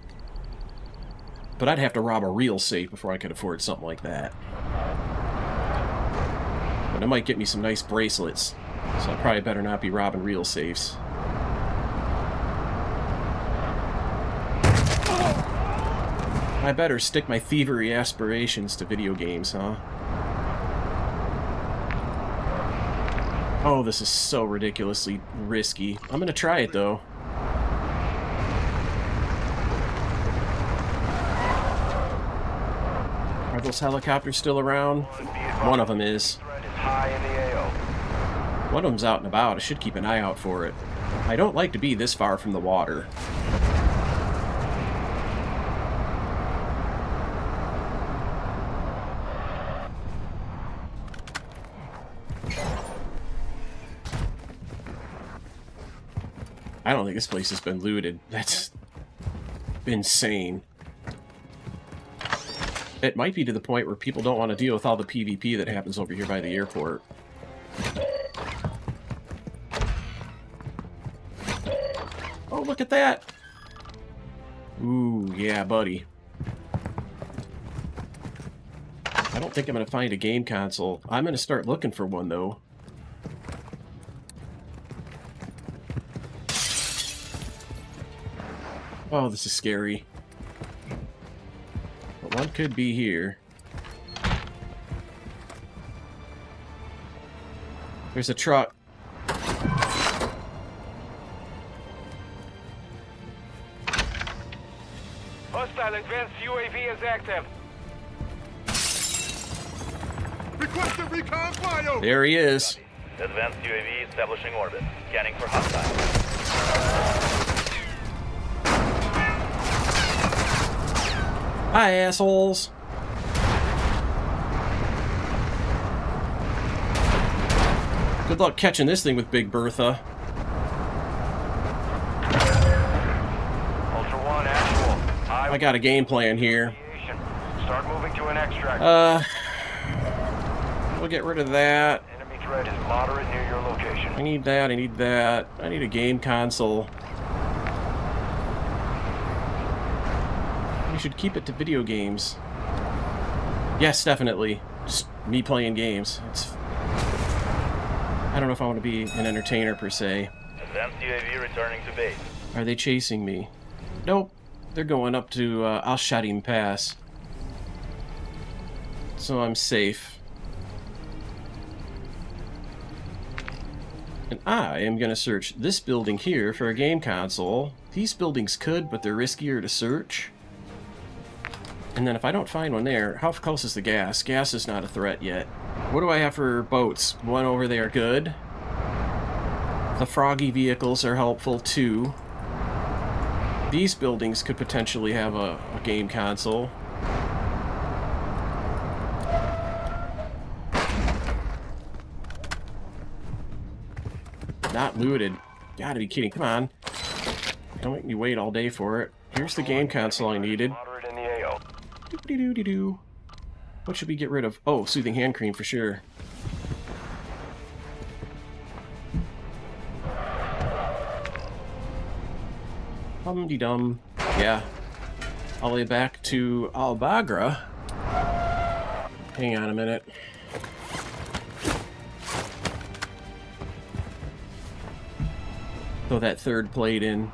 But I'd have to rob a real safe before I could afford something like that. But it might get me some nice bracelets. So I probably better not be robbing real safes. I better stick my thievery aspirations to video games, huh? Oh, this is so ridiculously risky. I'm gonna try it, though. Are those helicopters still around? One of them is. One of them's out and about. I should keep an eye out for it. I don't like to be this far from the water. I don't think this place has been looted. That's insane. It might be to the point where people don't want to deal with all the PvP that happens over here by the airport. Oh, look at that! Ooh, yeah, buddy. I don't think I'm going to find a game console. I'm going to start looking for one, though. Oh, this is scary. But one could be here. There's a truck. Hostile advanced UAV is active. Requesting recon flyover. There he is. Advanced UAV establishing orbit. Scanning for hostile. Hi, assholes. Good luck catching this thing with Big Bertha. Ultra One, actual. I got a game plan here. Start moving to an extract. We'll get rid of that. Enemy threat is moderate near your location. I need that, I need that. I need a game console. We should keep it to video games. Yes, definitely. Just me playing games. I don't know if I want to be an entertainer per se. Advanced UAV returning to base. Are they chasing me? Nope. They're going up to Al-Shadim Pass. So I'm safe. And I am going to search this building here for a game console. These buildings could, but they're riskier to search. And then if I don't find one there, how close is the gas? Gas is not a threat yet. What do I have for boats? One over there, good. The froggy vehicles are helpful too. These buildings could potentially have a game console. Not looted. Gotta be kidding. Come on. Don't make me wait all day for it. Here's the game console I needed. Moderate in the AO. Doo-doo-doo-doo-doo. What should we get rid of? Oh, soothing hand cream for sure. Hum-de-dum. Yeah. all the way back to Albagra. Hang on a minute. Throw that third plate in.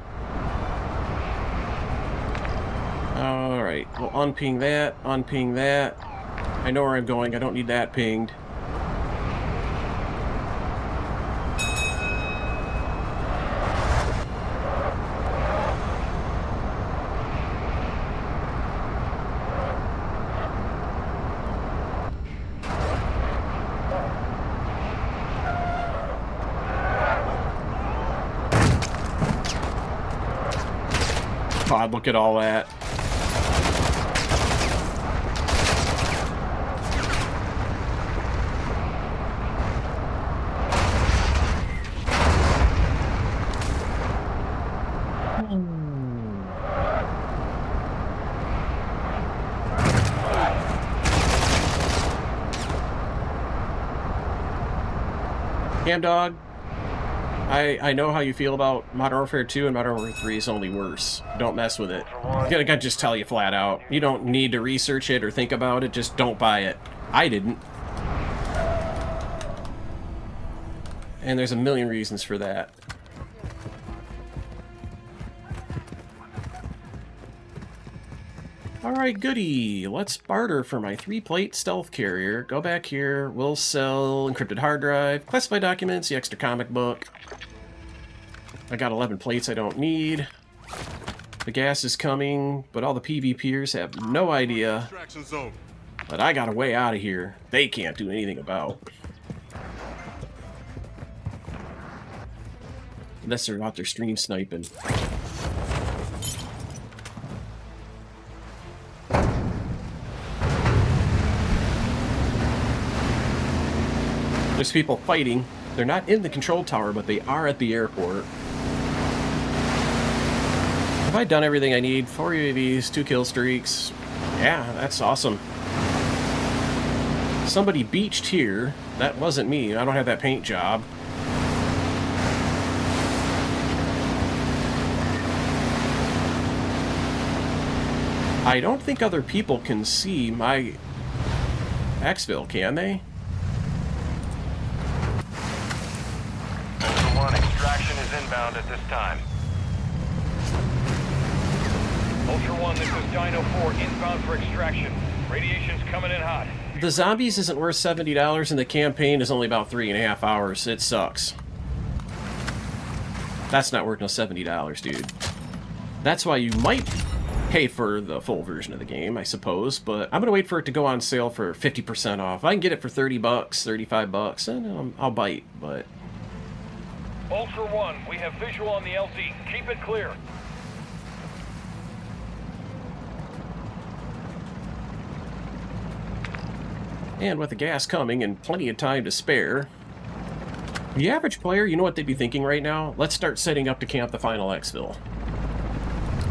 Alright, we'll unping that, unping that. I know where I'm going, I don't need that pinged. God, look at all that. Cam Dog, I know how you feel about Modern Warfare 2, and Modern Warfare 3 is only worse. Don't mess with it. I'm gonna just tell you flat out. You don't need to research it or think about it, just don't buy it. I didn't. And there's a million reasons for that. Alright, goody. Let's barter for my 3-plate stealth carrier. Go back here. We'll sell encrypted hard drive, classified documents, the extra comic book. I got 11 plates I don't need. The gas is coming, but all the PvPers have no idea Extraction zone. that I got a way out of here they can't do anything about. Unless they're out there stream sniping. There's people fighting. They're not in the control tower, but they are at the airport. Have I done everything I need? 4 UAVs, 2 kill streaks. Yeah, that's awesome. Somebody beached here. That wasn't me. I don't have that paint job. I don't think other people can see my Exfil, can they? Ultra One, extraction is inbound at this time. Ultra One, this is Dino 4, inbound for extraction. Radiation's coming in hot. The zombies isn't worth $70 and the campaign is only about 3.5 hours. It sucks. That's not worth no $70, dude. That's why you might pay for the full version of the game, I suppose, but I'm gonna wait for it to go on sale for 50% off. If I can get it for $30, $35, then I'll bite, but... Ultra One, we have visual on the LZ. Keep it clear. And with the gas coming and plenty of time to spare, the average player, you know what they'd be thinking right now? Let's start setting up to camp the final Exfil.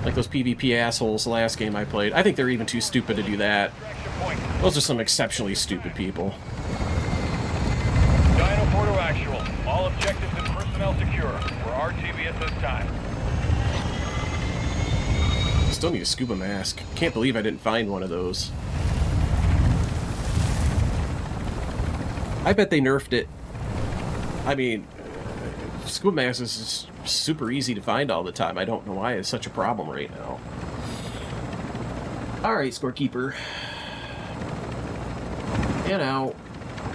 Like those PvP assholes the last game I played. I think they're even too stupid to do that. Extraction point. Those are some exceptionally stupid people. Dino 4 to actual. All objectives and personnel secure. We're RTV at this time. Still need a scuba mask. Can't believe I didn't find one of those. I bet they nerfed it. I mean, scuba masks is super easy to find all the time. I don't know why it's such a problem right now. Alright, scorekeeper. You know,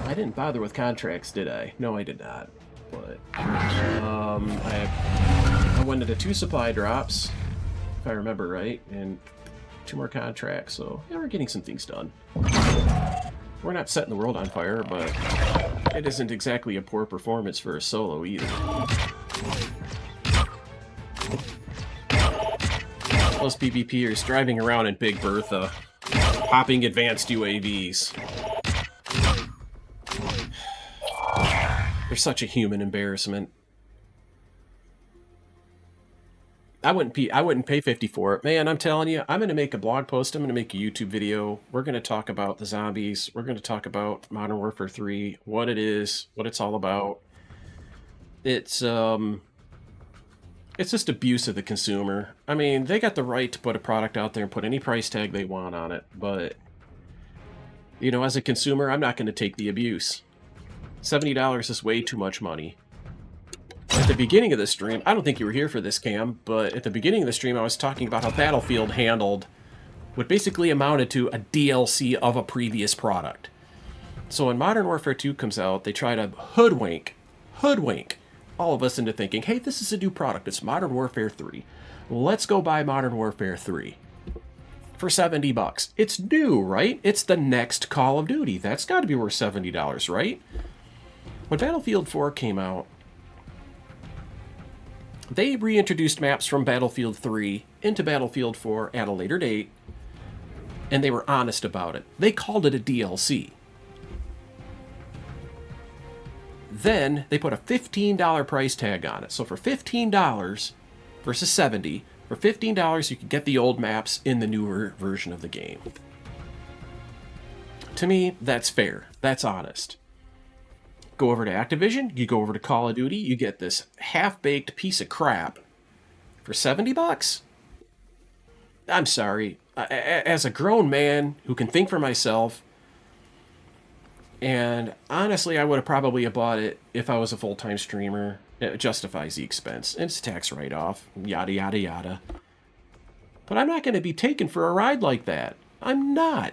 I didn't bother with contracts, did I? No, I did not. But, I went into 2 supply drops, if I remember right, and 2 more contracts, so yeah, we're getting some things done. We're not setting the world on fire, but it isn't exactly a poor performance for a solo either. Those PvPers driving around in Big Bertha, popping advanced UAVs. They're such a human embarrassment. I wouldn't pay 50 for it. Man, I'm telling you, I'm going to make a blog post. I'm going to make a YouTube video. We're going to talk about the zombies. We're going to talk about Modern Warfare 3, what it is, what it's all about. It's, It's just abuse of the consumer. I mean, they got the right to put a product out there and put any price tag they want on it, but, you know, as a consumer, I'm not going to take the abuse. $70 is way too much money. At the beginning of the stream, I don't think you were here for this, Cam, but at the beginning of the stream, I was talking about how Battlefield handled what basically amounted to a DLC of a previous product. So when Modern Warfare 2 comes out, they try to hoodwink all of us into thinking, hey, this is a new product. It's Modern Warfare 3. Let's go buy Modern Warfare 3 for $70. It's new, right? It's the next Call of Duty. That's got to be worth $70, right? When Battlefield 4 came out, they reintroduced maps from Battlefield 3 into Battlefield 4 at a later date, and they were honest about it. They called it a DLC. Then they put a $15 price tag on it. So for $15 versus $70, for $15 you could get the old maps in the newer version of the game. To me, that's fair. That's honest. Go over to Activision, you go over to Call of Duty, you get this half-baked piece of crap for $70. I'm sorry. As a grown man who can think for myself, and honestly, I would have probably bought it if I was a full-time streamer. It justifies the expense. It's a tax write-off, yada, yada, yada. But I'm not going to be taken for a ride like that. I'm not.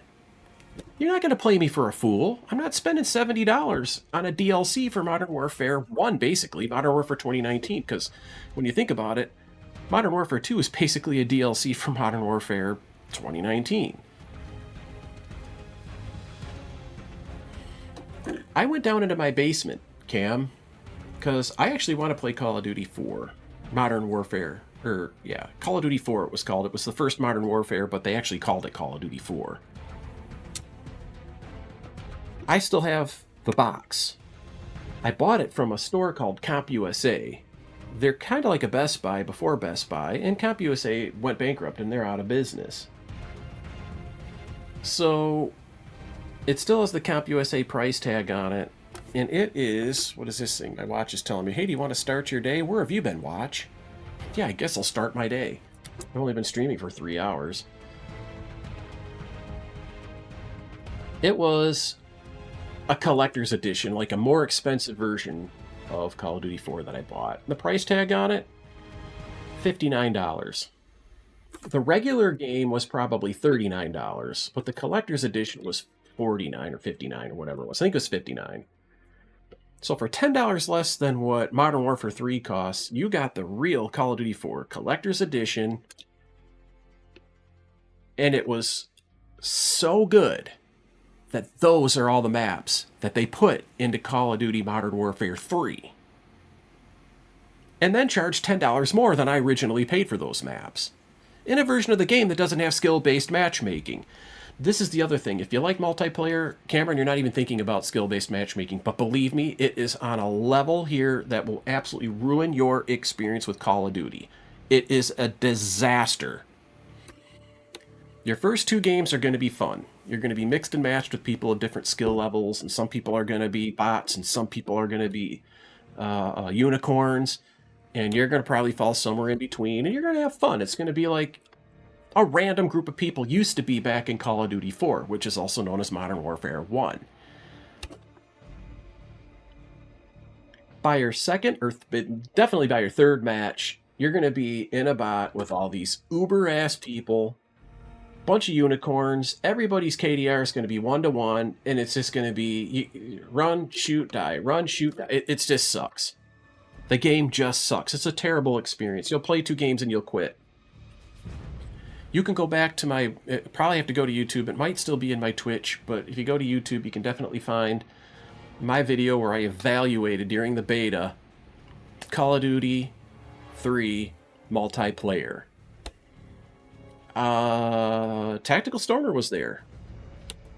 You're not going to play me for a fool. I'm not spending $70 on a DLC for Modern Warfare 1, basically, Modern Warfare 2019, because when you think about it, Modern Warfare 2 is basically a DLC for Modern Warfare 2019. I went down into my basement, Cam, because I actually want to play Call of Duty 4, Modern Warfare, Call of Duty 4 it was called. It was the first Modern Warfare, but they actually called it Call of Duty 4. I still have the box. I bought it from a store called CompUSA. They're kind of like a Best Buy before Best Buy, and CompUSA went bankrupt and they're out of business. So it still has the CompUSA price tag on it, and it is, what is this thing? My watch is telling me, hey, do you want to start your day? Where have you been, watch? Yeah, I guess I'll start my day. I've only been streaming for 3 hours. It was a collector's edition, like a more expensive version of Call of Duty 4 that I bought. The price tag on it, $59. The regular game was probably $39, but the collector's edition was $49 or $59 or whatever it was. I think it was $59. So for $10 less than what Modern Warfare 3 costs, you got the real Call of Duty 4 collector's edition, and it was so good that those are all the maps that they put into Call of Duty Modern Warfare 3. And then charged $10 more than I originally paid for those maps, in a version of the game that doesn't have skill-based matchmaking. This is the other thing. If you like multiplayer, Cameron, you're not even thinking about skill-based matchmaking, but believe me, it is on a level here that will absolutely ruin your experience with Call of Duty. It is a disaster. Your first 2 games are going to be fun. You're going to be mixed and matched with people of different skill levels, and some people are going to be bots, and some people are going to be unicorns, and you're going to probably fall somewhere in between, and you're going to have fun. It's going to be like a random group of people used to be back in Call of Duty 4, which is also known as Modern Warfare 1. By your second, or definitely by your third match, you're going to be in a bot with all these uber-ass people, bunch of unicorns. Everybody's KDR is going to be 1-to-1, and it's just going to be run, shoot, die, run, shoot, die. It just sucks. The game just sucks. It's a terrible experience. You'll play 2 games and you'll quit. You can go back to my, probably have to go to YouTube. It might still be in my Twitch, but if you go to YouTube, you can definitely find my video where I evaluated during the beta Call of Duty 3 multiplayer. Tactical Stormer was there.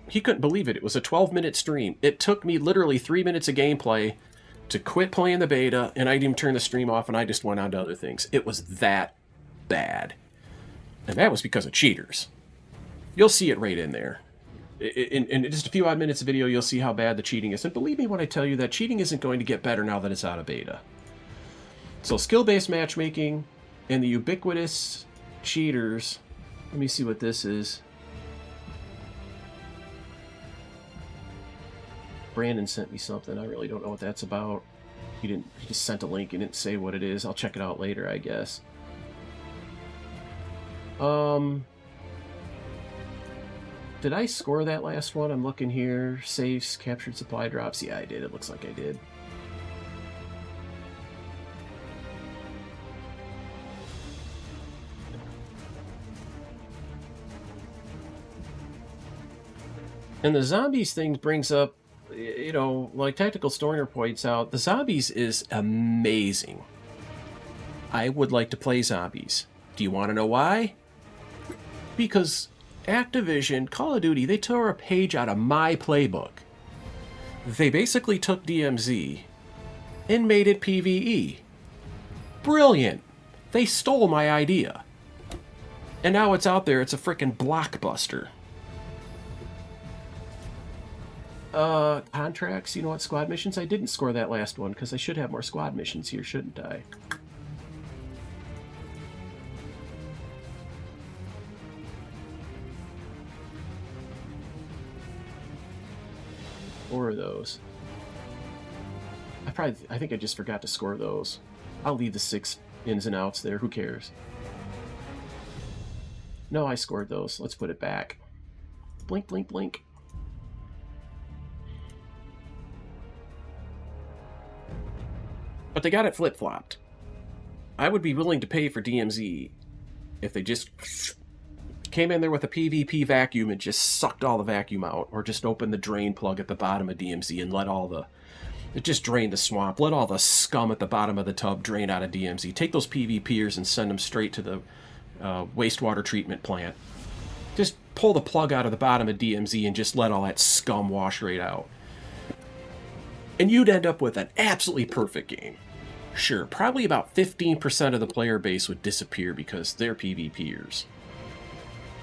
He couldn't believe it. It was a 12-minute stream. It took me literally 3 minutes of gameplay to quit playing the beta, and I didn't even turn the stream off, and I just went on to other things. It was that bad. And that was because of cheaters. You'll see it right in there. In just a few odd minutes of video, you'll see how bad the cheating is. And believe me when I tell you that cheating isn't going to get better now that it's out of beta. So skill-based matchmaking, And the ubiquitous cheaters. Let me see what this is. Brandon sent me something. I really don't know what that's about. He just sent a link and didn't say what it is. I'll check it out later, I guess. Did I score that last one? I'm looking here. Safes, captured supply drops. Yeah, I did. It looks like I did. And the zombies thing brings up, you know, like Tactical Stoner points out, the zombies is amazing. I would like to play zombies. Do you want to know why? Because Activision, Call of Duty, they tore a page out of my playbook. They basically took DMZ and made it PvE. Brilliant. They stole my idea. And now it's out there, it's a frickin' blockbuster. Contracts, you know what, squad missions? I didn't score that last one, because I should have more squad missions here, shouldn't I? Four of those. I think I just forgot to score those. I'll leave the 6 ins and outs there, who cares? No, I scored those. Let's put it back. Blink, blink, blink. But they got it flip-flopped. I would be willing to pay for DMZ if they just came in there with a PvP vacuum and just sucked all the vacuum out, or just opened the drain plug at the bottom of DMZ and let all the... It just drained the swamp. Let all the scum at the bottom of the tub drain out of DMZ. Take those PvPers and send them straight to the wastewater treatment plant. Just pull the plug out of the bottom of DMZ and just let all that scum wash right out. And you'd end up with an absolutely perfect game. Sure, probably about 15% of the player base would disappear because they're PvPers.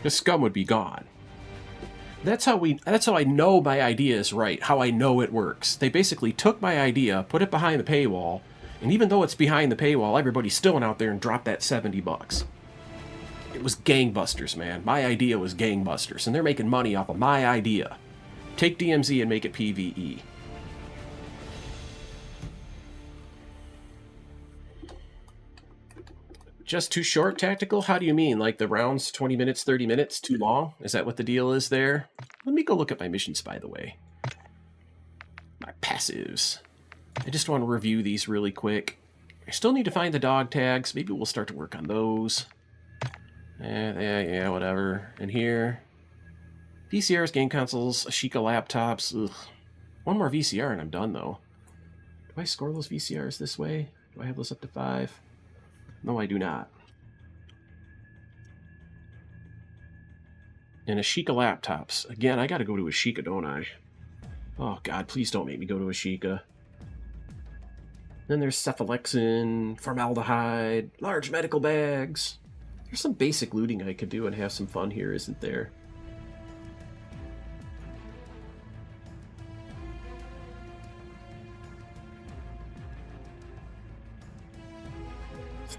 The scum would be gone. That's how I know my idea is right, how I know it works. They basically took my idea, put it behind the paywall, and even though it's behind the paywall, everybody's still went out there and dropped that $70. It was gangbusters, man. My idea was gangbusters, and they're making money off of my idea. Take DMZ and make it PvE. Just too short, Tactical? How do you mean? Like the rounds 20 minutes, 30 minutes, too long? Is that what the deal is there? Let me go look at my missions, by the way. My passives. I just want to review these really quick. I still need to find the dog tags. Maybe we'll start to work on those. Yeah, whatever. And here. VCRs, game consoles, Ashika laptops. Ugh. One more VCR and I'm done, though. Do I score those VCRs this way? Do I have those up to 5? No, I do not. And Ashika laptops. Again, I gotta go to Ashika, don't I? Oh, God, please don't make me go to Ashika. Then there's cephalexin, formaldehyde, large medical bags. There's some basic looting I could do and have some fun here, isn't there?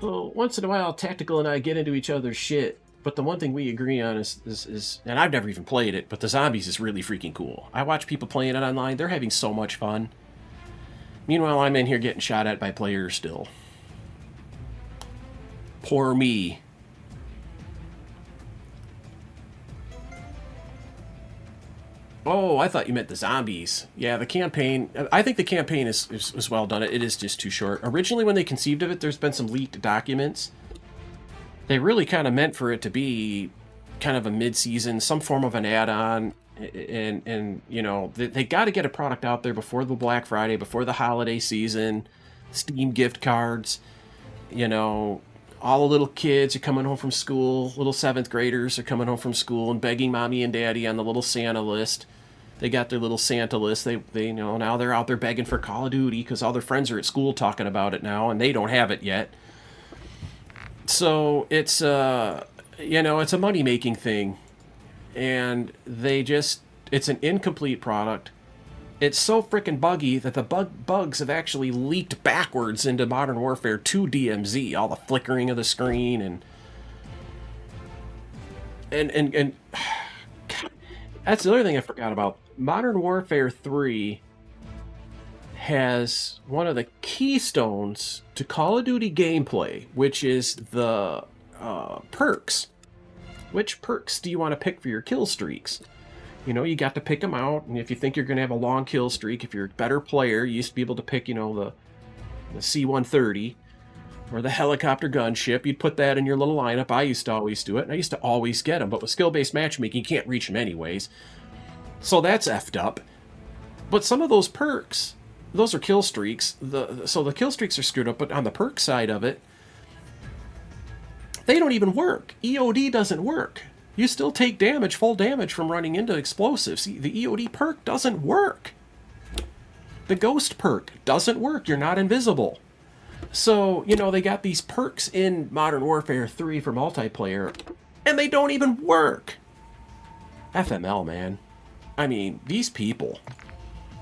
So, once in a while, Tactical and I get into each other's shit, but the one thing we agree on is, and I've never even played it, but the zombies is really freaking cool. I watch people playing it online, they're having so much fun. Meanwhile, I'm in here getting shot at by players still. Poor me. Oh, I thought you meant the zombies. Yeah, the campaign... I think the campaign is well done. It is just too short. Originally, when they conceived of it, there's been some leaked documents. They really kind of meant for it to be kind of a mid-season, some form of an add-on. And you know, they got to get a product out there before the Black Friday, before the holiday season. Steam gift cards. You know, all the little kids are coming home from school. Little 7th graders are coming home from school and begging mommy and daddy on the little Santa list. They got their little Santa list. They you know, now they're out there begging for Call of Duty because all their friends are at school talking about it now, and they don't have it yet. So it's you know, it's a money-making thing, and they just, it's an incomplete product. It's so freaking buggy that the bugs have actually leaked backwards into Modern Warfare 2 DMZ. All the flickering of the screen and that's the other thing I forgot about. Modern Warfare 3 has one of the keystones to Call of Duty gameplay, which is the perks. Which perks do you want to pick for your kill streaks? You know, you got to pick them out, and if you think you're going to have a long kill streak, if you're a better player, you used to be able to pick, you know, the C-130 or the helicopter gunship. You'd put that in your little lineup. I used to always do it, and I used to always get them. But with skill-based matchmaking, you can't reach them anyways. So that's effed up. But some of those perks, those are kill streaks. So the kill streaks are screwed up, but on the perk side of it, they don't even work. EOD doesn't work. You still take damage, full damage, from running into explosives. The EOD perk doesn't work. The Ghost perk doesn't work. You're not invisible. So, you know, they got these perks in Modern Warfare 3 for multiplayer, and they don't even work. FML, man. I mean, these people,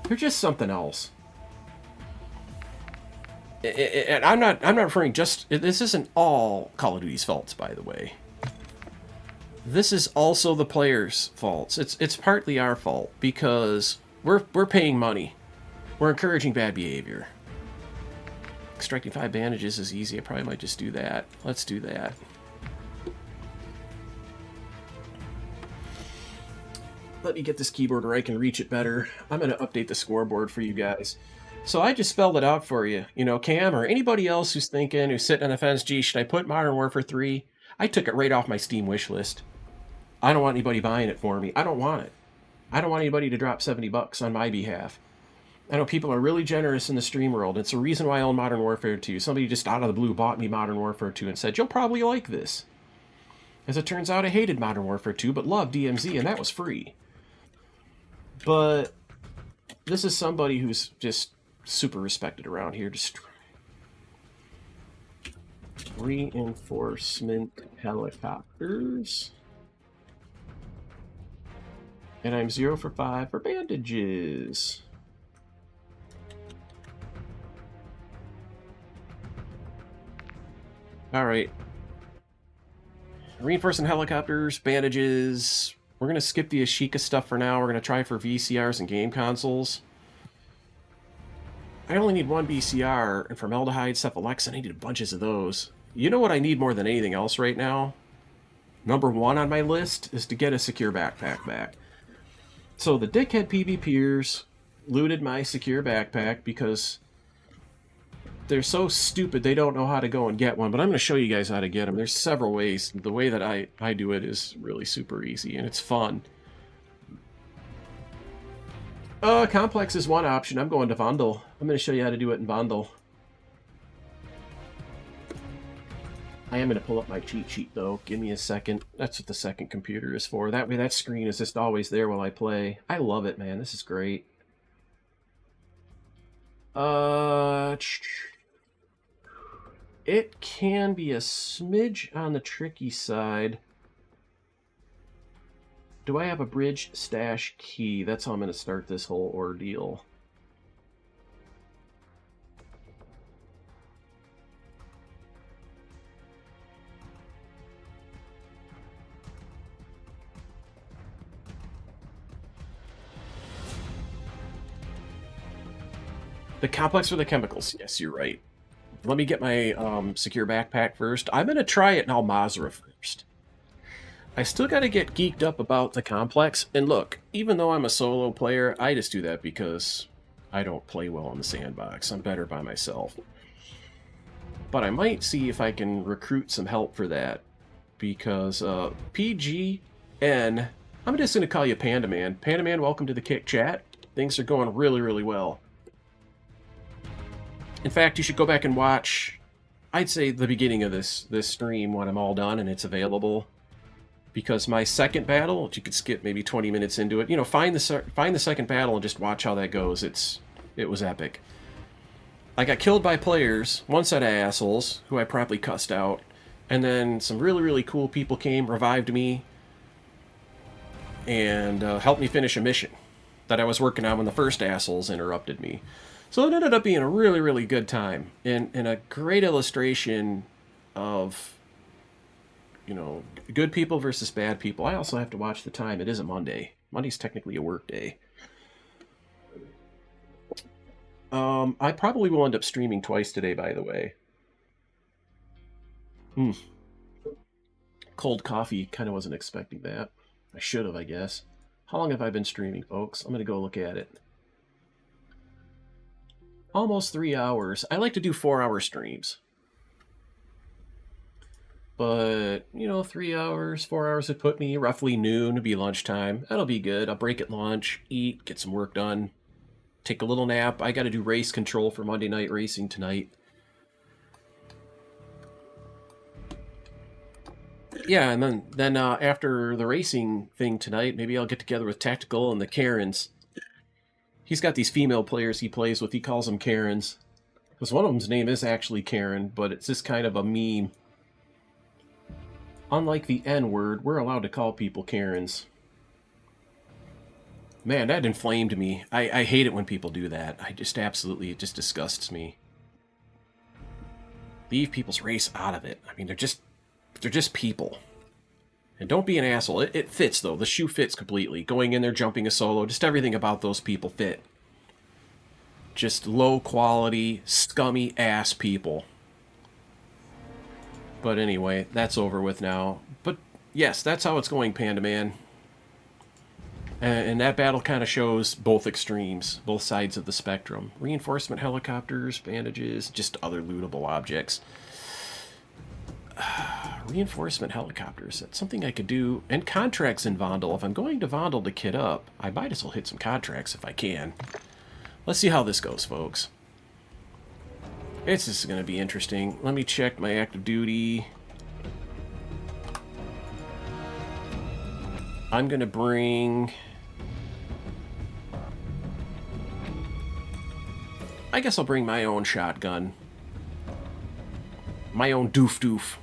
they're just something else. And I'm not referring just... This isn't all Call of Duty's faults, by the way. This is also the players' faults. It's partly our fault because we're paying money. We're encouraging bad behavior. Extracting 5 bandages is easy. I probably might just do that. Let's do that. Let me get this keyboard where I can reach it better. I'm going to update the scoreboard for you guys. So I just spelled it out for you. You know, Cam or anybody else who's thinking, who's sitting on the fence, gee, should I put Modern Warfare 3? I took it right off my Steam wish list. I don't want anybody buying it for me. I don't want it. I don't want anybody to drop $70 on my behalf. I know people are really generous in the stream world. It's the reason why I own Modern Warfare 2. Somebody just out of the blue bought me Modern Warfare 2 and said, you'll probably like this. As it turns out, I hated Modern Warfare 2, but loved DMZ, and that was free. But this is somebody who's just super respected around here. Just reinforcement helicopters. And I'm 0 for 5 for bandages. Alright. Reinforcing helicopters, bandages. We're going to skip the Ashika stuff for now. We're going to try for VCRs and game consoles. I only need 1 BCR, and formaldehyde, cephalexin, I need bunches of those. You know what I need more than anything else right now? Number 1 on my list is to get a secure backpack back. So the dickhead PvPers looted my secure backpack because they're so stupid they don't know how to go and get one. But I'm going to show you guys how to get them. There's several ways. The way that I do it is really super easy, and it's fun. Complex is one option. I'm going to Vandal. I'm going to show you how to do it in Vandal. I am going to pull up my cheat sheet, though. Give me a second. That's what the second computer is for. That way that screen is just always there while I play. I love it, man. This is great. It can be a smidge on the tricky side. Do I have a bridge stash key? That's how I'm going to start this whole ordeal. The complex for the chemicals. Yes, you're right. Let me get my secure backpack first. I'm going to try it in Al Mazrah first. I still got to get geeked up about the complex. And look, even though I'm a solo player, I just do that because I don't play well in the sandbox. I'm better by myself. But I might see if I can recruit some help for that. Because PGN, I'm just going to call you Panda Man. Panda Man, welcome to the Kick Chat. Things are going really, really well. In fact, you should go back and watch, I'd say, the beginning of this stream when I'm all done and it's available. Because my second battle, you could skip maybe 20 minutes into it. You know, find the second battle and just watch how that goes. It was epic. I got killed by players, one set of assholes, who I promptly cussed out. And then some really, really cool people came, revived me, and helped me finish a mission. that I was working on when the first assholes interrupted me. So it ended up being a really, really good time, and a great illustration of, you know, good people versus bad people. I also have to watch the time. It is a Monday. Monday's technically a work day. I probably will end up streaming twice today, by the way. Cold coffee. Kind of wasn't expecting that. I should have, I guess. How long have I been streaming, folks? I'm going to go look at it. Almost 3 hours. I like to do 4-hour streams. But, you know, 3 hours, 4 hours would put me roughly noon. It'd be lunchtime. That'll be good. I'll break at lunch, eat, get some work done, take a little nap. I got to do race control for Monday Night Racing tonight. Yeah, and then after the racing thing tonight, maybe I'll get together with Tactical and the Karens. He's got these female players he plays with. He calls them Karens. Because one of them's name is actually Karen, but it's just kind of a meme. Unlike the N-word, we're allowed to call people Karens. Man, that inflamed me. I hate it when people do that. I just absolutely, it just disgusts me. Leave people's race out of it. I mean, they're just people. And don't be an asshole. It fits, though. The shoe fits completely. Going in there, jumping a solo, just everything about those people fit. Just low-quality, scummy-ass people. But anyway, that's over with now. But yes, that's how it's going, Panda Man. And that battle kind of shows both extremes, both sides of the spectrum. Reinforcement helicopters, bandages, just other lootable objects. Reinforcement helicopters, that's something I could do. And contracts in Vondel. If I'm going to Vondel to kit up, I might as well hit some contracts if I can. Let's see how this goes, folks. It's just going to be interesting. Let me check my active duty. I'm going to bring... I guess I'll bring my own shotgun. My own doof-doof.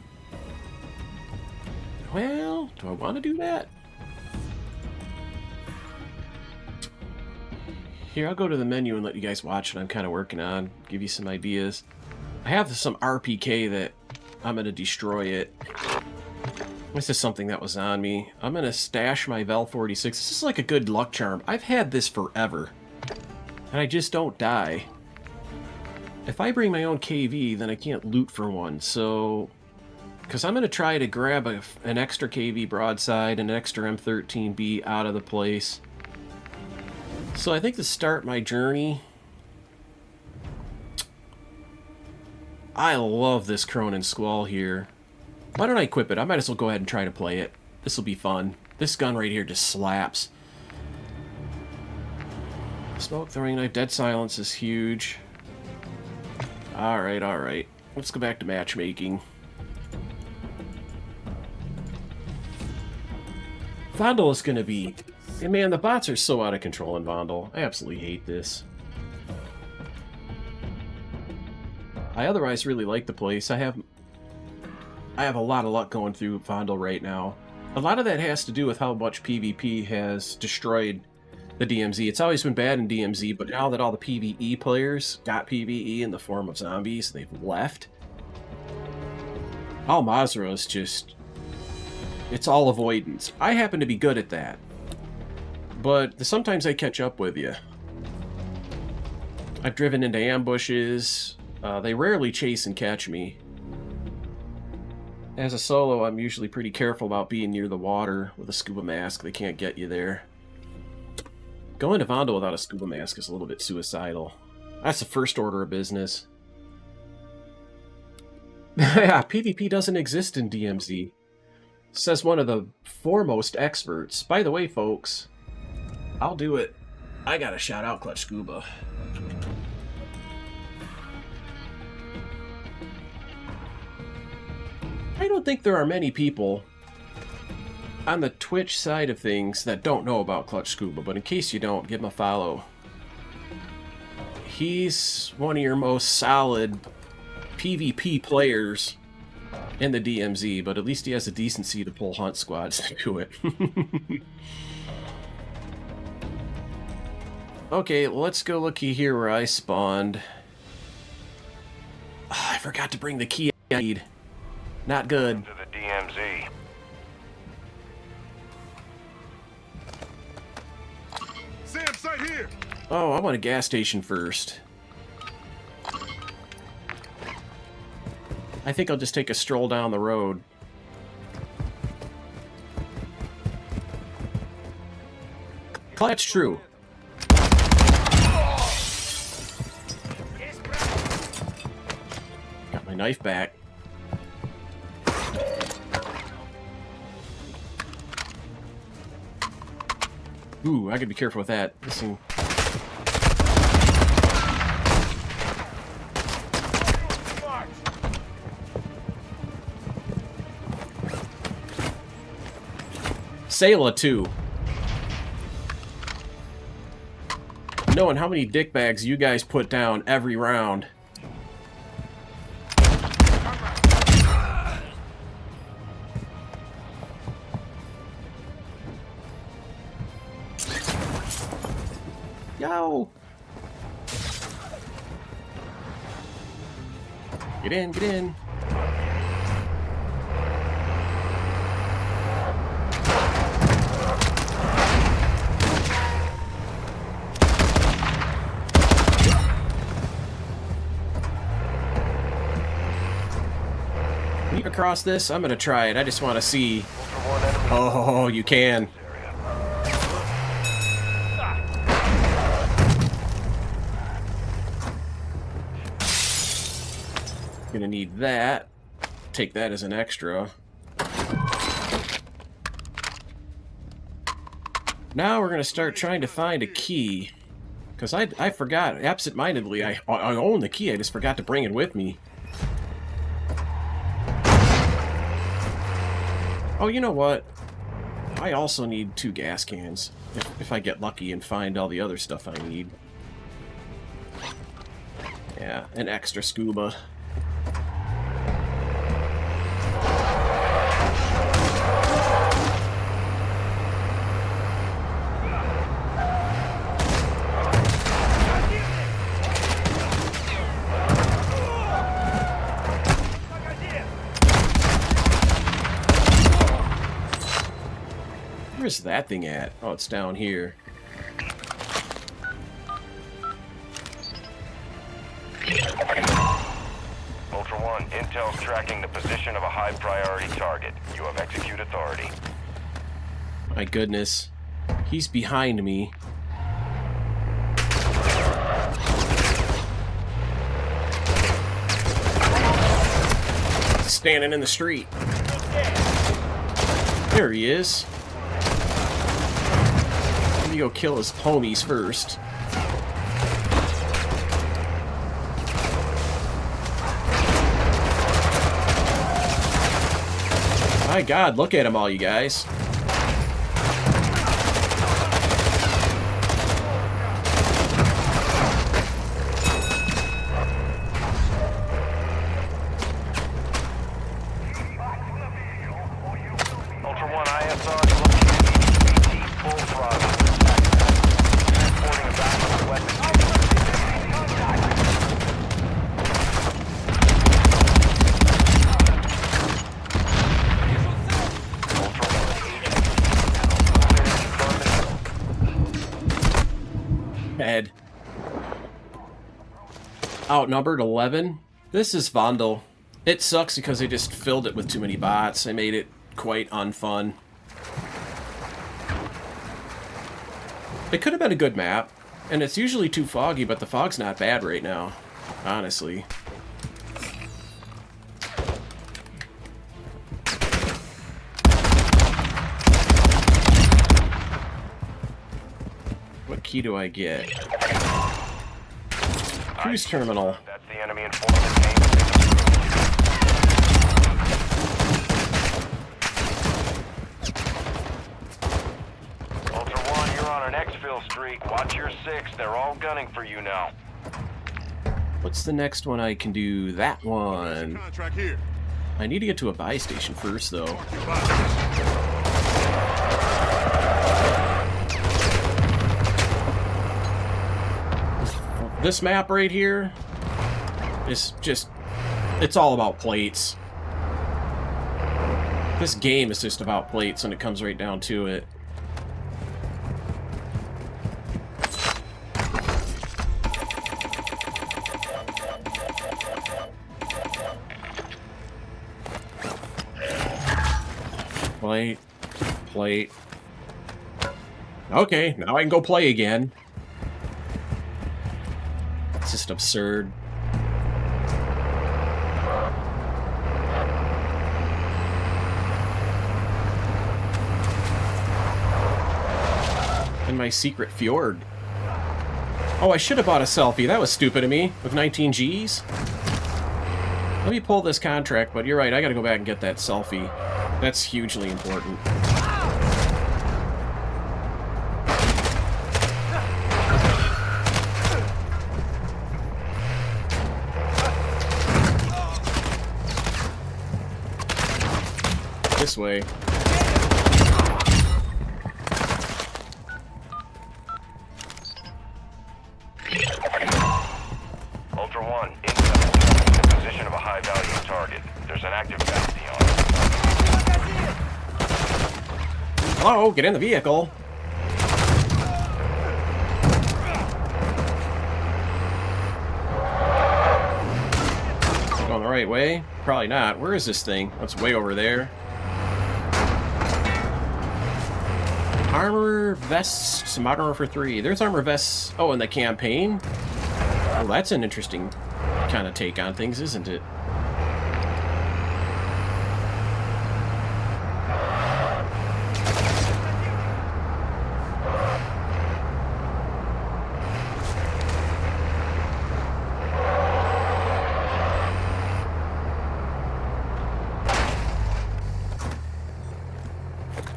Well, do I want to do that? Here, I'll go to the menu and let you guys watch what I'm kind of working on. Give you some ideas. I have some RPK that I'm going to destroy it. This is something that was on me. I'm going to stash my Vel 46. This is like a good luck charm. I've had this forever. And I just don't die. If I bring my own KV, then I can't loot for one. So, because I'm going to try to grab an extra KV broadside and an extra M13B out of the place. So I think to start my journey, I love this Cronin Squall here. Why don't I equip it? I might as well go ahead and try to play it. This will be fun. This gun right here just slaps. Smoke throwing knife, dead silence is huge. Alright, alright. Let's go back to matchmaking. Vondel is going to be... And man, the bots are so out of control in Vondel. I absolutely hate this. I otherwise really like the place. I have a lot of luck going through Vondel right now. A lot of that has to do with how much PvP has destroyed the DMZ. It's always been bad in DMZ, but now that all the PvE players got PvE in the form of zombies, they've left. Al Mazrah is just... It's all avoidance. I happen to be good at that. But sometimes I catch up with you. I've driven into ambushes. They rarely chase and catch me. As a solo, I'm usually pretty careful about being near the water with a scuba mask. They can't get you there. Going to Vondel without a scuba mask is a little bit suicidal. That's the first order of business. Yeah, PvP doesn't exist in DMZ. Says one of the foremost experts. By the way, folks, I'll do it. I gotta shout out Clutch Scuba. I don't think there are many people on the Twitch side of things that don't know about Clutch Scuba, but in case you don't, give him a follow. He's one of your most solid PvP players in the DMZ, but at least he has the decency to pull hunt squads to do it. Okay, let's go looky here where I spawned. Ah, I forgot to bring the key I need. Not good. To the DMZ. Sam, site here. Oh, I want a gas station first. I think I'll just take a stroll down the road. That's true. Got my knife back. Ooh, I gotta be careful with that. This thing... Sailor 2. Knowing how many dick bags you guys put down every round. Yo! Get in, get in. Can you across this? I'm gonna try it. I just want to see. Oh, you can. Gonna need that. Take that as an extra. Now we're gonna start trying to find a key. Because I forgot, absent-mindedly, I own the key, I just forgot to bring it with me. Oh, you know what? I also need 2 gas cans. If I get lucky and find all the other stuff I need. Yeah, an extra scuba. Where's that thing at? Oh, it's down here. Ultra One, Intel's tracking the position of a high priority target. You have execute authority. My goodness. He's behind me. Standing in the street. There he is. Let me go kill his homies first. My God, look at them all, you guys. Ultra One, ISR is located at full throttle. Transporting a backup weapon. Head. Outnumbered 11. This is Vandal. It sucks because they just filled it with too many bots. I made it quite unfun. It could have been a good map, and it's usually too foggy, but the fog's not bad right now, honestly. What key do I get? Cruise terminal. That's the enemy informant. Ultra One, you're on an exfil streak. Watch your 6. They're all gunning for you now. What's the next one I can do? That one. Contract here. I need to get to a buy station first, though. This map right here is just... It's all about plates. This game is just about plates when it comes right down to it. Plate. Plate. Okay, now I can go play again. It's just absurd. And my secret fjord. Oh, I should have bought a selfie. That was stupid of me. With 19 Gs. Let me pull this contract, but you're right. I gotta go back and get that selfie. That's hugely important. This way. Ultra One, incoming in the position of a high-value target. There's an active bounty on it. Hello, get in the vehicle. Going the right way? Probably not. Where is this thing? That's way over there. Armor vests, some armor for 3. There's armor vests. Oh, in the campaign? Oh, that's an interesting kind of take on things, isn't it?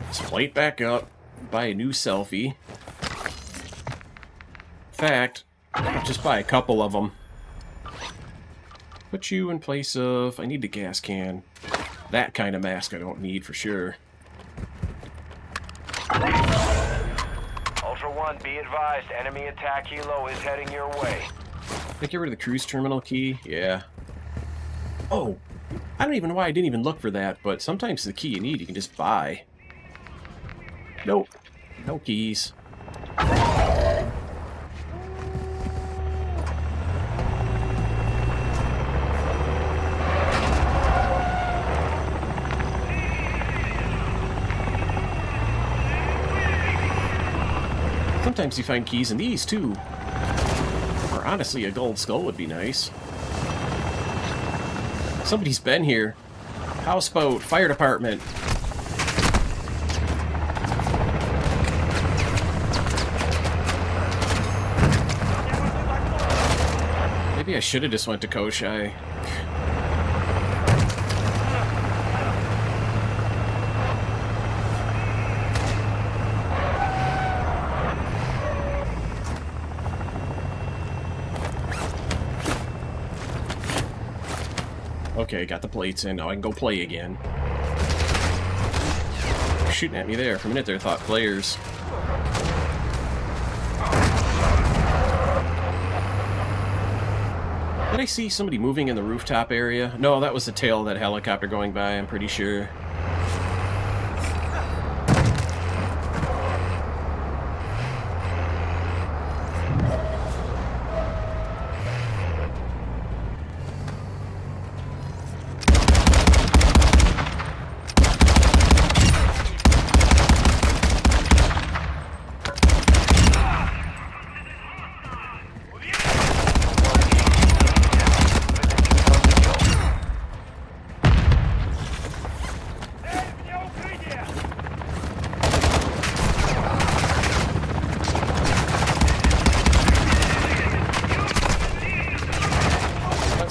Let's plate back up. Buy a new selfie. In fact, I'll just buy a couple of them. Put you in place of... I need the gas can. That kind of mask I don't need for sure. Ultra One, be advised, enemy attack helo is heading your way. Did I get rid of the cruise terminal key? Yeah. Oh, I don't even know why I didn't even look for that, but sometimes the key you need you can just buy. Nope. No keys. Sometimes you find keys in these, too. Or honestly, a gold skull would be nice. Somebody's been here. Houseboat, fire department. Maybe I should have just went to Koshai. Okay, got the plates in. Now I can go play again. Shooting at me there. For a minute there, I thought players. Did I see somebody moving in the rooftop area? No, that was the tail of that helicopter going by, I'm pretty sure.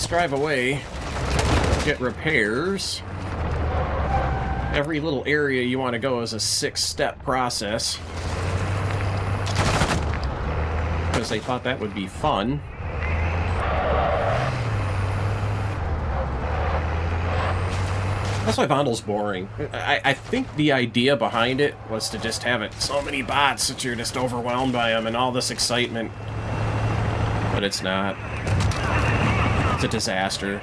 Drive away, get repairs. Every little area you want to go is a 6-step process. Because they thought that would be fun. That's why Vondel's boring. I think the idea behind it was to just have it so many bots that you're just overwhelmed by them and all this excitement. but it's not. It's a disaster.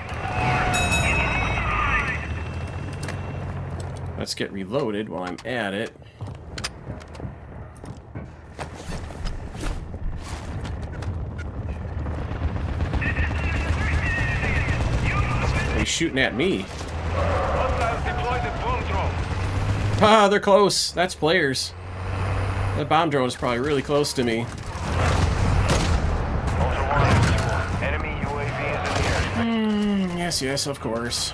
Let's get reloaded while I'm at it. He's shooting at me. Ah, they're close. That's players. That bomb drone is probably really close to me. Enemy UAV is in the air. Yes, of course.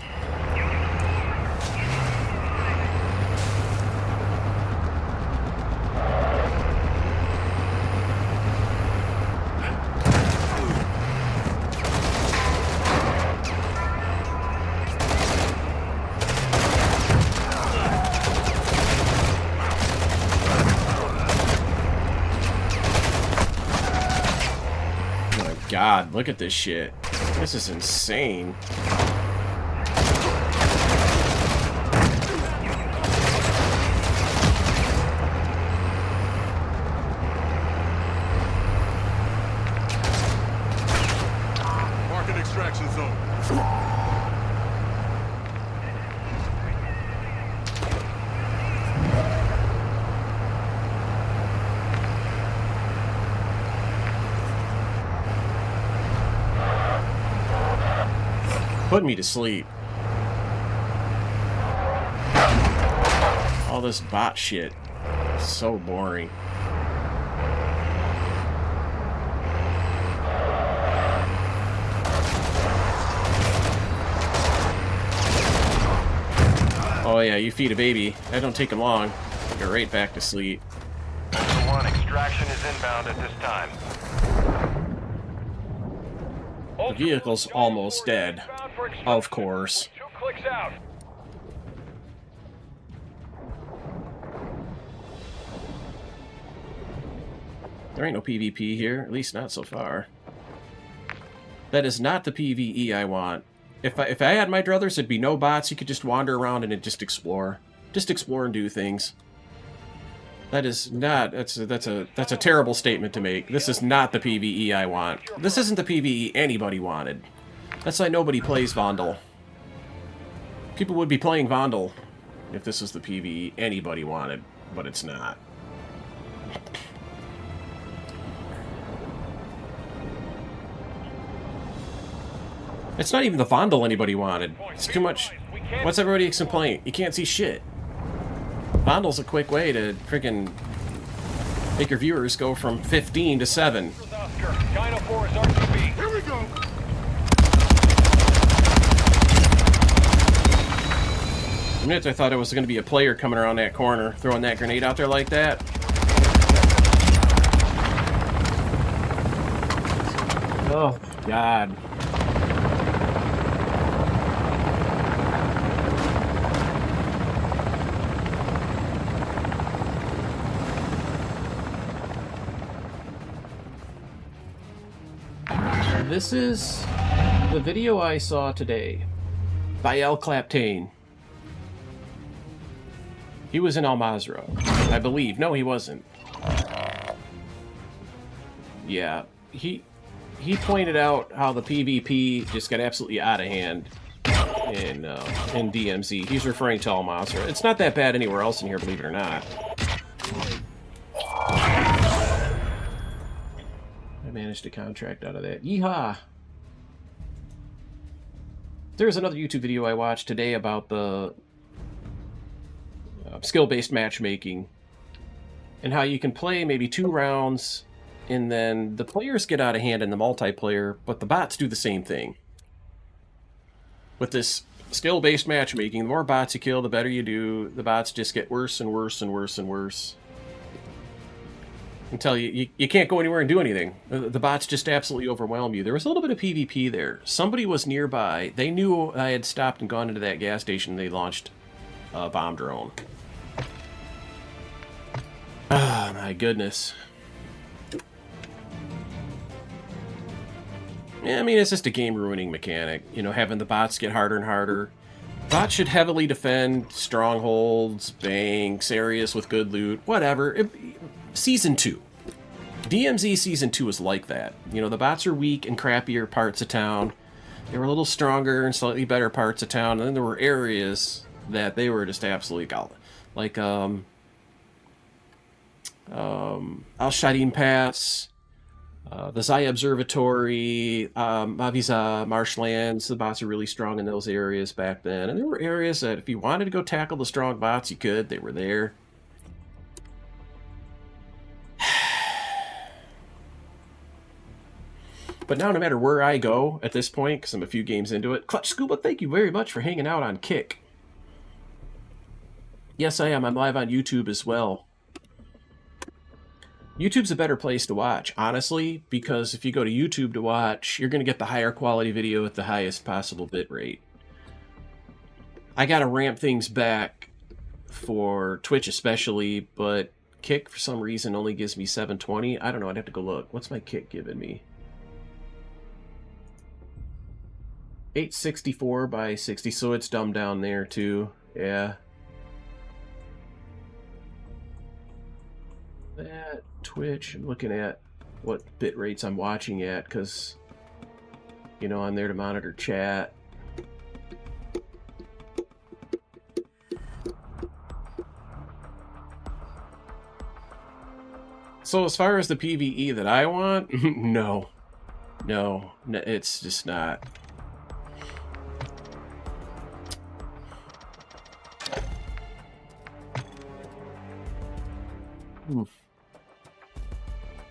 God, look at this shit. This is insane. Marking extraction zone. Put me to sleep. All this bot shit. So boring. Oh yeah, you feed a baby. That don't take him long. Go right back to sleep. Ultra One, extraction is inbound at this time. The vehicle's almost dead. Of course. 2 clicks out. There ain't no PvP here, at least not so far. That is not the PvE I want. If I had my druthers, it'd be no bots. You could just wander around and just explore. Just explore and do things. That is not. That's a terrible statement to make. This is not the PvE I want. This isn't the PvE anybody wanted. That's why nobody plays Vandal. People would be playing Vandal if this was the PvE anybody wanted, but it's not. It's not even the Vandal anybody wanted. It's too much. What's everybody's complaint? You can't see shit. Vandal's a quick way to freaking make your viewers go from 15 to 7. Dino 4 is RTB. Here we go. A minute I thought it was going to be a player coming around that corner, throwing that grenade out there like that. Oh, God. This is the video I saw today by El Claptain. He was in Al Mazrah, I believe. No, he wasn't. Yeah, he pointed out how the PvP just got absolutely out of hand in DMZ. He's referring to Al Mazrah. It's not that bad anywhere else in here, believe it or not. Managed to contract out of that. Yeehaw! There's another YouTube video I watched today about the skill-based matchmaking and how you can play maybe 2 rounds and then the players get out of hand in the multiplayer, but the bots do the same thing. With this skill-based matchmaking, the more bots you kill, the better you do. The bots just get worse and worse and worse and worse. Until you can't go anywhere and do anything. The bots just absolutely overwhelm you. There was a little bit of PvP there. Somebody was nearby. They knew I had stopped and gone into that gas station. They launched a bomb drone. Ah, my goodness. Yeah, I mean, it's just a game-ruining mechanic. You know, having the bots get harder and harder. Bots should heavily defend strongholds, banks, areas with good loot, whatever. Season 2. DMZ Season 2 is like that. You know, the bots are weak in crappier parts of town. They were a little stronger in slightly better parts of town. And then there were areas that they were just absolutely gone. Like, Al-Shadin Pass, the Zaya Observatory, Maviza Marshlands. The bots are really strong in those areas back then. And there were areas that if you wanted to go tackle the strong bots, you could. They were there. But now, no matter where I go at this point, because I'm a few games into it, Clutch Scuba, thank you very much for hanging out on Kick. Yes, I am. I'm live on YouTube as well. YouTube's a better place to watch, honestly, because if you go to YouTube to watch, you're going to get the higher quality video at the highest possible bitrate. I got to ramp things back for Twitch especially, but Kick, for some reason, only gives me 720. I don't know. I'd have to go look. What's my Kick giving me? 864 by 60, so it's dumbed down there too. Yeah. That Twitch, I'm looking at what bit rates I'm watching at, because, you know, I'm there to monitor chat. So as far as the PvE that I want, no, it's just not.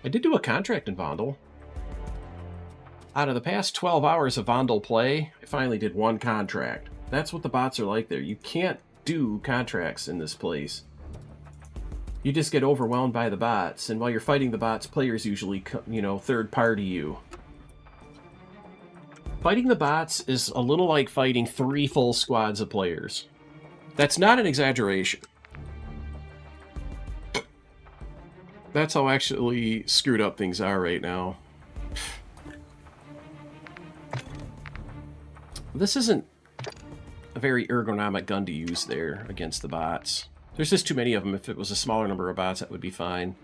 I did do a contract in Vondel. Out of the past 12 hours of Vondel play, I finally did one contract. That's what the bots are like there. You can't do contracts in this place. You just get overwhelmed by the bots, and while you're fighting the bots, players usually, you know, third party you. Fighting the bots is a little like fighting 3 full squads of players. That's not an exaggeration. That's how actually screwed up things are right now. This isn't a very ergonomic gun to use there against the bots. There's just too many of them. If it was a smaller number of bots, that would be fine.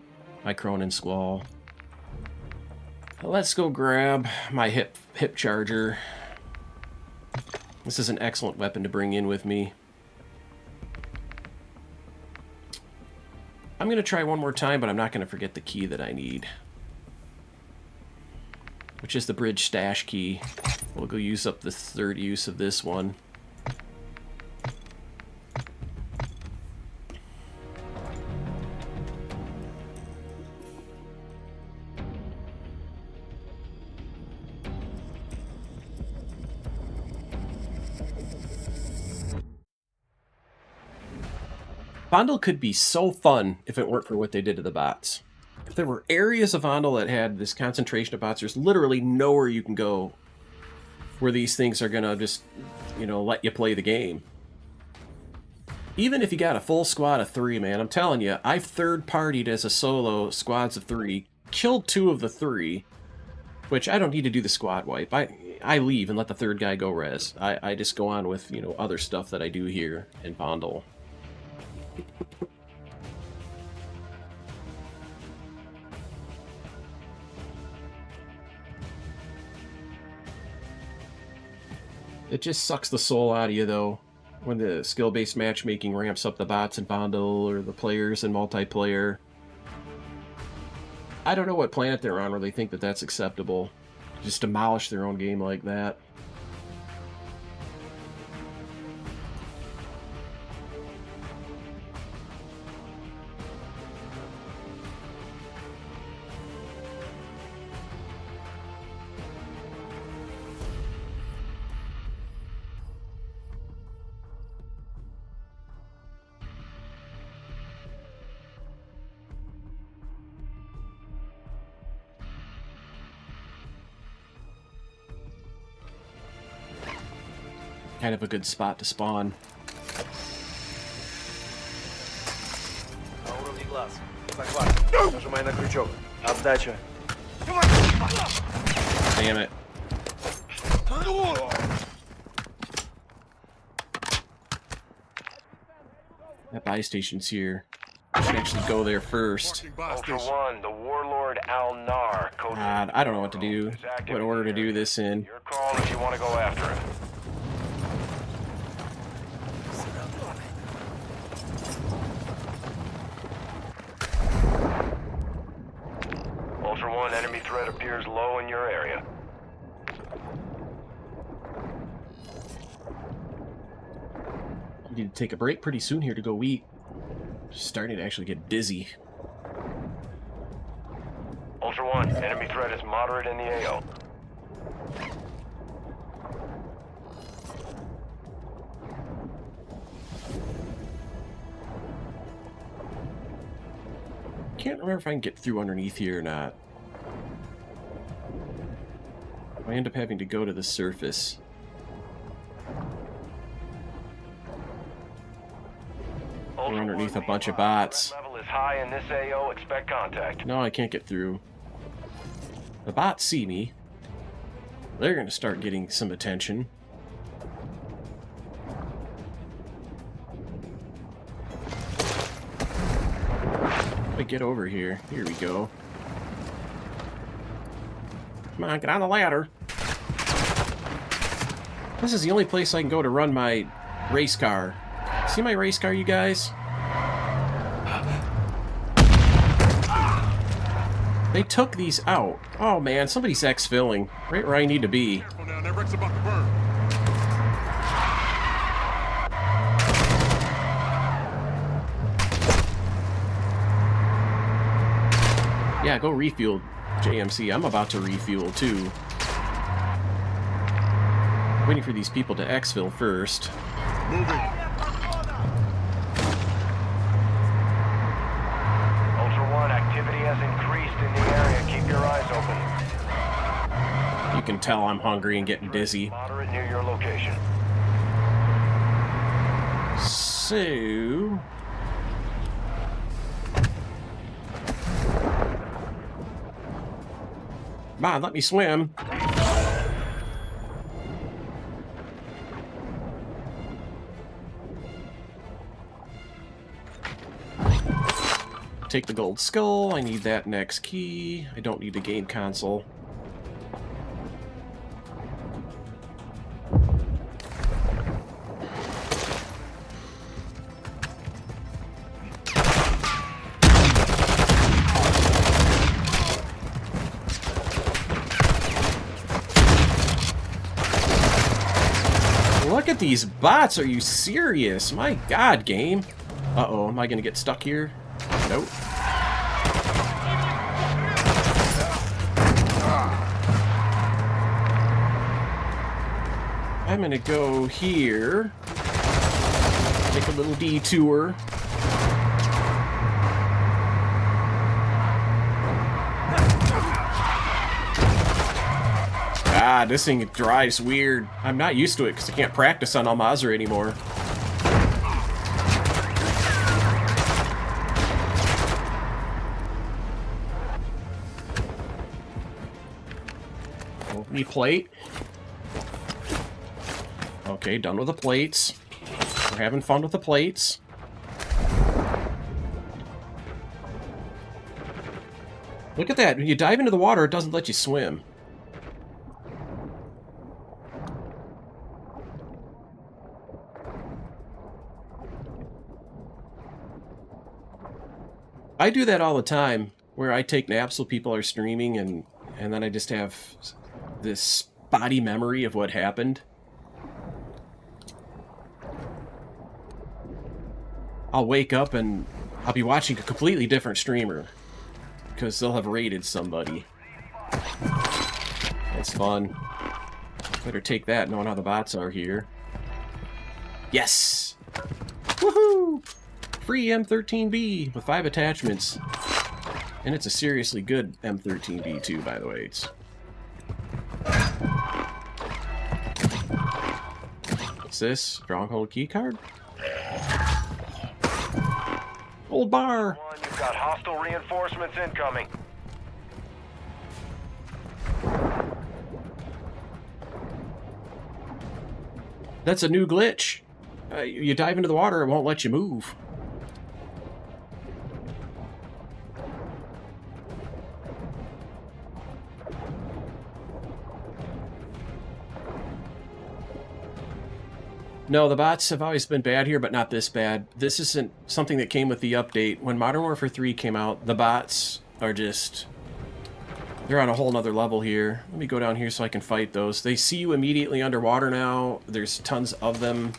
My Cronin Squall. Let's go grab my hip charger. This is an excellent weapon to bring in with me. I'm going to try one more time, but I'm not going to forget the key that I need, which is the bridge stash key. We'll go use up the third use of this one. Vondel could be so fun if it weren't for what they did to the bots. If there were areas of Vondel that had this concentration of bots, there's literally nowhere you can go where these things are gonna just, you know, let you play the game. Even if you got a full squad of 3, man, I'm telling you, I've third-partied as a solo squads of 3, killed 2 of the 3, which I don't need to do the squad wipe. I leave and let the third guy go res. I just go on with, you know, other stuff that I do here in Vondel. It just sucks the soul out of you, though, when the skill-based matchmaking ramps up the bots in Vondel or the players in multiplayer. I don't know what planet they're on where they think that that's acceptable. Just demolish their own game like that. Kind of a good spot to spawn. На уровне глаз. Согласен. Нажимай на крючок. Отдача. Damn it. That buy station's here. I should actually go there first. Marking buy Ultra station. One, the Warlord Al-Nar. Code God, I don't know what to do. is active What in order the to do area. this in. Your call if you want to go after him. Ultra One, enemy threat appears low in your area. I need to take a break pretty soon here to go eat. Starting to actually get dizzy. Ultra One, enemy threat is moderate in the AO. Can't remember if I can get through underneath here or not. I end up having to go to the surface. Ultra We're underneath One, a bunch of threat bots. level is high in this AO. Expect contact. No, I can't get through. The bots see me. They're going to start getting some attention. Let me get over here. Here we go. Come on, get on the ladder. This is the only place I can go to run my race car. See my race car, you guys? They took these out. Oh man, somebody's exfilling. Right where I need to be. Careful now, that wreck's about to burn. Yeah, go refuel, JMC. I'm about to refuel too. Waiting for these people to exfil first. Moving. Ultra One, activity has increased in the area. Keep your eyes open. You can tell I'm hungry and getting dizzy. Moderate near your location. So... Come on, let me swim. Take the gold skull. I need that next key. I don't need the game console. Look at these bots. Are you serious? My god, game. Uh-oh, am I gonna get stuck here? Nope. I'm gonna go here. Take a little detour. God, this thing drives weird. I'm not used to it because I can't practice on Al-Mazrah anymore. Open plate. Okay, done with the plates. We're having fun with the plates. Look at that. When you dive into the water, it doesn't let you swim. I do that all the time, where I take naps while people are streaming, and then I just have this spotty memory of what happened. I'll wake up and I'll be watching a completely different streamer, because they'll have raided somebody. That's fun. Better take that, knowing how the bots are here. Yes! Woohoo! Free M13B with 5 attachments. And it's a seriously good M13B too, by the way. It's... What's this? Stronghold keycard? Old bar! One, you've got hostile reinforcements incoming. That's a new glitch. You dive into the water, it won't let you move. No, the bots have always been bad here, but not this bad. This isn't something that came with the update. When Modern Warfare 3 came out, the bots are just... they're on a whole nother level here. Let me go down here so I can fight those. They see you immediately underwater now. There's tons of them.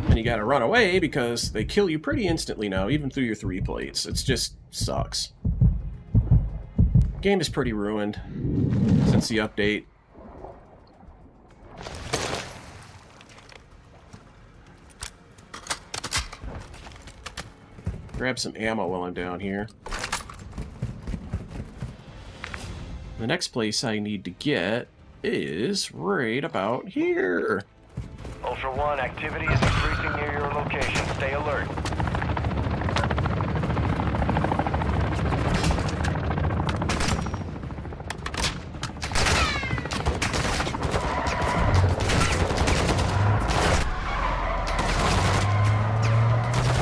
And you gotta run away because they kill you pretty instantly now, even through your 3 plates. It just sucks. Game is pretty ruined since the update. Grab some ammo while I'm down here. The next place I need to get is right about here. Ultra One, activity is increasing near your location. Stay alert.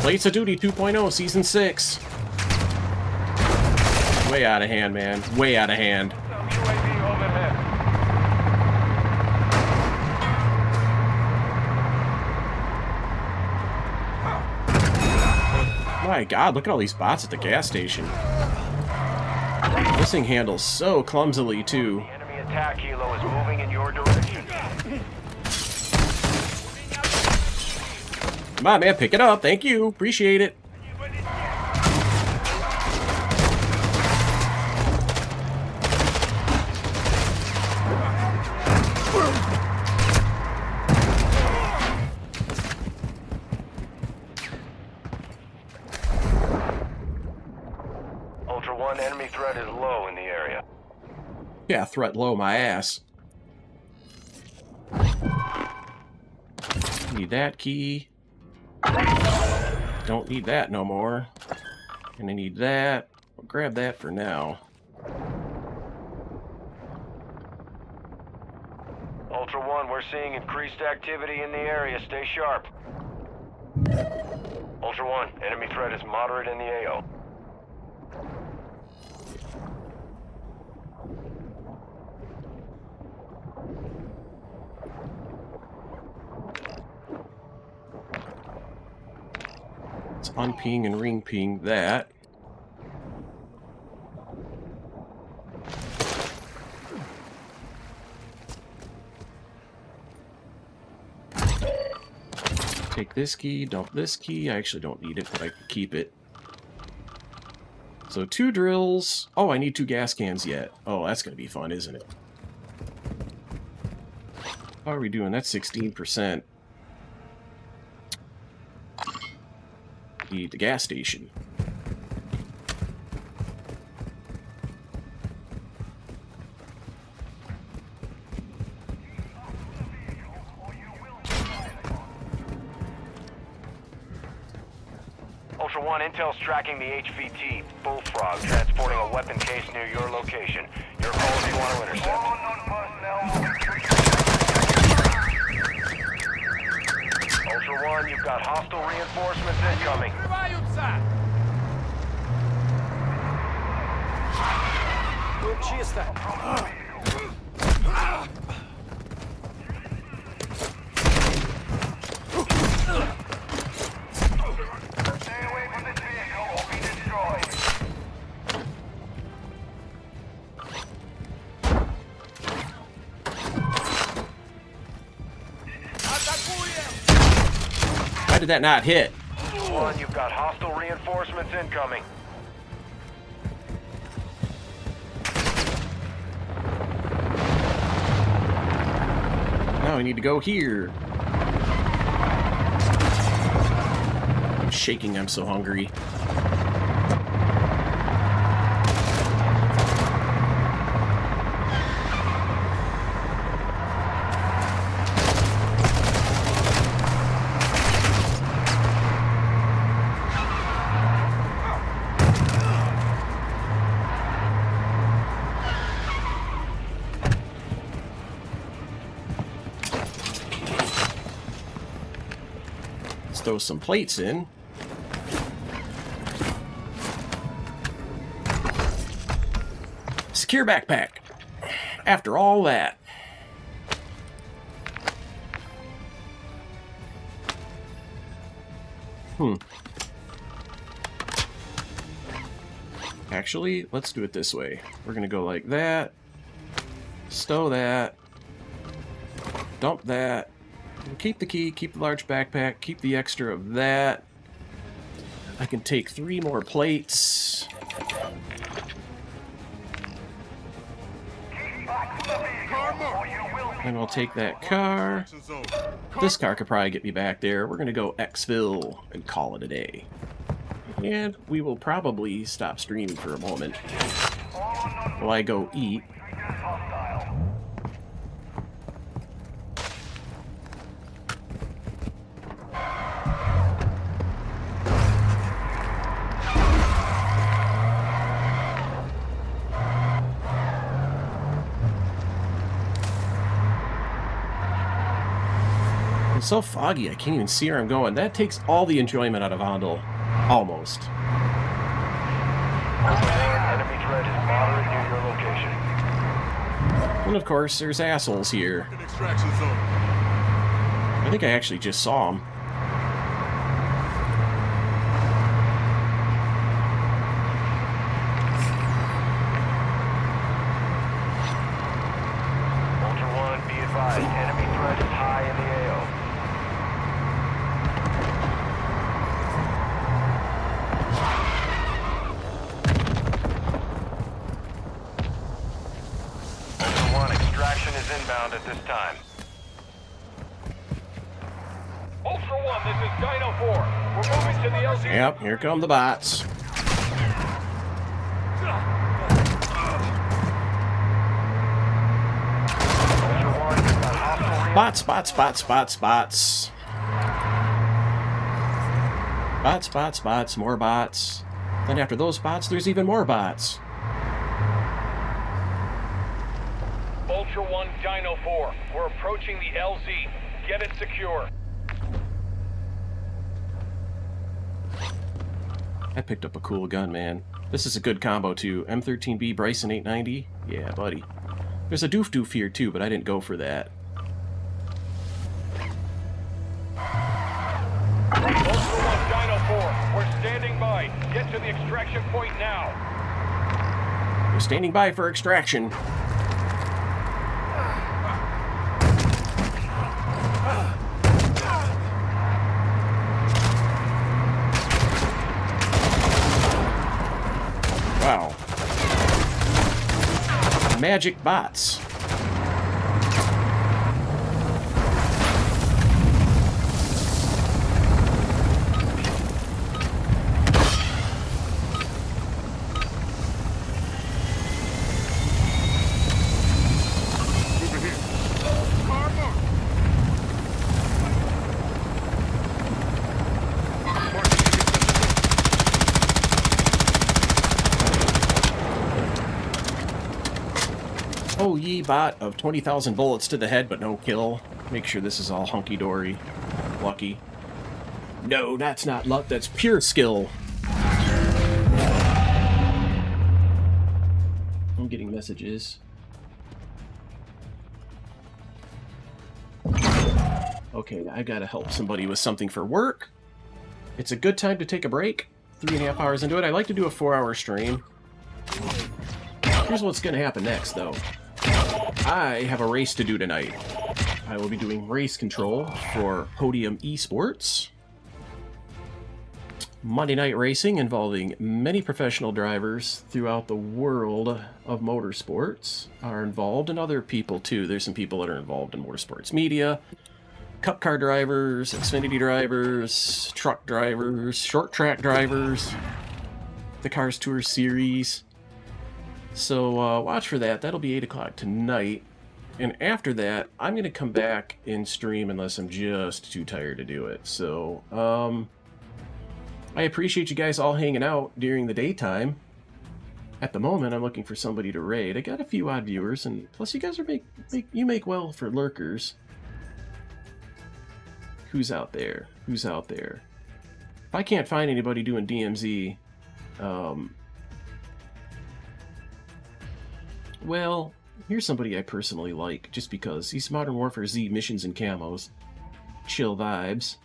Plates of Duty 2.0 Season 6. Way out of hand, man. Way out of hand. UAV overhead. My god, look at all these bots at the gas station. This thing handles so clumsily, too. The enemy attack helo is moving in your direction. Come on, man, pick it up. Thank you. Appreciate it. Ultra One, enemy threat is low in the area. Yeah, threat low my ass. Need that key. Don't need that no more. Gonna need that. I'll grab that for now. Ultra One, we're seeing increased activity in the area. Stay sharp. Ultra One, enemy threat is moderate in the AO. Let's unping and ring ping that. Take this key, dump this key. I actually don't need it, but I can keep it. So 2 drills. Oh, I need 2 gas cans yet. Oh, that's going to be fun, isn't it? How are we doing? That's 16%. Need the gas station. Ultra One, intel's tracking the HVT Bullfrog, transporting a weapon case near your location. Your call if you want to intercept. Ultra One, you've got hostile reinforcements incoming. Чисто. Stay away from this vehicle or be destroyed. Why did that not hit? One, you've got hostile reinforcements incoming. Now I need to go here. I'm shaking, I'm so hungry. Let's throw some plates in. Secure backpack. After all that. Actually, let's do it this way. We're gonna go like that. Stow that. Dump that. Keep the key, keep the large backpack, keep the extra of that. I can take 3 more plates. And I'll take that car. This car could probably get me back there. We're gonna go exfil and call it a day. And we will probably stop streaming for a moment while I go eat. It's so foggy, I can't even see where I'm going. That takes all the enjoyment out of Vondel. Almost. Enemy threat is moderate near your location. And of course, there's assholes here. Extraction zone. I think I actually just saw them. Ultra One, be advised. Enemy threat is high in the AO. Ultra One, extraction is inbound at this time. Ultra One, this is Dino 4. We're moving to the LZ. Yep, here come the bots. Ultra One, you've got hostile Bots, bots, bots, bots, bots. Bots, bots, bots, more bots. Then after those bots, there's even more bots. Ultra One, Dino 4. We're approaching the LZ. Get it secure. I picked up a cool gun, man. This is a good combo, too. M13B, Bryson 890. Yeah, buddy. There's a doof here, too, but I didn't go for that. Ultra One, Dino 4. We're standing by. Get to the extraction point now. We're standing by for extraction. Wow. Magic bots. Over here. Car mark. Oh, ye bot of 20,000 bullets to the head, but no kill. Make sure this is all hunky-dory. Lucky. No, that's not luck, that's pure skill. I'm getting messages. Okay, I gotta help somebody with something for work. It's a good time to take a break. 3.5 hours into it. I like to do a 4-hour stream. Here's what's gonna happen next, though. I have a race to do tonight. I will be doing race control for Podium Esports. Monday night racing involving many professional drivers throughout the world of motorsports are involved, and other people too. There's some people that are involved in motorsports media, cup car drivers, Xfinity drivers, truck drivers, short track drivers, the Cars Tour Series. So watch for that. That'll be 8 o'clock tonight. And after that, I'm going to come back and stream unless I'm just too tired to do it. So, I appreciate you guys all hanging out during the daytime. At the moment, I'm looking for somebody to raid. I got a few odd viewers, and plus you guys are you make well for lurkers. Who's out there? Who's out there? If I can't find anybody doing DMZ, Well, here's somebody I personally like, just because. He's Modern Warfare Z missions and camos. Chill vibes.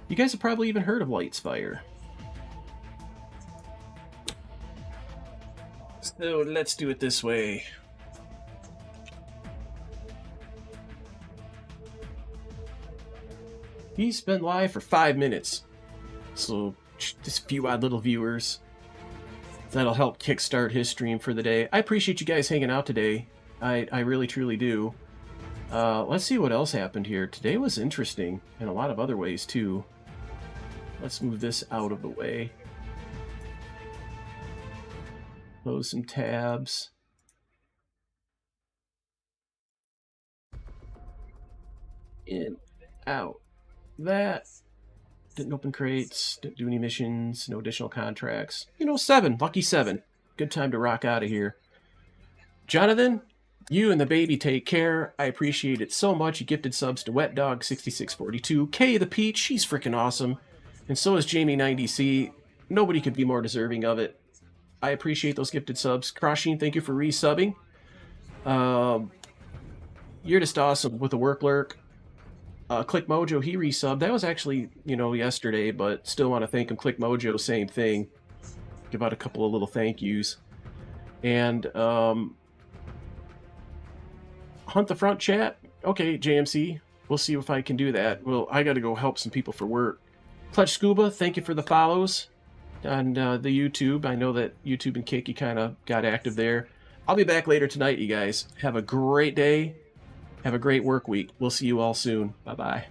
You guys have probably even heard of Lightsfire. So let's do it this way. He's been live for 5 minutes. So just a few odd little viewers. That'll help kickstart his stream for the day. I appreciate you guys hanging out today. I really truly do. Let's see what else happened here. Today was interesting in a lot of other ways too. Let's move this out of the way. Close some tabs. In, out. That. Didn't open crates, didn't do any missions, no additional contracts. You know, 7. Lucky 7. Good time to rock out of here. Jonathan, you and the baby take care. I appreciate it so much. You gifted subs to Wet Dog 6642. Kay the Peach, she's freaking awesome. And so is Jamie 90C. Nobody could be more deserving of it. I appreciate those gifted subs. Krashin, thank you for resubbing. You're just awesome with the work lurk. Click Mojo, he resubbed. That was actually, you know, yesterday, but still want to thank him. Click Mojo, same thing. Give out a couple of little thank yous. And Hunt the Front chat. Okay, JMC. We'll see if I can do that. Well, I got to go help some people for work. Clutch Scuba, thank you for the follows on the YouTube. I know that YouTube and Kiki kind of got active there. I'll be back later tonight, you guys. Have a great day. Have a great work week. We'll see you all soon. Bye-bye.